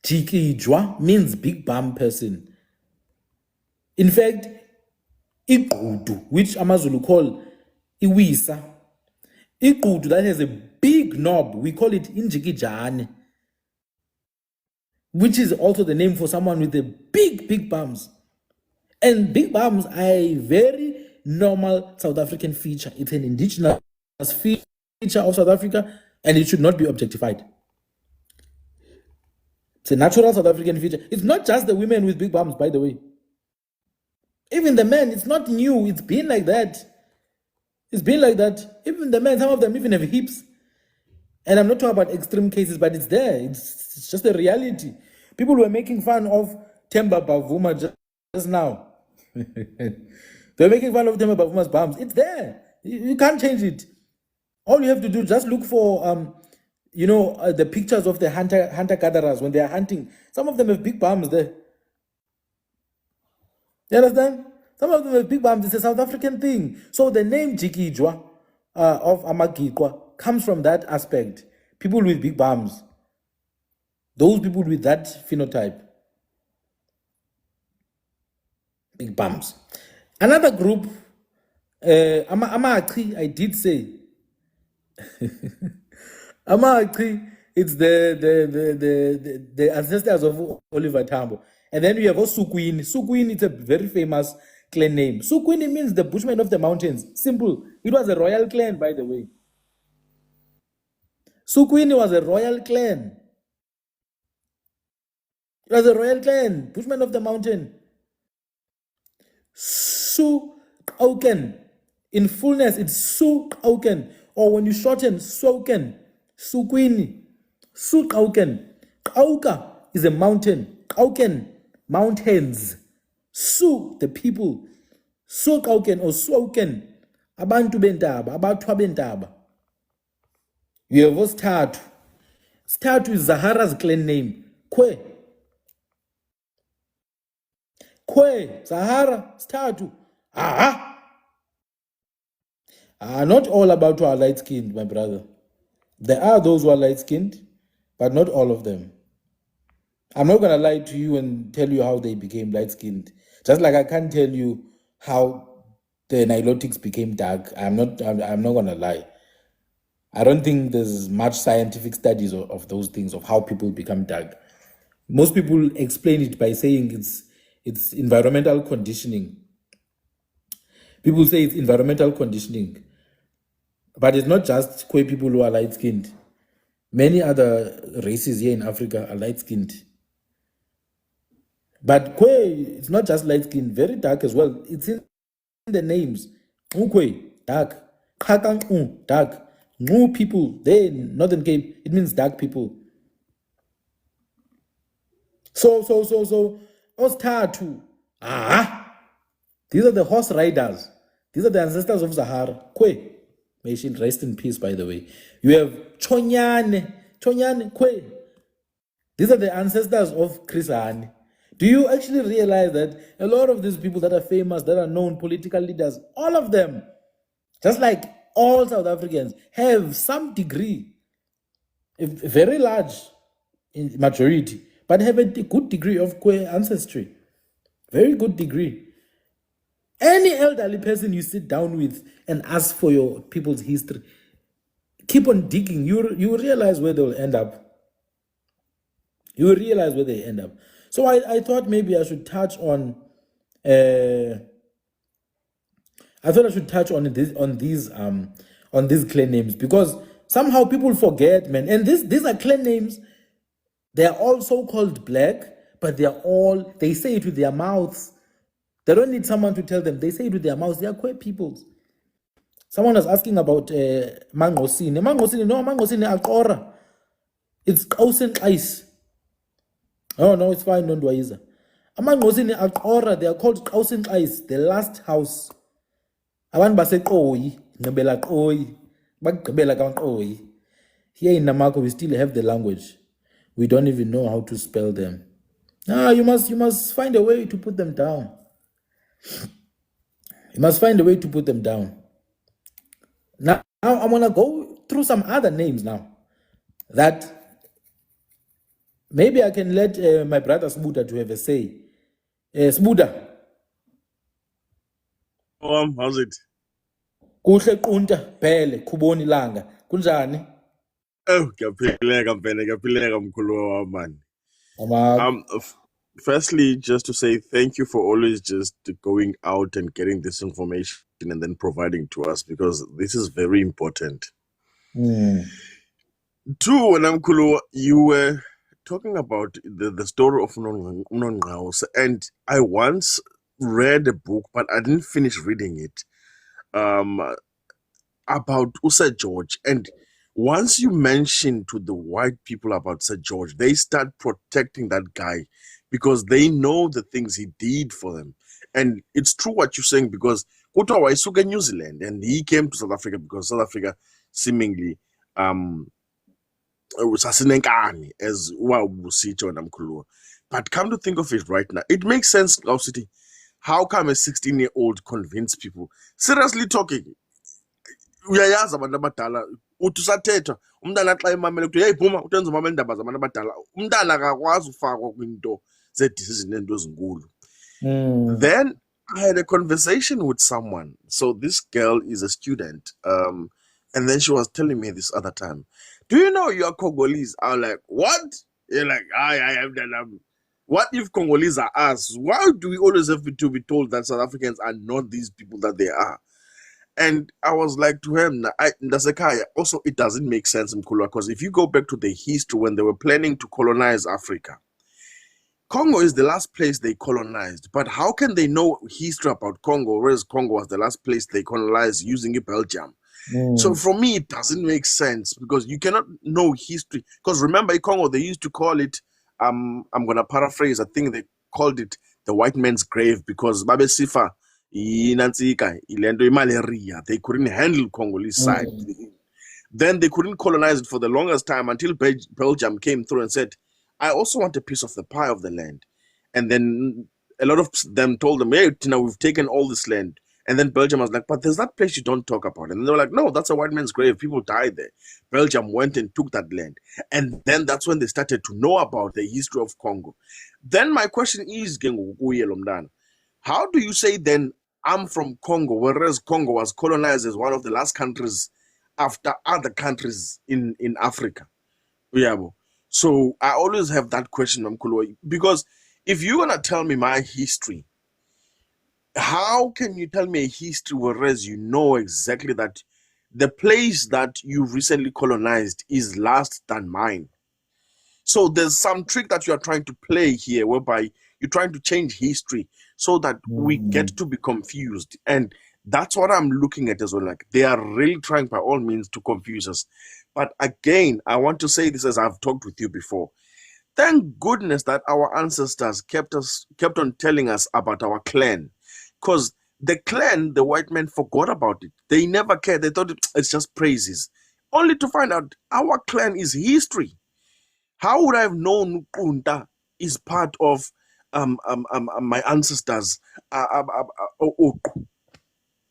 Chikijwa means big bum person. In fact, Igudu, which Amazulu call Iwisa, Igudu that has a big knob, we call it Injikijane, which is also the name for someone with a big bums. And big bums are a very normal South African feature. It's an indigenous feature of South Africa, and it should not be objectified. It's a natural South African feature. It's not just the women with big bums, by the way. Even the men, it's not new. It's been like that. It's been like that. Even the men, some of them even have hips. And I'm not talking about extreme cases, but it's there. It's just a reality. People were making fun of Themba Bavuma just now. They're making fun of Themba Bavuma's bums. It's there. You can't change it. All you have to do, just look for, the pictures of the hunter-gatherers when they are hunting. Some of them have big bums there. You understand? Some of them have big bums. It's a South African thing. So the name Jikijwa of Amagikwa comes from that aspect. People with big bums. Those people with that phenotype. Big bums. Another group, Amachi, I did say. Amachi, it's the ancestors of Oliver Tambo. And then we have also Sukwini. Sukwini, it's a very famous clan name. Sukwini means the Bushmen of the mountains. Simple. It was a royal clan, by the way. Sukwini was a royal clan. It was a royal clan, Bushmen of the mountain. Su-Auken. In fullness, it's Su-Auken. Or when you shorten, Soken. Sukwini. Su-Auken. Auka is a mountain. Auken, mountains. Su, the people. Su-Auken or Su-Auken. Abantu bentaba, abathwa bentaba. You have Statu. Statu is Zahara's clan name. Kwe. Kwe, Sahara, Statu. Not all about who are light-skinned, my brother. There are those who are light-skinned, but not all of them. I'm not going to lie to you and tell you how they became light-skinned. Just like I can't tell you how the Nilotics became dark. I'm not going to lie. I don't think there's much scientific studies of those things, of how people become dark. Most people explain it by saying it's environmental conditioning. People say it's environmental conditioning. But it's not just Kwe people who are light-skinned. Many other races here in Africa are light-skinned. But Kwe, it's not just light-skinned, very dark as well. It's in the names. Kwe, dark. Kakang, dark. Ngu people, they in Northern Cape, it means dark people. So, Ostatu. These are the horse riders. These are the ancestors of Sahara. Kwe. May she rest in peace, by the way. You have Chonyane. Chonyane, Kwe. These are the ancestors of Krisani. Do you actually realize that a lot of these people that are famous, that are known political leaders, all of them, just like all South Africans, have some degree, a very large in majority, but have a good degree of Kwe ancestry. Very good degree. Any elderly person you sit down with and ask for your people's history, keep on digging. You realize where they'll end up. You will realize where they end up. So I thought maybe I should touch on. I thought I should touch on these clan names, because somehow people forget, man. And these are clan names. They are all so-called black, but they say it with their mouths. They don't need someone to tell them. They say it with their mouths. They are Kwe peoples. Someone was asking about Mangosini. Mangosini Akora. It's Kausen Ice. Oh, no, it's fine, don't worry. Amangosini Akora, they are called Kausen Ice, the last house. Abantu baseqoyi, ngibela qoyi, bagqibela kaNqoyi. Here in Namako, we still have the language. We don't even know how to spell them. You must find a way to put them down. You must find a way to put them down. Now I'm gonna go through some other names now that maybe I can let my brother Sbuda to have a say. Sbuda. How's it? Kuhle qunta phele khuboni langa. Kunjani? Oh, ngiyapheleka mkhulu man. Firstly, just to say thank you for always just going out and getting this information and then providing to us, because this is very important. Two, when Mkhulu, you were talking about the story of Unonqaus, and I once read a book, but I didn't finish reading it. Um, about Sir George. And once you mention to the white people about Sir George, they start protecting that guy because they know the things he did for them. And it's true what you're saying because Kutwa Waisuke New Zealand and he came to South Africa because South Africa seemingly sasinekani as wawusitsho namkhuluwa. But come to think of it right now, it makes sense now, City. How come a 16-year-old convinced people? Seriously talking, uyayazi abantu abadala uthi usathetha umntana xa emamele kuthi yeyi phuma utenza umamela iindaba zabantu abadala umntana akakwazi ufakwa kwinto zedecision neento ezinkulu. Then I had a conversation with someone. So this girl is a student, and then she was telling me this other time, do you know you're Congolese? I'm like, what? You're like, I am that. What if Congolese are us? Why do we always have to be told that South Africans are not these people that they are? And I was like to him, also it doesn't make sense, Mkulwa, because if you go back to the history when they were planning to colonize Africa, Congo is the last place they colonized. But how can they know history about Congo, whereas Congo was the last place they colonized using Belgium? So for me, it doesn't make sense because you cannot know history. Because remember, in Congo, they used to call it, I'm going to paraphrase, I think they called it the white man's grave because Babe Sifa, Inantsika, Ilendo, malaria, they couldn't handle Congolese side. Then they couldn't colonize it for the longest time until Belgium came through and said, I also want a piece of the pie of the land. And then a lot of them told them, hey, we've taken all this land. And then Belgium was like, but there's that place you don't talk about. And they were like, no, that's a white man's grave. People died there. Belgium went and took that land. And then that's when they started to know about the history of Congo. Then my question is, how do you say then I'm from Congo, whereas Congo was colonized as one of the last countries after other countries in Africa? So I always have that question, Mkulo, because if you're going to tell me my history, how can you tell me a history whereas you know exactly that the place that you recently colonized is last than mine? So there's some trick that you are trying to play here whereby you're trying to change history so that we get to be confused. And that's what I'm looking at as well. Like they are really trying by all means to confuse us. But again, I want to say this as I've talked with you before. Thank goodness that our ancestors kept on telling us about our clan. Because the clan, the white men forgot about it. They never cared. They thought it's just praises. Only to find out our clan is history. How would I have known Kunta is part of my ancestors? How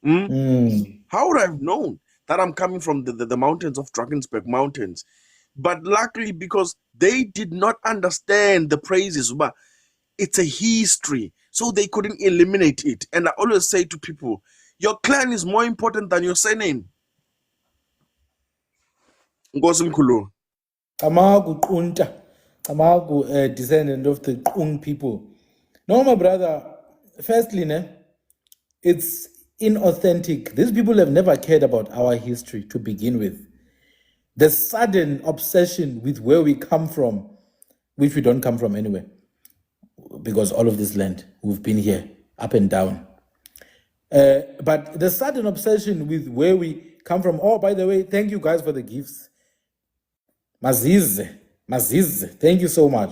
would I have known that I'm coming from the mountains of Drakensberg Mountains? But luckily, because they did not understand the praises, but it's a history, so they couldn't eliminate it. And I always say to people, your clan is more important than your surname. Nkosi mkhulu. Amagu Kunta, Amagu, descendant of the Kung people. No, my brother, firstly, it's inauthentic. These people have never cared about our history to begin with. The sudden obsession with where we come from, which we don't come from anywhere, because all of this land, we've been here, up and down. But the sudden obsession with where we come from, oh, by the way, thank you guys for the gifts. Maziz, thank you so much.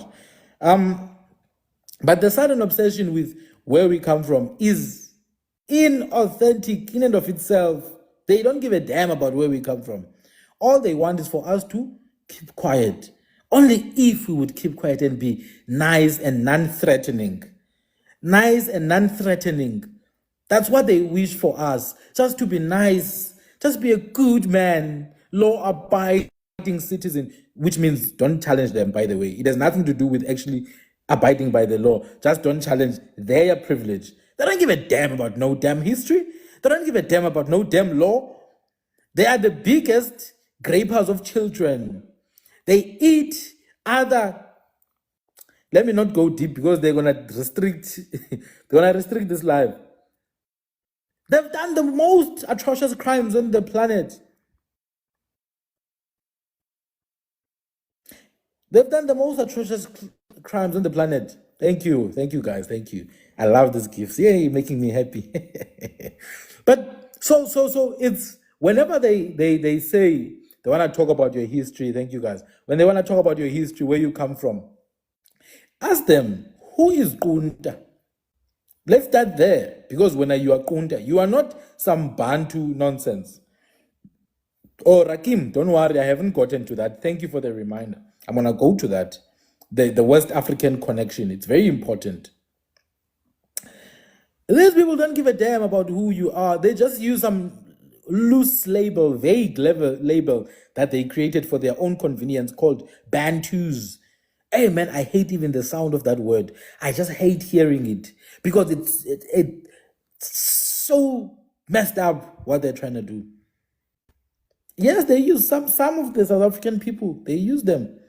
But the sudden obsession with where we come from is inauthentic in and of itself. They don't give a damn about where we come from. All they want is for us to keep quiet. Only if we would keep quiet and be nice and non-threatening. Nice and non-threatening. That's what they wish for us. Just to be nice. Just be a good man. Law-abiding citizen. Which means don't challenge them, by the way. It has nothing to do with actually abiding by the law. Just don't challenge their privilege. They don't give a damn about no damn history. They don't give a damn about no damn law. They are the biggest grapers of children. They eat other. Let me not go deep because they're gonna restrict. This life. They've done the most atrocious crimes on the planet. They've done the most atrocious crimes on the planet. Thank you. Thank you, guys. Thank you. I love these gifts. Yay, making me happy. But so it's whenever they say they want to talk about your history. Thank you, guys. When they want to talk about your history, where you come from, ask them, who is Kunta? Let's start there. Because when you are Kunta, you are not some Bantu nonsense. Oh, Rakim, don't worry, I haven't gotten to that. Thank you for the reminder. I'm going to go to that. The West African connection. It's very important. These people don't give a damn about who you are. They just use some loose label, vague label that they created for their own convenience called Bantus. Hey, man, I hate even the sound of that word. I just hate hearing it because it's so messed up what they're trying to do. Yes, they use some of the South African people. They use them.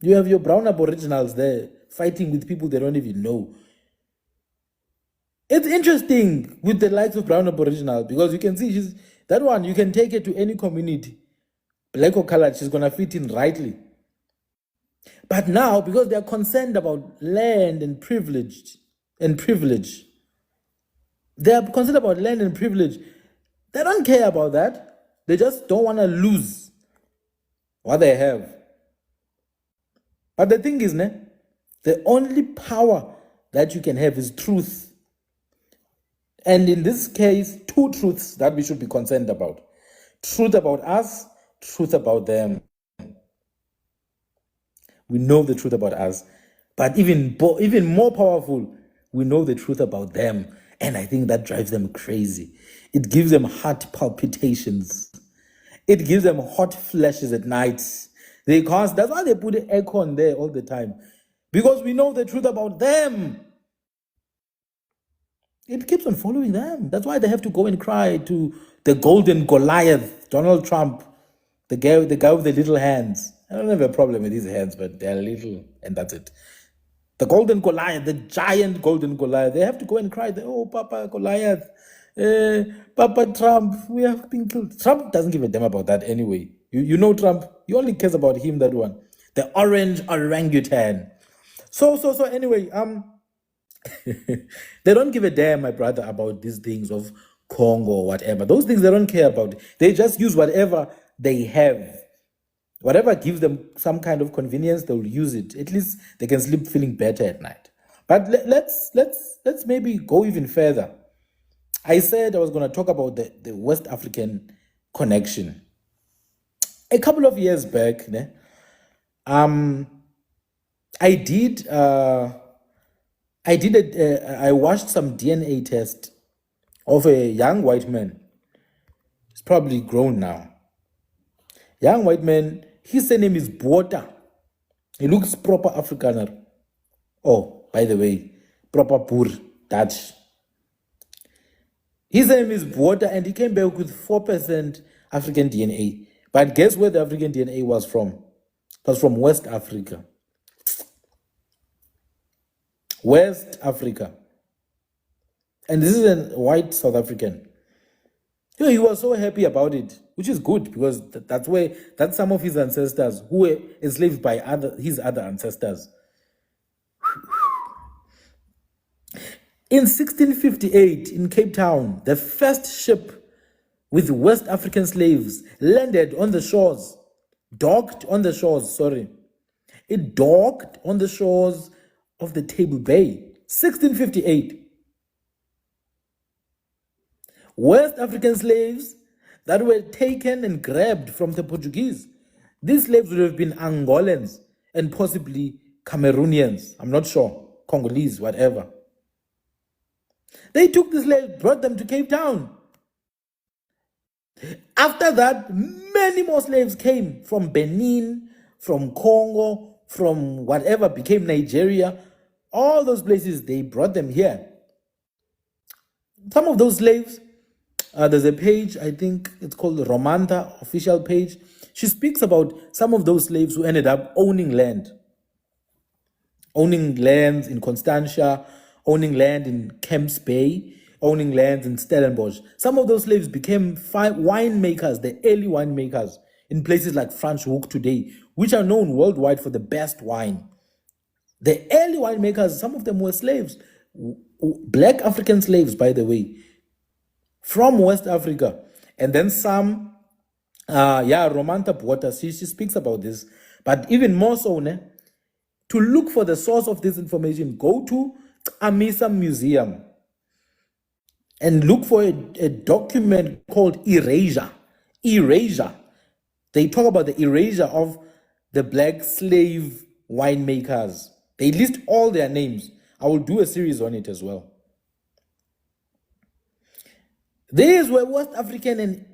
You have your brown aboriginals there fighting with people they don't even know. It's interesting with the likes of brown aboriginal because you can see that one, you can take it to any community, black or colored, she's going to fit in rightly. But now, because they're concerned about land and privilege, they're concerned about land and privilege. They don't care about that. They just don't want to lose what they have. But the thing is, the only power that you can have is truth. And in this case, two truths that we should be concerned about. Truth about us, truth about them. We know the truth about us. But even more powerful, we know the truth about them. And I think that drives them crazy. It gives them heart palpitations. It gives them hot flashes at night. That's why they put the aircon there all the time. Because we know the truth about them. It keeps on following them. That's why they have to go and cry to the golden Goliath, Donald Trump, the guy with the little hands. I don't have a problem with his hands, but they're little, and that's it. The golden Goliath, the giant golden Goliath. They have to go and cry. Oh, Papa Goliath, Papa Trump, we have been killed. Trump doesn't give a damn about that anyway. You know Trump. He only cares about him, that one. The orange orangutan. So anyway, they don't give a damn, my brother, about these things of Congo or whatever. Those things they don't care about. They just use whatever they have. Whatever gives them some kind of convenience, they'll use it. At least they can sleep feeling better at night. But let's maybe go even further. I said I was going to talk about the West African connection. A couple of years back, I watched some DNA test of a young white man. He's probably grown now. Young white man, his name is Bota. He looks proper Afrikaner. Oh, by the way, proper Boer, Dutch. His name is Bota, and he came back with 4% African DNA. But guess where the African DNA was from? It was from West Africa. West Africa. And this is a white South African. He was so happy about it, which is good because that's some of his ancestors who were enslaved by his other ancestors. In 1658, in Cape Town, the first ship with West African slaves landed on the shores, docked on the shores of the Table Bay. 1658. West African slaves that were taken and grabbed from the Portuguese. These slaves would have been Angolans and possibly Cameroonians. I'm not sure. Congolese, whatever. They took the slaves, brought them to Cape Town. After that, many more slaves came from Benin, from Congo, from whatever became Nigeria. All those places, they brought them here. Some of those slaves, there's a page, I think it's called the Romanta official page. She speaks about some of those slaves who ended up owning land. Owning lands in Constantia, owning land in Kemps Bay, owning lands in Stellenbosch. Some of those slaves became winemakers, the early winemakers in places like Franschhoek today, which are known worldwide for the best wine. The early winemakers, some of them were slaves, black African slaves, by the way, from West Africa. And then some, Romanta Bota, she speaks about this. But even more so, to look for the source of this information, go to Amisa Museum and look for a document called Erasure. Erasure. They talk about the erasure of the black slave winemakers. They list all their names. I will do a series on it as well. These were West African, and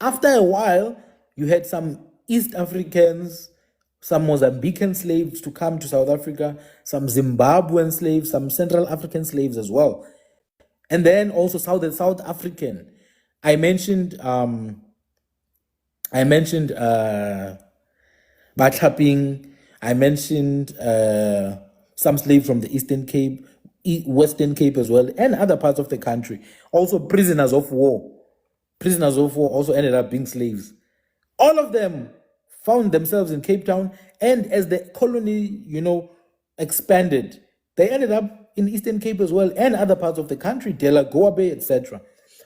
after a while, you had some East Africans, some Mozambican slaves to come to South Africa, some Zimbabwean slaves, some Central African slaves as well. And then also South African. I mentioned Batlaping. I mentioned some slaves from the Eastern Cape, Western Cape as well, and other parts of the country. Also prisoners of war. Prisoners of war also ended up being slaves. All of them found themselves in Cape Town, and as the colony, expanded, they ended up in Eastern Cape as well, and other parts of the country, Delagoa Bay, etc.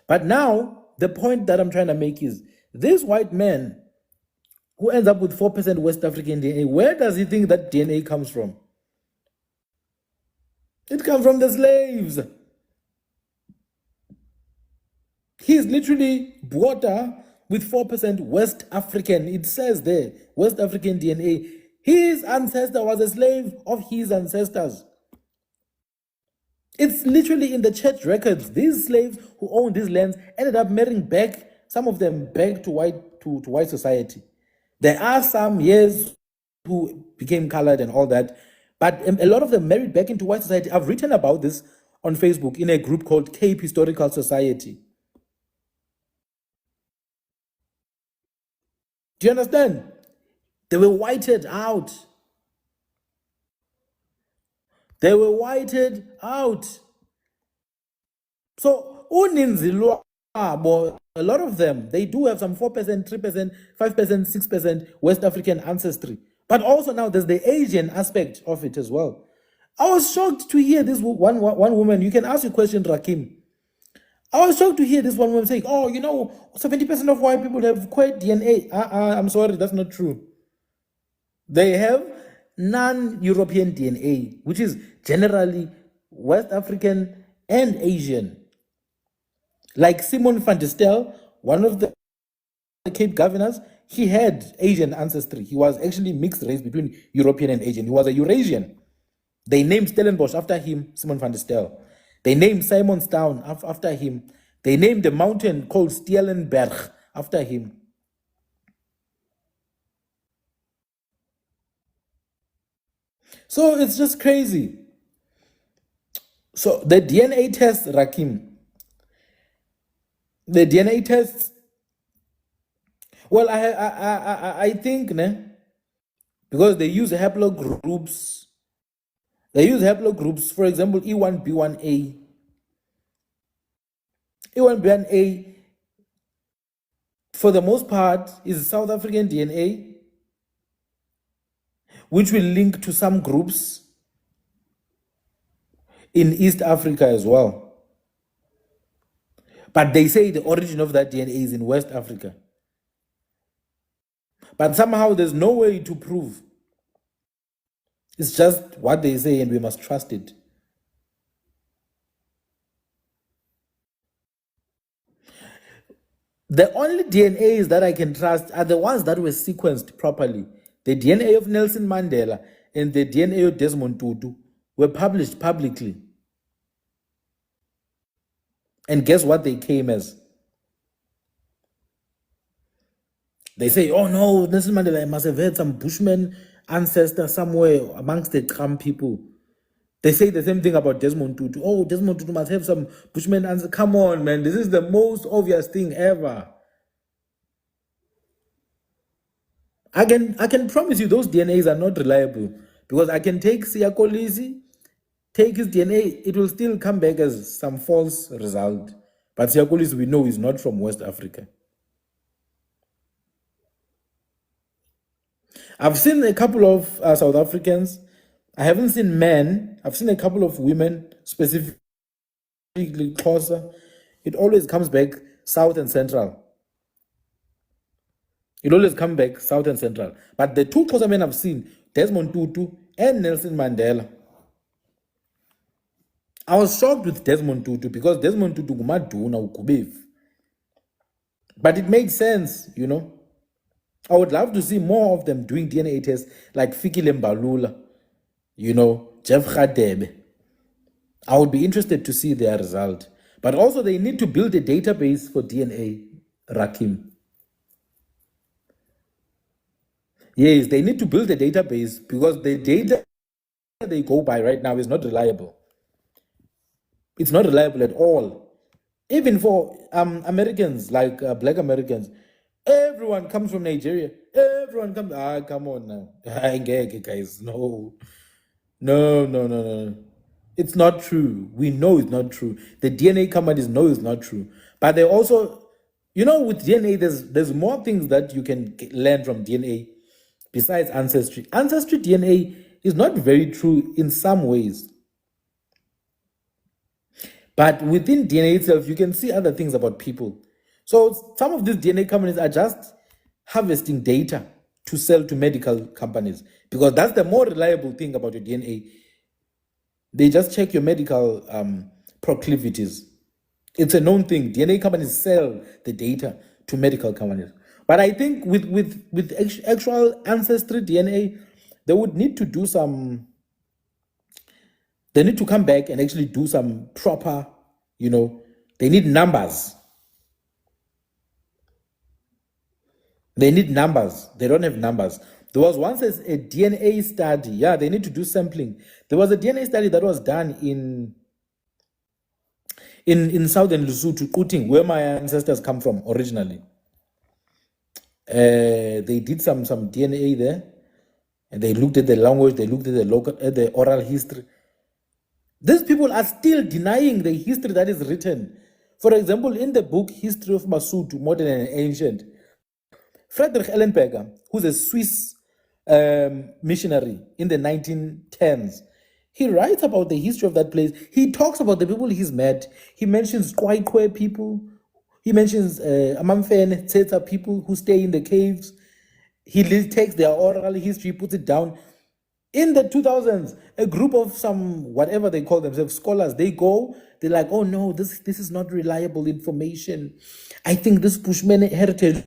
But now, the point that I'm trying to make is, this white man who ends up with 4% West African DNA, where does he think that DNA comes from? It comes from the slaves. He's literally Bota with 4% West African. It says there, West African DNA. His ancestor was a slave of his ancestors. It's literally in the church records. These slaves who owned these lands ended up marrying back, some of them back to white society. There are some, yes, who became colored and all that, but a lot of them married back into white society. I've written about this on Facebook in a group called Cape Historical Society. Do you understand? They were whited out. They were whited out. So, uninzi lwabo, a lot of them, they do have some 4%, 3%, 5%, 6% West African ancestry. But also now there's the Asian aspect of it as well. I was shocked to hear this one woman. You can ask your question, Rakim. I was shocked to hear this one woman saying, 70% of white people have queer DNA. I'm sorry, that's not true. They have non-European DNA, which is generally West African and Asian. Like Simon van der Stel, one of the Cape governors, he had Asian ancestry. He was actually mixed race between European and Asian. He was a Eurasian. They named Stellenbosch after him, Simon van der Stel. They named Simonstown after him. They named the mountain called Stellenberg after him. So it's just crazy. So the DNA test, Rakim, the DNA tests, well, I think, because they use haplogroups. They use haplogroups, for example, E1B1A. E1B1A, for the most part, is South African DNA, which will link to some groups in East Africa as well. But they say the origin of that DNA is in West Africa. But somehow there's no way to prove. It's just what they say and we must trust it. The only DNAs that I can trust are the ones that were sequenced properly. The DNA of Nelson Mandela and the DNA of Desmond Tutu were published publicly. And guess what they came as? They say, oh no, Nelson Mandela must have had some Bushman ancestor somewhere amongst the Trump people. They say the same thing about Desmond Tutu. Oh, Desmond Tutu must have some Bushman ancestor. Come on, man. This is the most obvious thing ever. I can promise you those DNAs are not reliable, because I can take Siya Kolisi, take his DNA, it will still come back as some false result. But Siya Kolisi, we know, is not from West Africa. I've seen a couple of South Africans I haven't seen men. I've seen a couple of women, specifically closer. It always comes back south and central. It always comes back south and central. But the two closer men I've seen, Desmond Tutu and Nelson Mandela. I was shocked with Desmond Tutu because Desmond Tutu gumaduna ukubevu. But it makes sense, you know. I would love to see more of them doing DNA tests like Fikile Mbalula, you know, Jeff Radebe. I would be interested to see their result. But also they need to build a database for DNA, Rakim. Yes, they need to build a database because the data they go by right now is not reliable. It's not reliable at all. Even for Americans, like black Americans, everyone comes from Nigeria. Everyone comes. Come on now. Guys, no. No. It's not true. We know it's not true. The DNA companies know it's not true. But they also, you know, with DNA, there's more things that you can learn from DNA besides ancestry. Ancestry DNA is not very true in some ways. But within DNA itself, you can see other things about people. So some of these DNA companies are just harvesting data to sell to medical companies because that's the more reliable thing about your DNA. They just check your medical proclivities. It's a known thing. DNA companies sell the data to medical companies. But I think with actual ancestry DNA, they would need to do some. They need to come back and actually do some proper, you know, they need numbers. They need numbers. They don't have numbers. There was once a DNA study. Yeah, they need to do sampling. There was a DNA study that was done in southern Lesotho, Kuting, where my ancestors come from originally. They did some DNA there, and they looked at the language. They looked at the oral history. These people are still denying the history that is written. For example, in the book History of Masutu, Modern and Ancient, Friedrich Ellenberger, who's a Swiss missionary in the 1910s, he writes about the history of that place. He talks about the people he's met. He mentions Kwaikwe people. He mentions Amamfen, Tseta people who stay in the caves. He takes their oral history, puts it down. In the 2000s, a group of some, whatever they call themselves, scholars, they're like, oh no, this is not reliable information. I think this Bushman heritage.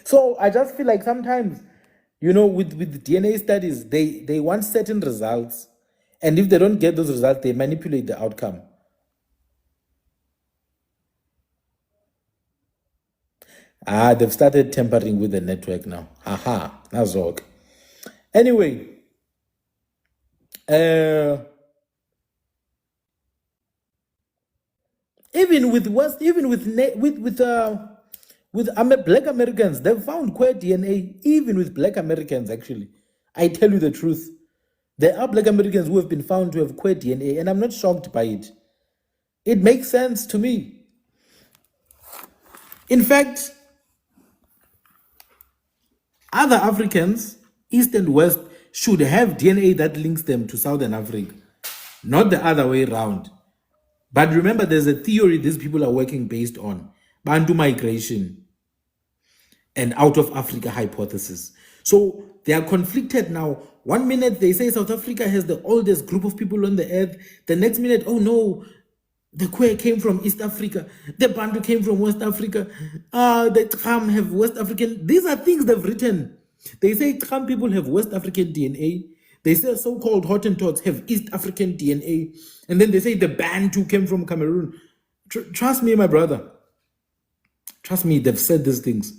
So I just feel like sometimes, you know, with DNA studies, they want certain results. And if they don't get those results, they manipulate the outcome. They've started tampering with the network now. Aha, that's okay. Anyway, even with Black Americans, they've found queer DNA even with Black Americans. Actually, I tell you the truth, there are Black Americans who have been found to have queer DNA, and I'm not shocked by it. It makes sense to me. In fact, other Africans, East and West, should have DNA that links them to Southern Africa, not the other way around. But remember, there's a theory these people are working based on Bantu migration and out of Africa hypothesis. So they are conflicted now. One minute they say South Africa has the oldest group of people on the earth. The next minute, oh no, the Kwe came from East Africa. The Bantu came from West Africa. The Tram have West African. These are things they've written. They say Tram people have West African DNA. They say so-called Hottentots have East African DNA. And then they say the Bantu came from Cameroon. Trust me, my brother. Trust me, they've said these things.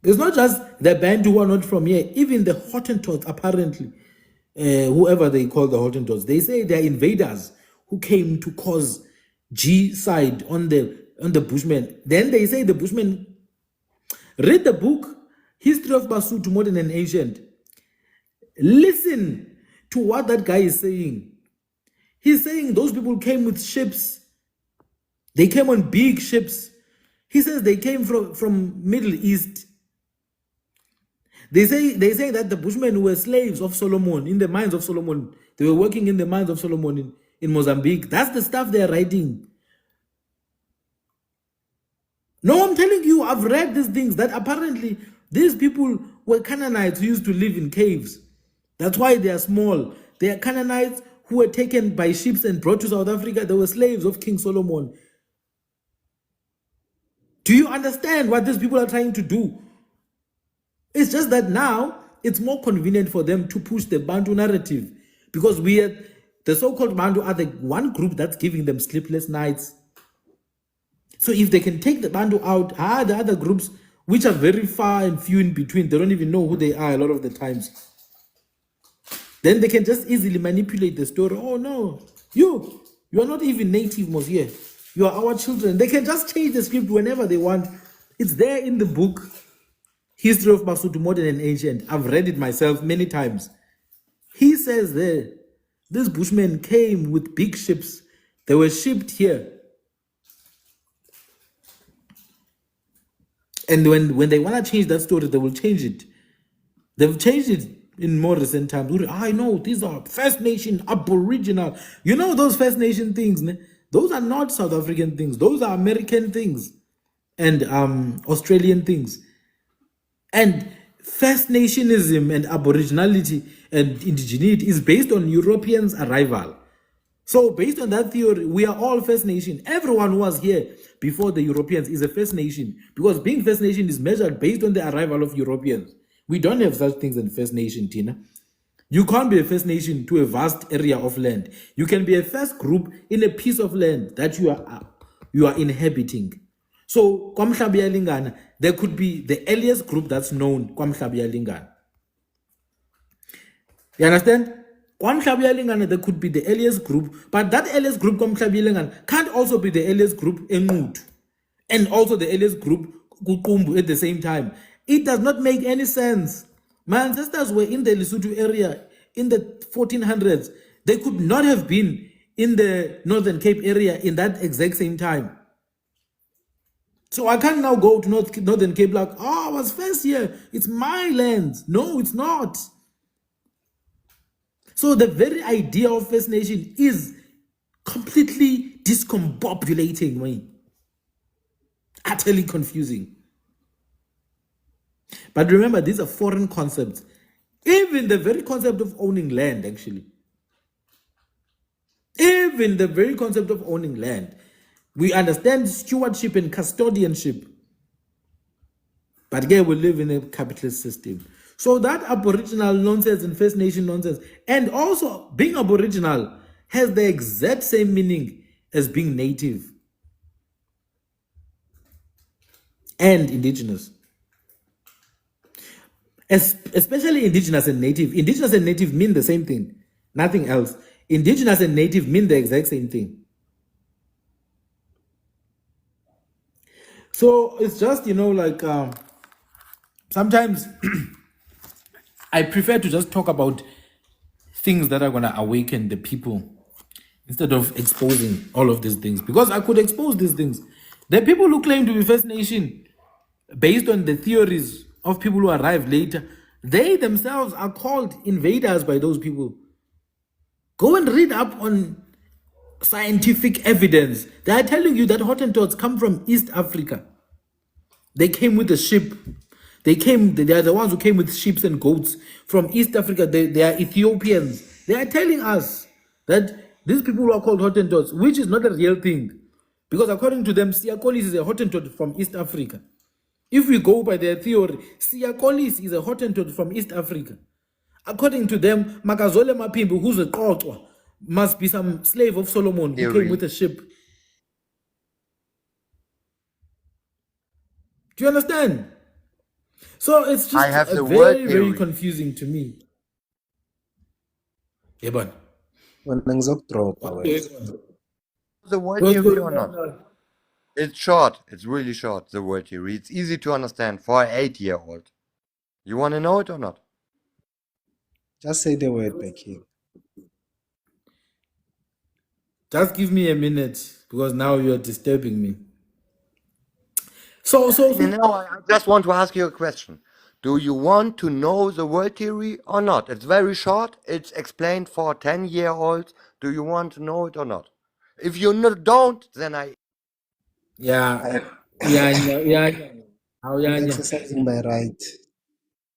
It's not just the Bantu who are not from here. Even the Hottentots, apparently, whoever they call the Hottentots, they say they're invaders who came to cause G side on the Bushmen. Then they say the Bushmen Read the book, History of Basotho, Modern and Ancient. Listen to what that guy is saying. He's saying those people came with ships. They came on big ships. He says they came from Middle East. They say that the Bushmen were slaves of Solomon, in the mines of Solomon. They were working in the mines of Solomon in Mozambique. That's the stuff they are writing. No, I'm telling you, I've read these things, that apparently these people were Canaanites who used to live in caves. That's why they are small. They are Canaanites who were taken by ships and brought to South Africa. They were slaves of King Solomon. Do you understand what these people are trying to do? It's just that now it's more convenient for them to push the Bantu narrative, because the so-called Bantu are the one group that's giving them sleepless nights. So if they can take the Bantu out, the other groups, which are very far and few in between, they don't even know who they are a lot of the times. Then they can just easily manipulate the story. Oh no, you are not even native Mosier. You are our children. They can just change the script whenever they want. It's there in the book, History of Basotho, Modern and Ancient. I've read it myself many times. He says there, these Bushmen came with big ships. They were shipped here. And when they want to change that story, they will change it. They've changed it in more recent times. I know these are First Nation, Aboriginal. You know those First Nation things, those are not South African things. Those are American things and Australian things. And First Nationism and Aboriginality and indigeneity is based on Europeans' arrival. So based on that theory, we are all First Nation. Everyone who was here before the Europeans is a First Nation, because being First Nation is measured based on the arrival of Europeans. We don't have such things in First Nation, Tina. You can't be a First Nation to a vast area of land. You can be a first group in a piece of land that you are inhabiting. So, KwaMhlabi Lingana, there could be the earliest group that's known, KwaMhlabi Lingana. You understand? KwaMhlabi Lingana, there could be the earliest group, but that earliest group, KwaMhlabi Lingana, can't also be the earliest group Enut, and also the earliest group Kukumbu at the same time. It does not make any sense. My ancestors were in the Lesotho area in the 1400s. They could not have been in the Northern Cape area in that exact same time. So I can't now go to Northern Cape like, oh, I was first here. It's my land. No, it's not. So the very idea of First Nation is completely discombobulating me. Utterly confusing. But remember, these are foreign concepts. Even the very concept of owning land, actually. Even the very concept of owning land. We understand stewardship and custodianship. But again, we live in a capitalist system. So that Aboriginal nonsense and First Nation nonsense, and also being Aboriginal, has the exact same meaning as being native and Indigenous. Especially Indigenous and Native. Indigenous and Native mean the same thing, nothing else. Indigenous and Native mean the exact same thing. So it's just, like sometimes I prefer to just talk about things that are going to awaken the people instead of exposing all of these things, because I could expose these things. The people who claim to be First Nation, based on the theories of people who arrived later, they themselves are called invaders by those people. Go and read up on scientific evidence. They are telling you that Hottentots come from East Africa. They came with a ship. They are the ones who came with sheep and goats from East Africa. They are Ethiopians. They are telling us that these people are called Hottentots, which is not a real thing. Because according to them, Siakolis is a Hottentot from East Africa. If we go by their theory, Siakolis is a Hottentot from East Africa. According to them, Makazole Mapimbu, who's a Qotwa, must be some slave of Solomon who came with a ship. Do you understand? So it's just very confusing to me. Eban. Wena ngizokudropa wena. The word theory or not? It's short. It's really short, the word theory. It's easy to understand for an 8-year-old. You want to know it or not? Just say the word, Becky. Just give me a minute because now you're disturbing me. So I just want to ask you a question. Do you want to know the world theory or not? It's very short. It's explained for 10-year-olds. Do you want to know it or not? If you don't, then yeah, yeah. How I'm yeah. exercising my right.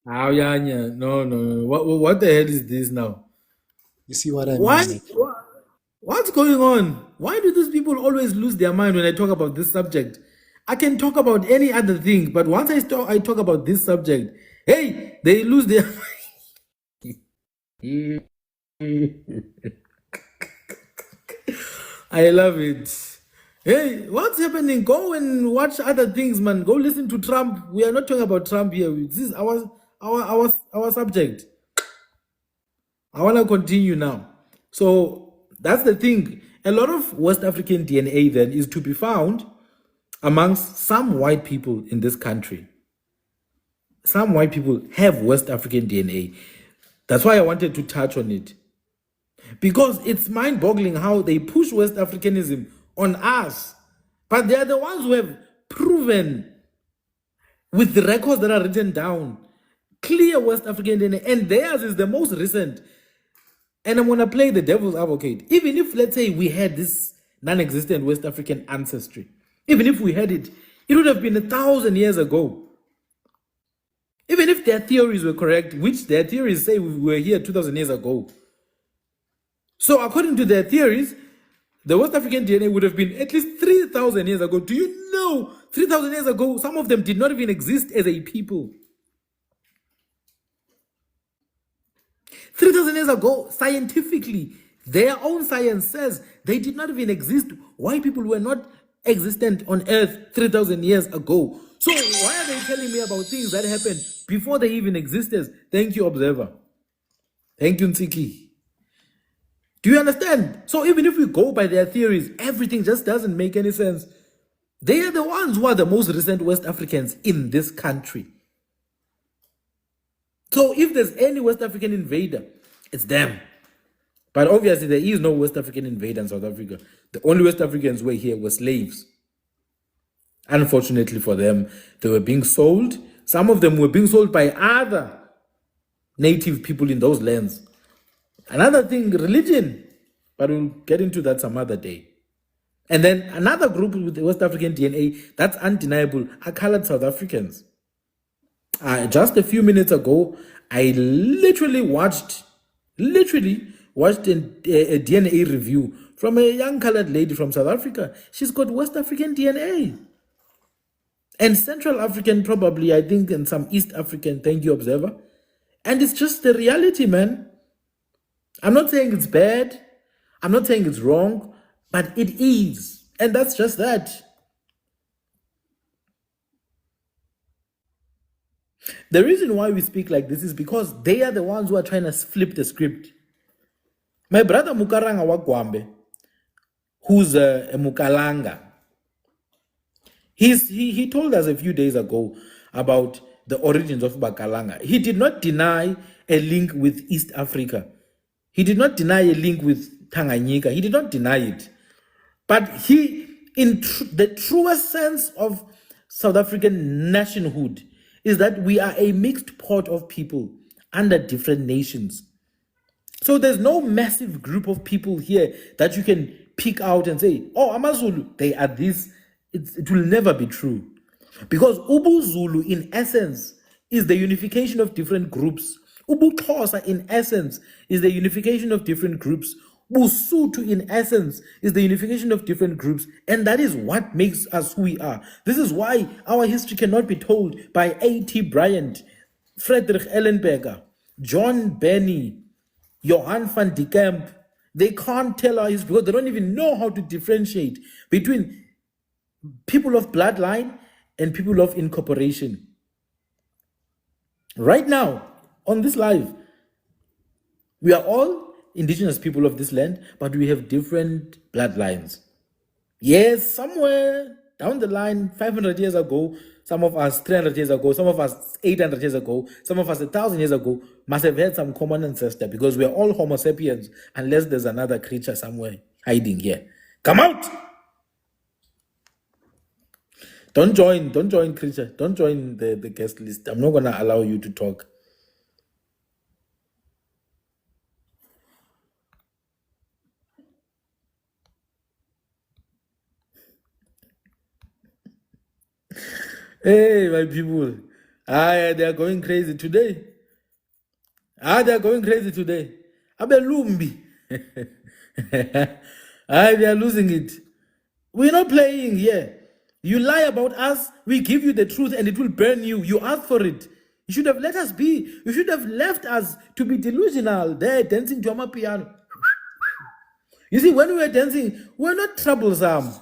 How yeah. No. What the hell is this now? You see what I Why? mean, Becky? What's going on? Why do these people always lose their mind when I talk about this subject? I can talk about any other thing, but once I talk about this subject, hey, they lose their I love it. Hey, what's happening? Go and watch other things, man. Go listen to Trump. We are not talking about Trump here. This is our subject. I want to continue now. So that's the thing. A lot of West African DNA then is to be found amongst some white people in this country. Some white people have West African DNA. That's why I wanted to touch on it. Because it's mind-boggling how they push West Africanism on us. But they are the ones who have proven with the records that are written down, clear West African DNA, and theirs is the most recent. And I'm going to play the devil's advocate. Even if, let's say, we had this non-existent West African ancestry, even if we had it, it would have been 1,000 years ago. Even if their theories were correct, which their theories say we were here 2,000 years ago. So according to their theories, the West African DNA would have been at least 3,000 years ago. Do you know 3,000 years ago, some of them did not even exist as a people? 3,000 years ago, scientifically, their own science says they did not even exist. White people were not existent on Earth 3,000 years ago. So why are they telling me about things that happened before they even existed? Thank you, Observer. Thank you, Nsiki. Do you understand? So even if we go by their theories, everything just doesn't make any sense. They are the ones who are the most recent West Africans in this country. So if there's any West African invader, it's them. But obviously there is no West African invader in South Africa. The only West Africans who were here were slaves. Unfortunately for them, they were being sold. Some of them were being sold by other native people in those lands. Another thing, religion. But we'll get into that some other day. And then another group with West African DNA, that's undeniable, are colored South Africans. Just a few minutes ago, I literally watched a DNA review from a young colored lady from South Africa. She's got West African DNA. And Central African probably, I think, and some East African, thank you, Observer. And it's just the reality, man. I'm not saying it's bad. I'm not saying it's wrong, but it is. And that's just that. The reason why we speak like this is because they are the ones who are trying to flip the script. My brother Mukaranga Wakwambe, who's a Mukalanga, he told us a few days ago about the origins of Bakalanga. He did not deny a link with East Africa. He did not deny a link with Tanganyika. He did not deny it. But he, in the truest sense of South African nationhood, is that we are a mixed pot of people under different nations. So there's no massive group of people here that you can pick out and say, oh, AmaZulu, they are this. It will never be true. Because Ubu Zulu, in essence, is the unification of different groups. Ubu Xhosa, in essence, is the unification of different groups. Busuthu, in essence, is the unification of different groups. And that is what makes us who we are. This is why our history cannot be told by A.T. Bryant, Friedrich Ellenberger, John Benny, Johann van de Kamp. They can't tell our history because they don't even know how to differentiate between people of bloodline and people of incorporation. Right now, on this live, we are all indigenous people of this land, but we have different bloodlines. Yes, somewhere down the line, 500 years ago, some of us 300 years ago, some of us 800 years ago, some of us 1,000 years ago, must have had some common ancestor because we're all Homo sapiens, unless there's another creature somewhere hiding here. Come out! Don't join, creature. Don't join the guest list. I'm not going to allow you to talk. Hey, my people. They are going crazy today. They are going crazy today. Abelumbi. They are losing it. We're not playing here. You lie about us, we give you the truth and it will burn you. You ask for it. You should have let us be. You should have left us to be delusional there dancing to our piano. You see, when we were dancing, we're not troublesome.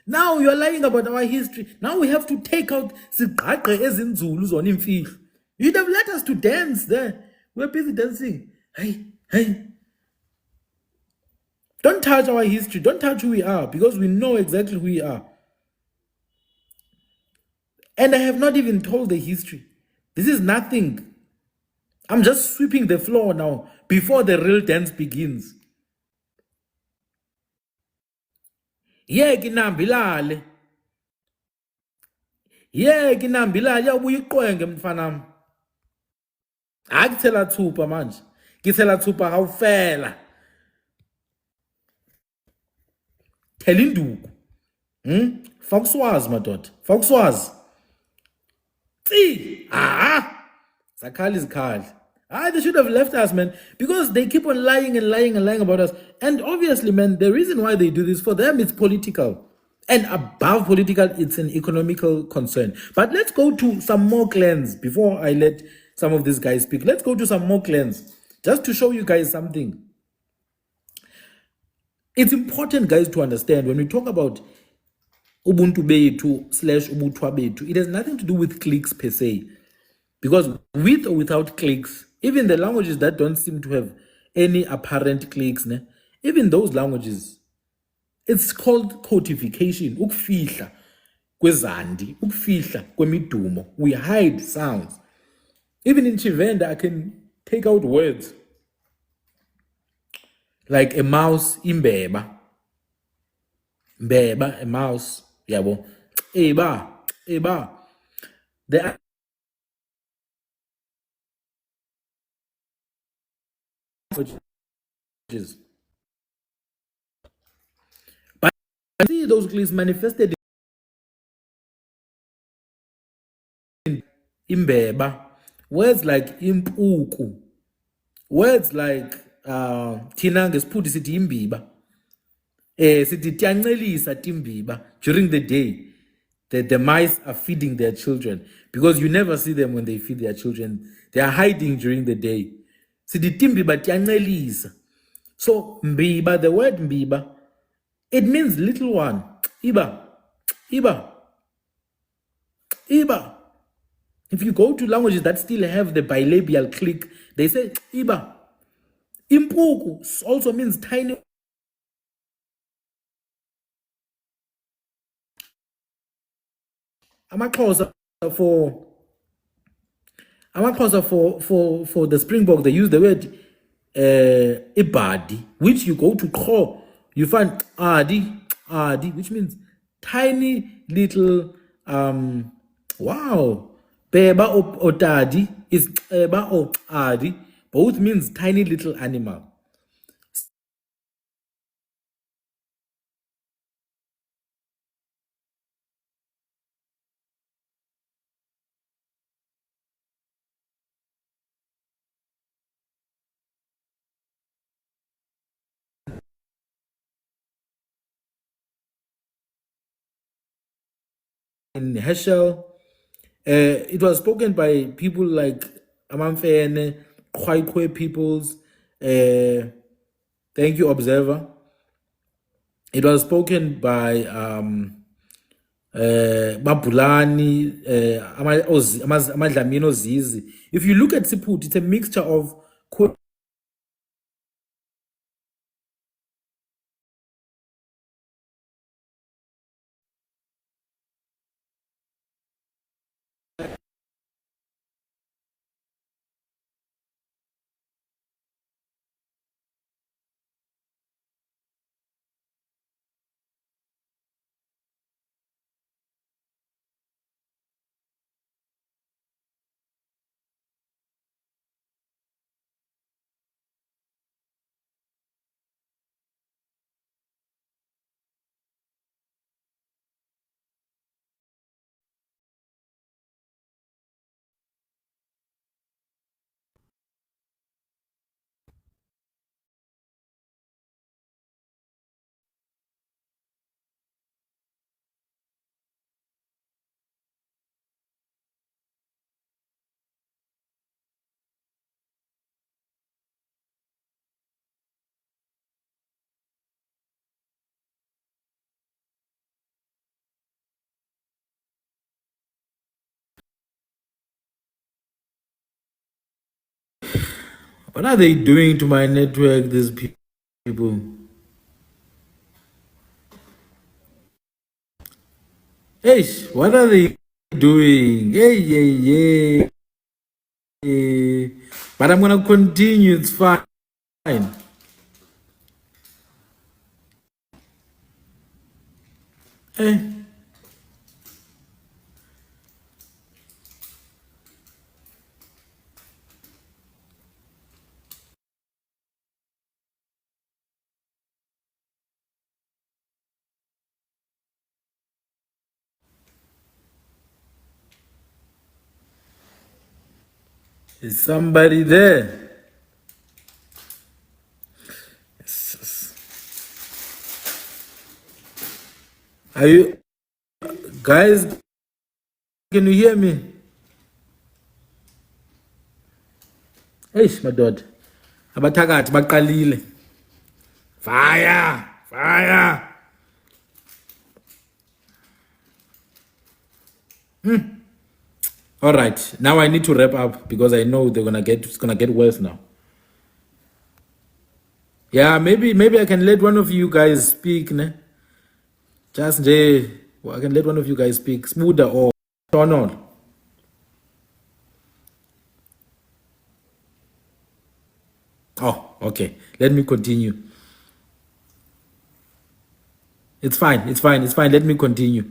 Now you're lying about our history. Now we have to take out you should have let us to dance there. We're busy dancing. Hey. Don't touch our history. Don't touch who we are because we know exactly who we are. And I have not even told the history. This is nothing. I'm just sweeping the floor now before the real dance begins. Yeah, kinambilale. Yeah, kinambilale. Yabuya iqwenge mfanam. Akithela thupa manje. Ngithela thupa hawufela. Thela induku. Fakuswazi madoda. Fakuswazi. See? Zakhali zikhali. They should have left us, man, because they keep on lying and lying and lying about us. And obviously, man, the reason why they do this, for them, it's political. And above political, it's an economical concern. But let's go to some more clans before I let some of these guys speak. Let's go to some more clans, just to show you guys something. It's important, guys, to understand when we talk about Ubuntu Betu / Ubuntu Betu, it has nothing to do with cliques per se. Because with or without cliques, even the languages that don't seem to have any apparent cliques, even those languages, it's called codification. Ukufihla kwezandi, ukufihla kwemidumo. We hide sounds. Even in Chivenda, I can take out words like a mouse, imbeba. Mbeba, a mouse. Yabo. Eba. The languages. But I see those cliques manifested in imbeba. Words like impuku. Words like thina ngesiphuthi sithi imbiba. Sithi tiyancelisa timbiba. During the day, the mice are feeding their children because you never see them when they feed their children. They are hiding during the day. Sithi timbiba tiyancelisa. So mbiba, the word mbiba, it means little one. Iba. If you go to languages that still have the bilabial click, they say iba. Impuku also means tiny. Amaxhosa for the Springbok, they use the word ibadi, which you go to kho, you find adi, which means tiny little wow. Beba otadi is eba or adi, both means tiny little animal. In Heschel, it was spoken by people like Amamfene, Khwaikwe peoples. Thank you, Observer. It was spoken by Babulani, Amadlamino Zizi. If you look at Siput, it's a mixture of What are they doing to my network, these people? Hey, what are they doing? Hey. But I'm gonna continue, it's fine. Eh, is somebody there? Are you guys? Can you hear me? Hey, my dad. Abathakathi baqalile. Fire! Fire! All right. Now I need to wrap up because I know it's gonna get worse now. Yeah, maybe I can let one of you guys speak, ne? Just I can let one of you guys speak. Smoother or Donald. Oh, okay. Let me continue. It's fine. It's fine. It's fine. Let me continue.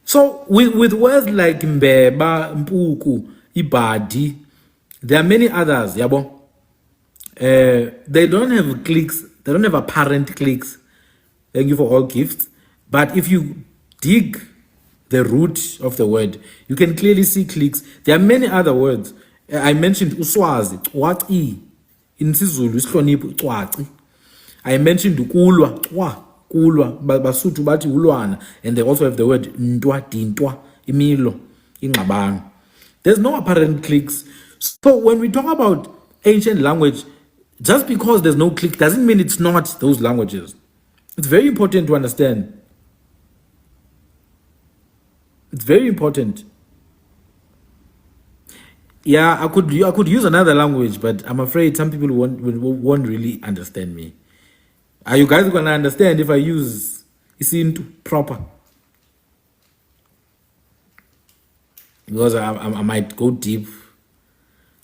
So with words like mbeba, mpuku, ibadi, there are many others. Yabo. They don't have clicks. They don't have apparent clicks. Thank you for all gifts. But if you dig the root of the word, you can clearly see clicks. There are many other words. I mentioned uswazi, twati. In Sizulu, isihlonipho, twati. I mentioned kulwa, kulwa, basuthu bathi ulwana, and they also have the word ntwa, dintwa, imilo, ingxabano. There's no apparent clicks. So when we talk about ancient language, just because there's no click doesn't mean it's not those languages. It's very important to understand. It's very important. Yeah, I could use another language, but I'm afraid some people won't really understand me. Are you guys gonna understand if I use isintu proper? Because I might go deep.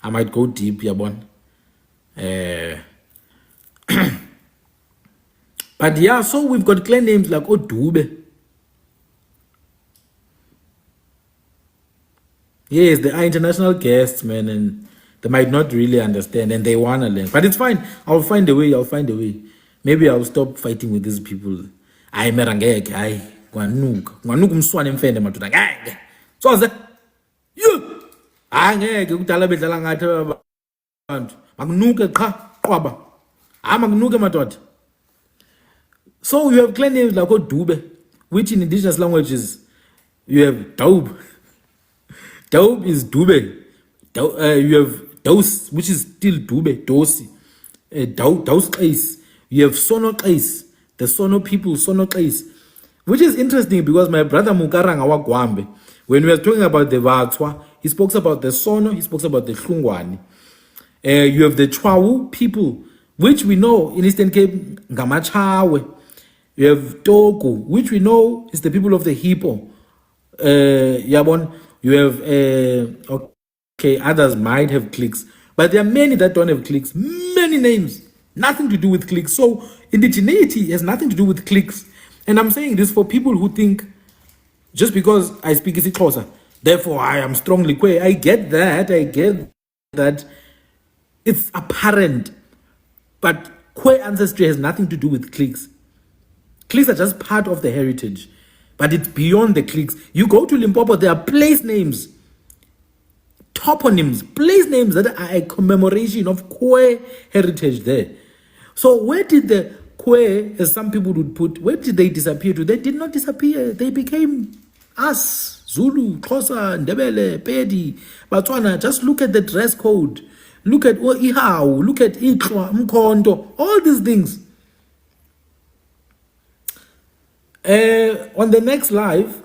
I might go deep, Yabon. But yeah, so we've got clan names like Odube. Yes, they are international guests, man, and they might not really understand and they wanna learn. But it's fine. I'll find a way. I'll find a way. Maybe I'll stop fighting with these people. I merangeke, I ngwanuka umswane mfende madoda. Ngeke. Soze. You. Angeke kudala bedlala ngathi abantu. Makunuke qha qwaba. Makunuke madoda. So you have clan names like Odube, which in indigenous languages you have Daub. Daub is Dube. You have Daus, which is still Dube, Dosi. Daus Qais. You have Sono Qais, the Sono people, Sono Qais. Which is interesting because my brother Mukaranga wa Gwambe, when we were talking about the Vatswa, he spoke about the Sono, he spoke about the Hlungwani. You have the Chwawu people, which we know in Eastern Cape, Ngamachawe. You have Toku, which we know is the people of the Hippo. Yabon. You have, okay, others might have clicks, but there are many that don't have clicks. Many names, nothing to do with clicks. So indigeneity has nothing to do with clicks. And I'm saying this for people who think, just because I speak isiXhosa, therefore I am strongly queer. I get that. It's apparent. But queer ancestry has nothing to do with clicks. Clicks are just part of the heritage. But it's beyond the clicks. You go to Limpopo, there are place names, toponyms, place names that are a commemoration of Kwe heritage there. So where did the Kwe, as some people would put, where did they disappear to? They did not disappear. They became us, Zulu, Xhosa, Ndebele, Pedi, Batswana. Just look at the dress code. Look at Ihau, look at Itlwa, Mkondo, all these things. On the next live,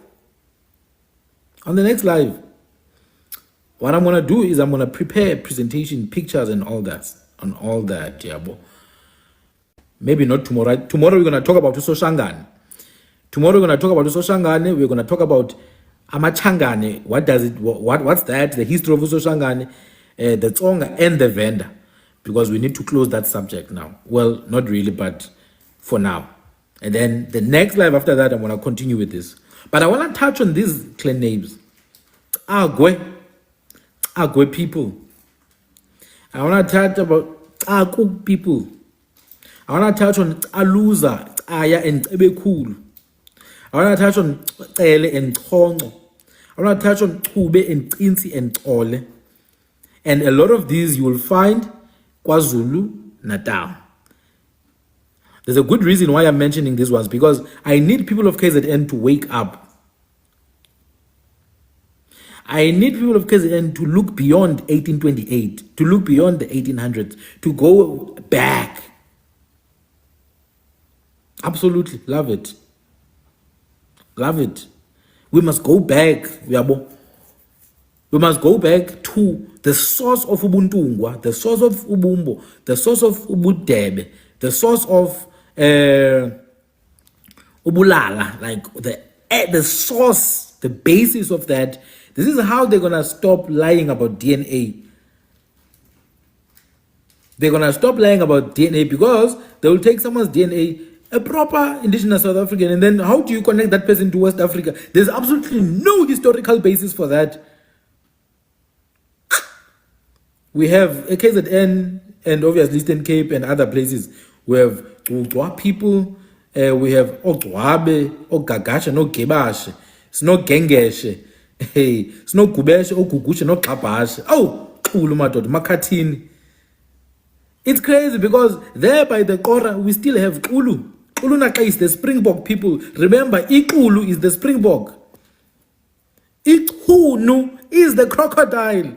what I'm gonna do is I'm gonna prepare presentation, pictures, and all that. on all that, yeah, but maybe not tomorrow. Tomorrow we're gonna talk about Usoshangane. Tomorrow we're gonna talk about Usoshangane. We're gonna talk about Amachangane. What does it? What's that? The history of Usoshangane, the Tsonga and the Venda, because we need to close that subject now. Well, not really, but for now. And then the next live after that, I'm gonna continue with this. But I wanna touch on these clan names. Agwe people. I wanna touch about Aku people. I wanna touch on Aluza, Aya and Ebekulu. I want to touch on Tele and Tongo. I want to touch on Tube and Insi and Ole. And a lot of these you will find KwaZulu Natal. There's a good reason why I'm mentioning these ones, because I need people of KZN to wake up. I need people of KZN to look beyond 1828, to look beyond the 1800s, to go back. Absolutely, love it. Love it. We must go back. We must go back to the source of Ubuntungwa, the source of Ubumbo, the source of Ubudebe, the source of Ubulala, like the source, the basis of that. This is how they're gonna stop lying about DNA. They're gonna stop lying about DNA because they will take someone's DNA, a proper indigenous South African, and then how do you connect that person to West Africa? There's absolutely no historical basis for that. We have a KZN and obviously Eastern Cape and other places. We have Uwa people, we have Ogwabe, Ogagasha, no Gebashe, Sno Gengeshe, hey, Sno Gubeshe, Ogugushe, no Kabashe. Oh, Ulumadod, Makatini. It's crazy because there by the Kora, we still have Ulu. Ulu Naka is the Springbok people. Remember, Ikulu is the Springbok. Ikunu is the crocodile.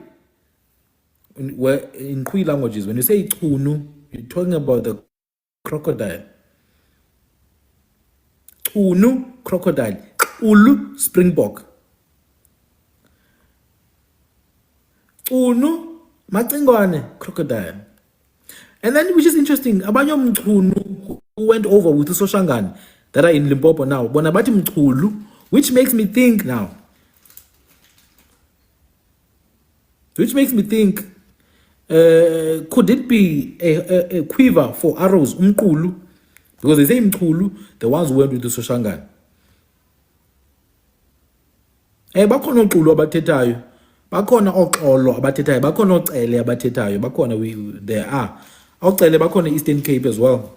In Kui languages, when you say Ikunu, you're talking about the crocodile. Unu, crocodile. Ulu, Springbok. Unu, Matingwane, crocodile. And then, which is interesting, Abanyom Mchunu, who went over with the Soshangan that are in Limpopo now, Bonabati Mchulu, which makes me think now. Which makes me think, could it be a quiver for arrows, Mkulu? Because they say Mkulu, the ones who went with the Soshangan. Bakono Mkulu abatetayo, Bakona Okolo abatetayo, Bakono Tele abatetayo, Bakona there are. Ocele bakhona Eastern Cape as well.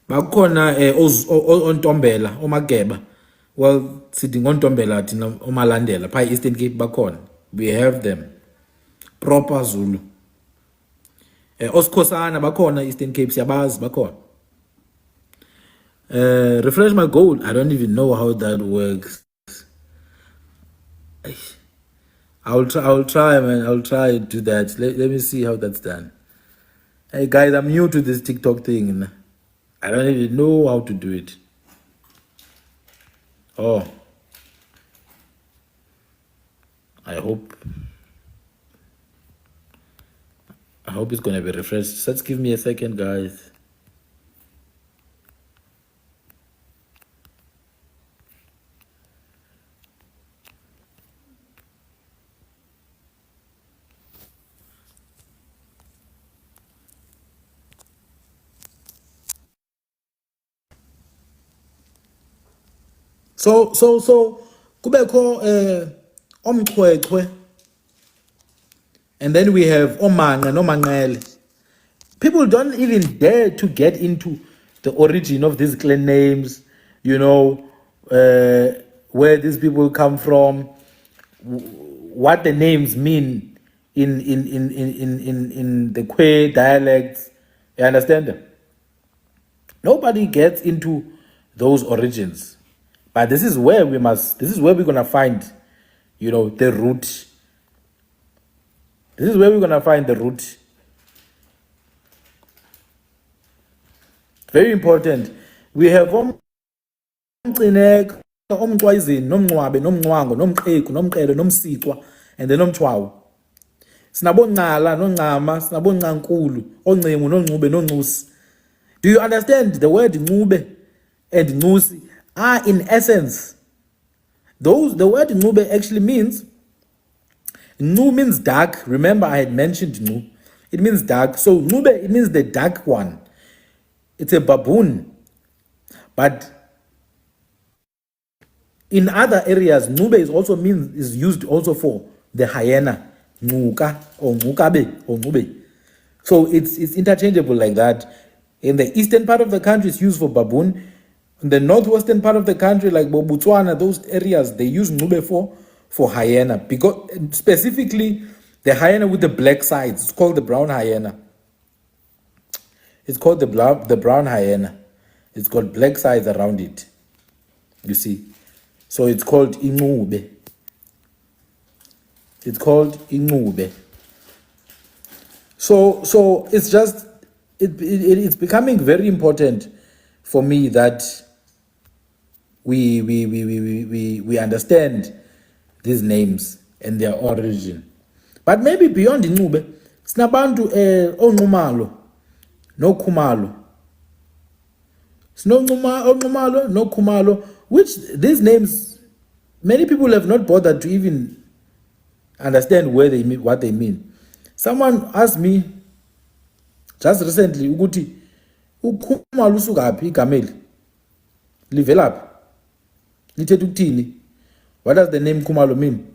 Bakhona ontombela, omageba. Well, sitting on Tombela thina omalandela pha Eastern Cape bakhona. We have them. Proper Zulu. Oskhosana bakhona Eastern Cape siyabazi bakhona. Refresh my goal. I don't even know how that works. I'll try, man. I'll try to do that. Let me see how that's done. Hey guys, I'm new to this TikTok thing. I don't even know how to do it. Oh. I hope it's gonna be refreshed. Just give me a second, guys. So kubeko omchwechwe, and then we have omanga no mangele. People don't even dare to get into the origin of these clan names, you know, where these people come from, what the names mean in the Kwe dialects. You understand them? Nobody gets into those origins. But this is where we're gonna find, you know, the root. This is where we're gonna find the root. Very important. We have Omcinek, Omcwazin, Nomwabe, Nomwango, Nomkeku, Nomkele, Nomsikwa, and then Nomchwaw. Sinabongala, nongama, sinaboncankulu, oncengu, nongcube, noncusi. Do you understand the word ncube and ncusi are in essence, the word ncube actually means, ncu means dark. Remember I had mentioned ncu. It means dark. So ncube, it means the dark one. It's a baboon. But in other areas, ncube is used also for the hyena, ncuka or ncukabe or ncube. So it's interchangeable like that. In the eastern part of the country, it's used for baboon. In the northwestern part of the country, like Botswana, those areas, they use ncube for hyena, because specifically the hyena with the black sides. It's called the brown hyena. It's called the brown hyena. It's got black sides around it. You see, so it's called incube. It's called incube. So it's just it's becoming very important for me that we understand these names and their origin. But maybe beyond incube, sinabantu onqumalo no khumalo. Onqumalo no khumalo, which these names many people have not bothered to even understand where they mean, what they mean. Someone asked me just recently ukuthi ukhumalo usukaphi igameli livelaphi lithetha ukuthini. What does the name khumalo mean?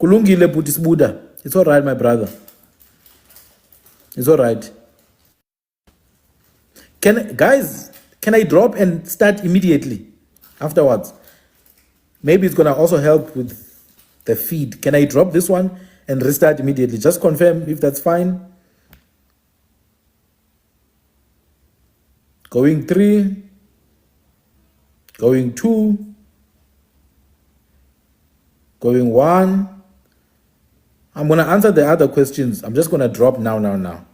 Kulungile bhuti sibuda. It's all right, my brother. It's all right. Can I drop and start immediately afterwards? Maybe it's gonna also help with the feed. Can I drop this one and restart immediately? Just confirm if that's fine. Going 3, going 2, going 1. I'm gonna answer the other questions. I'm just gonna drop now.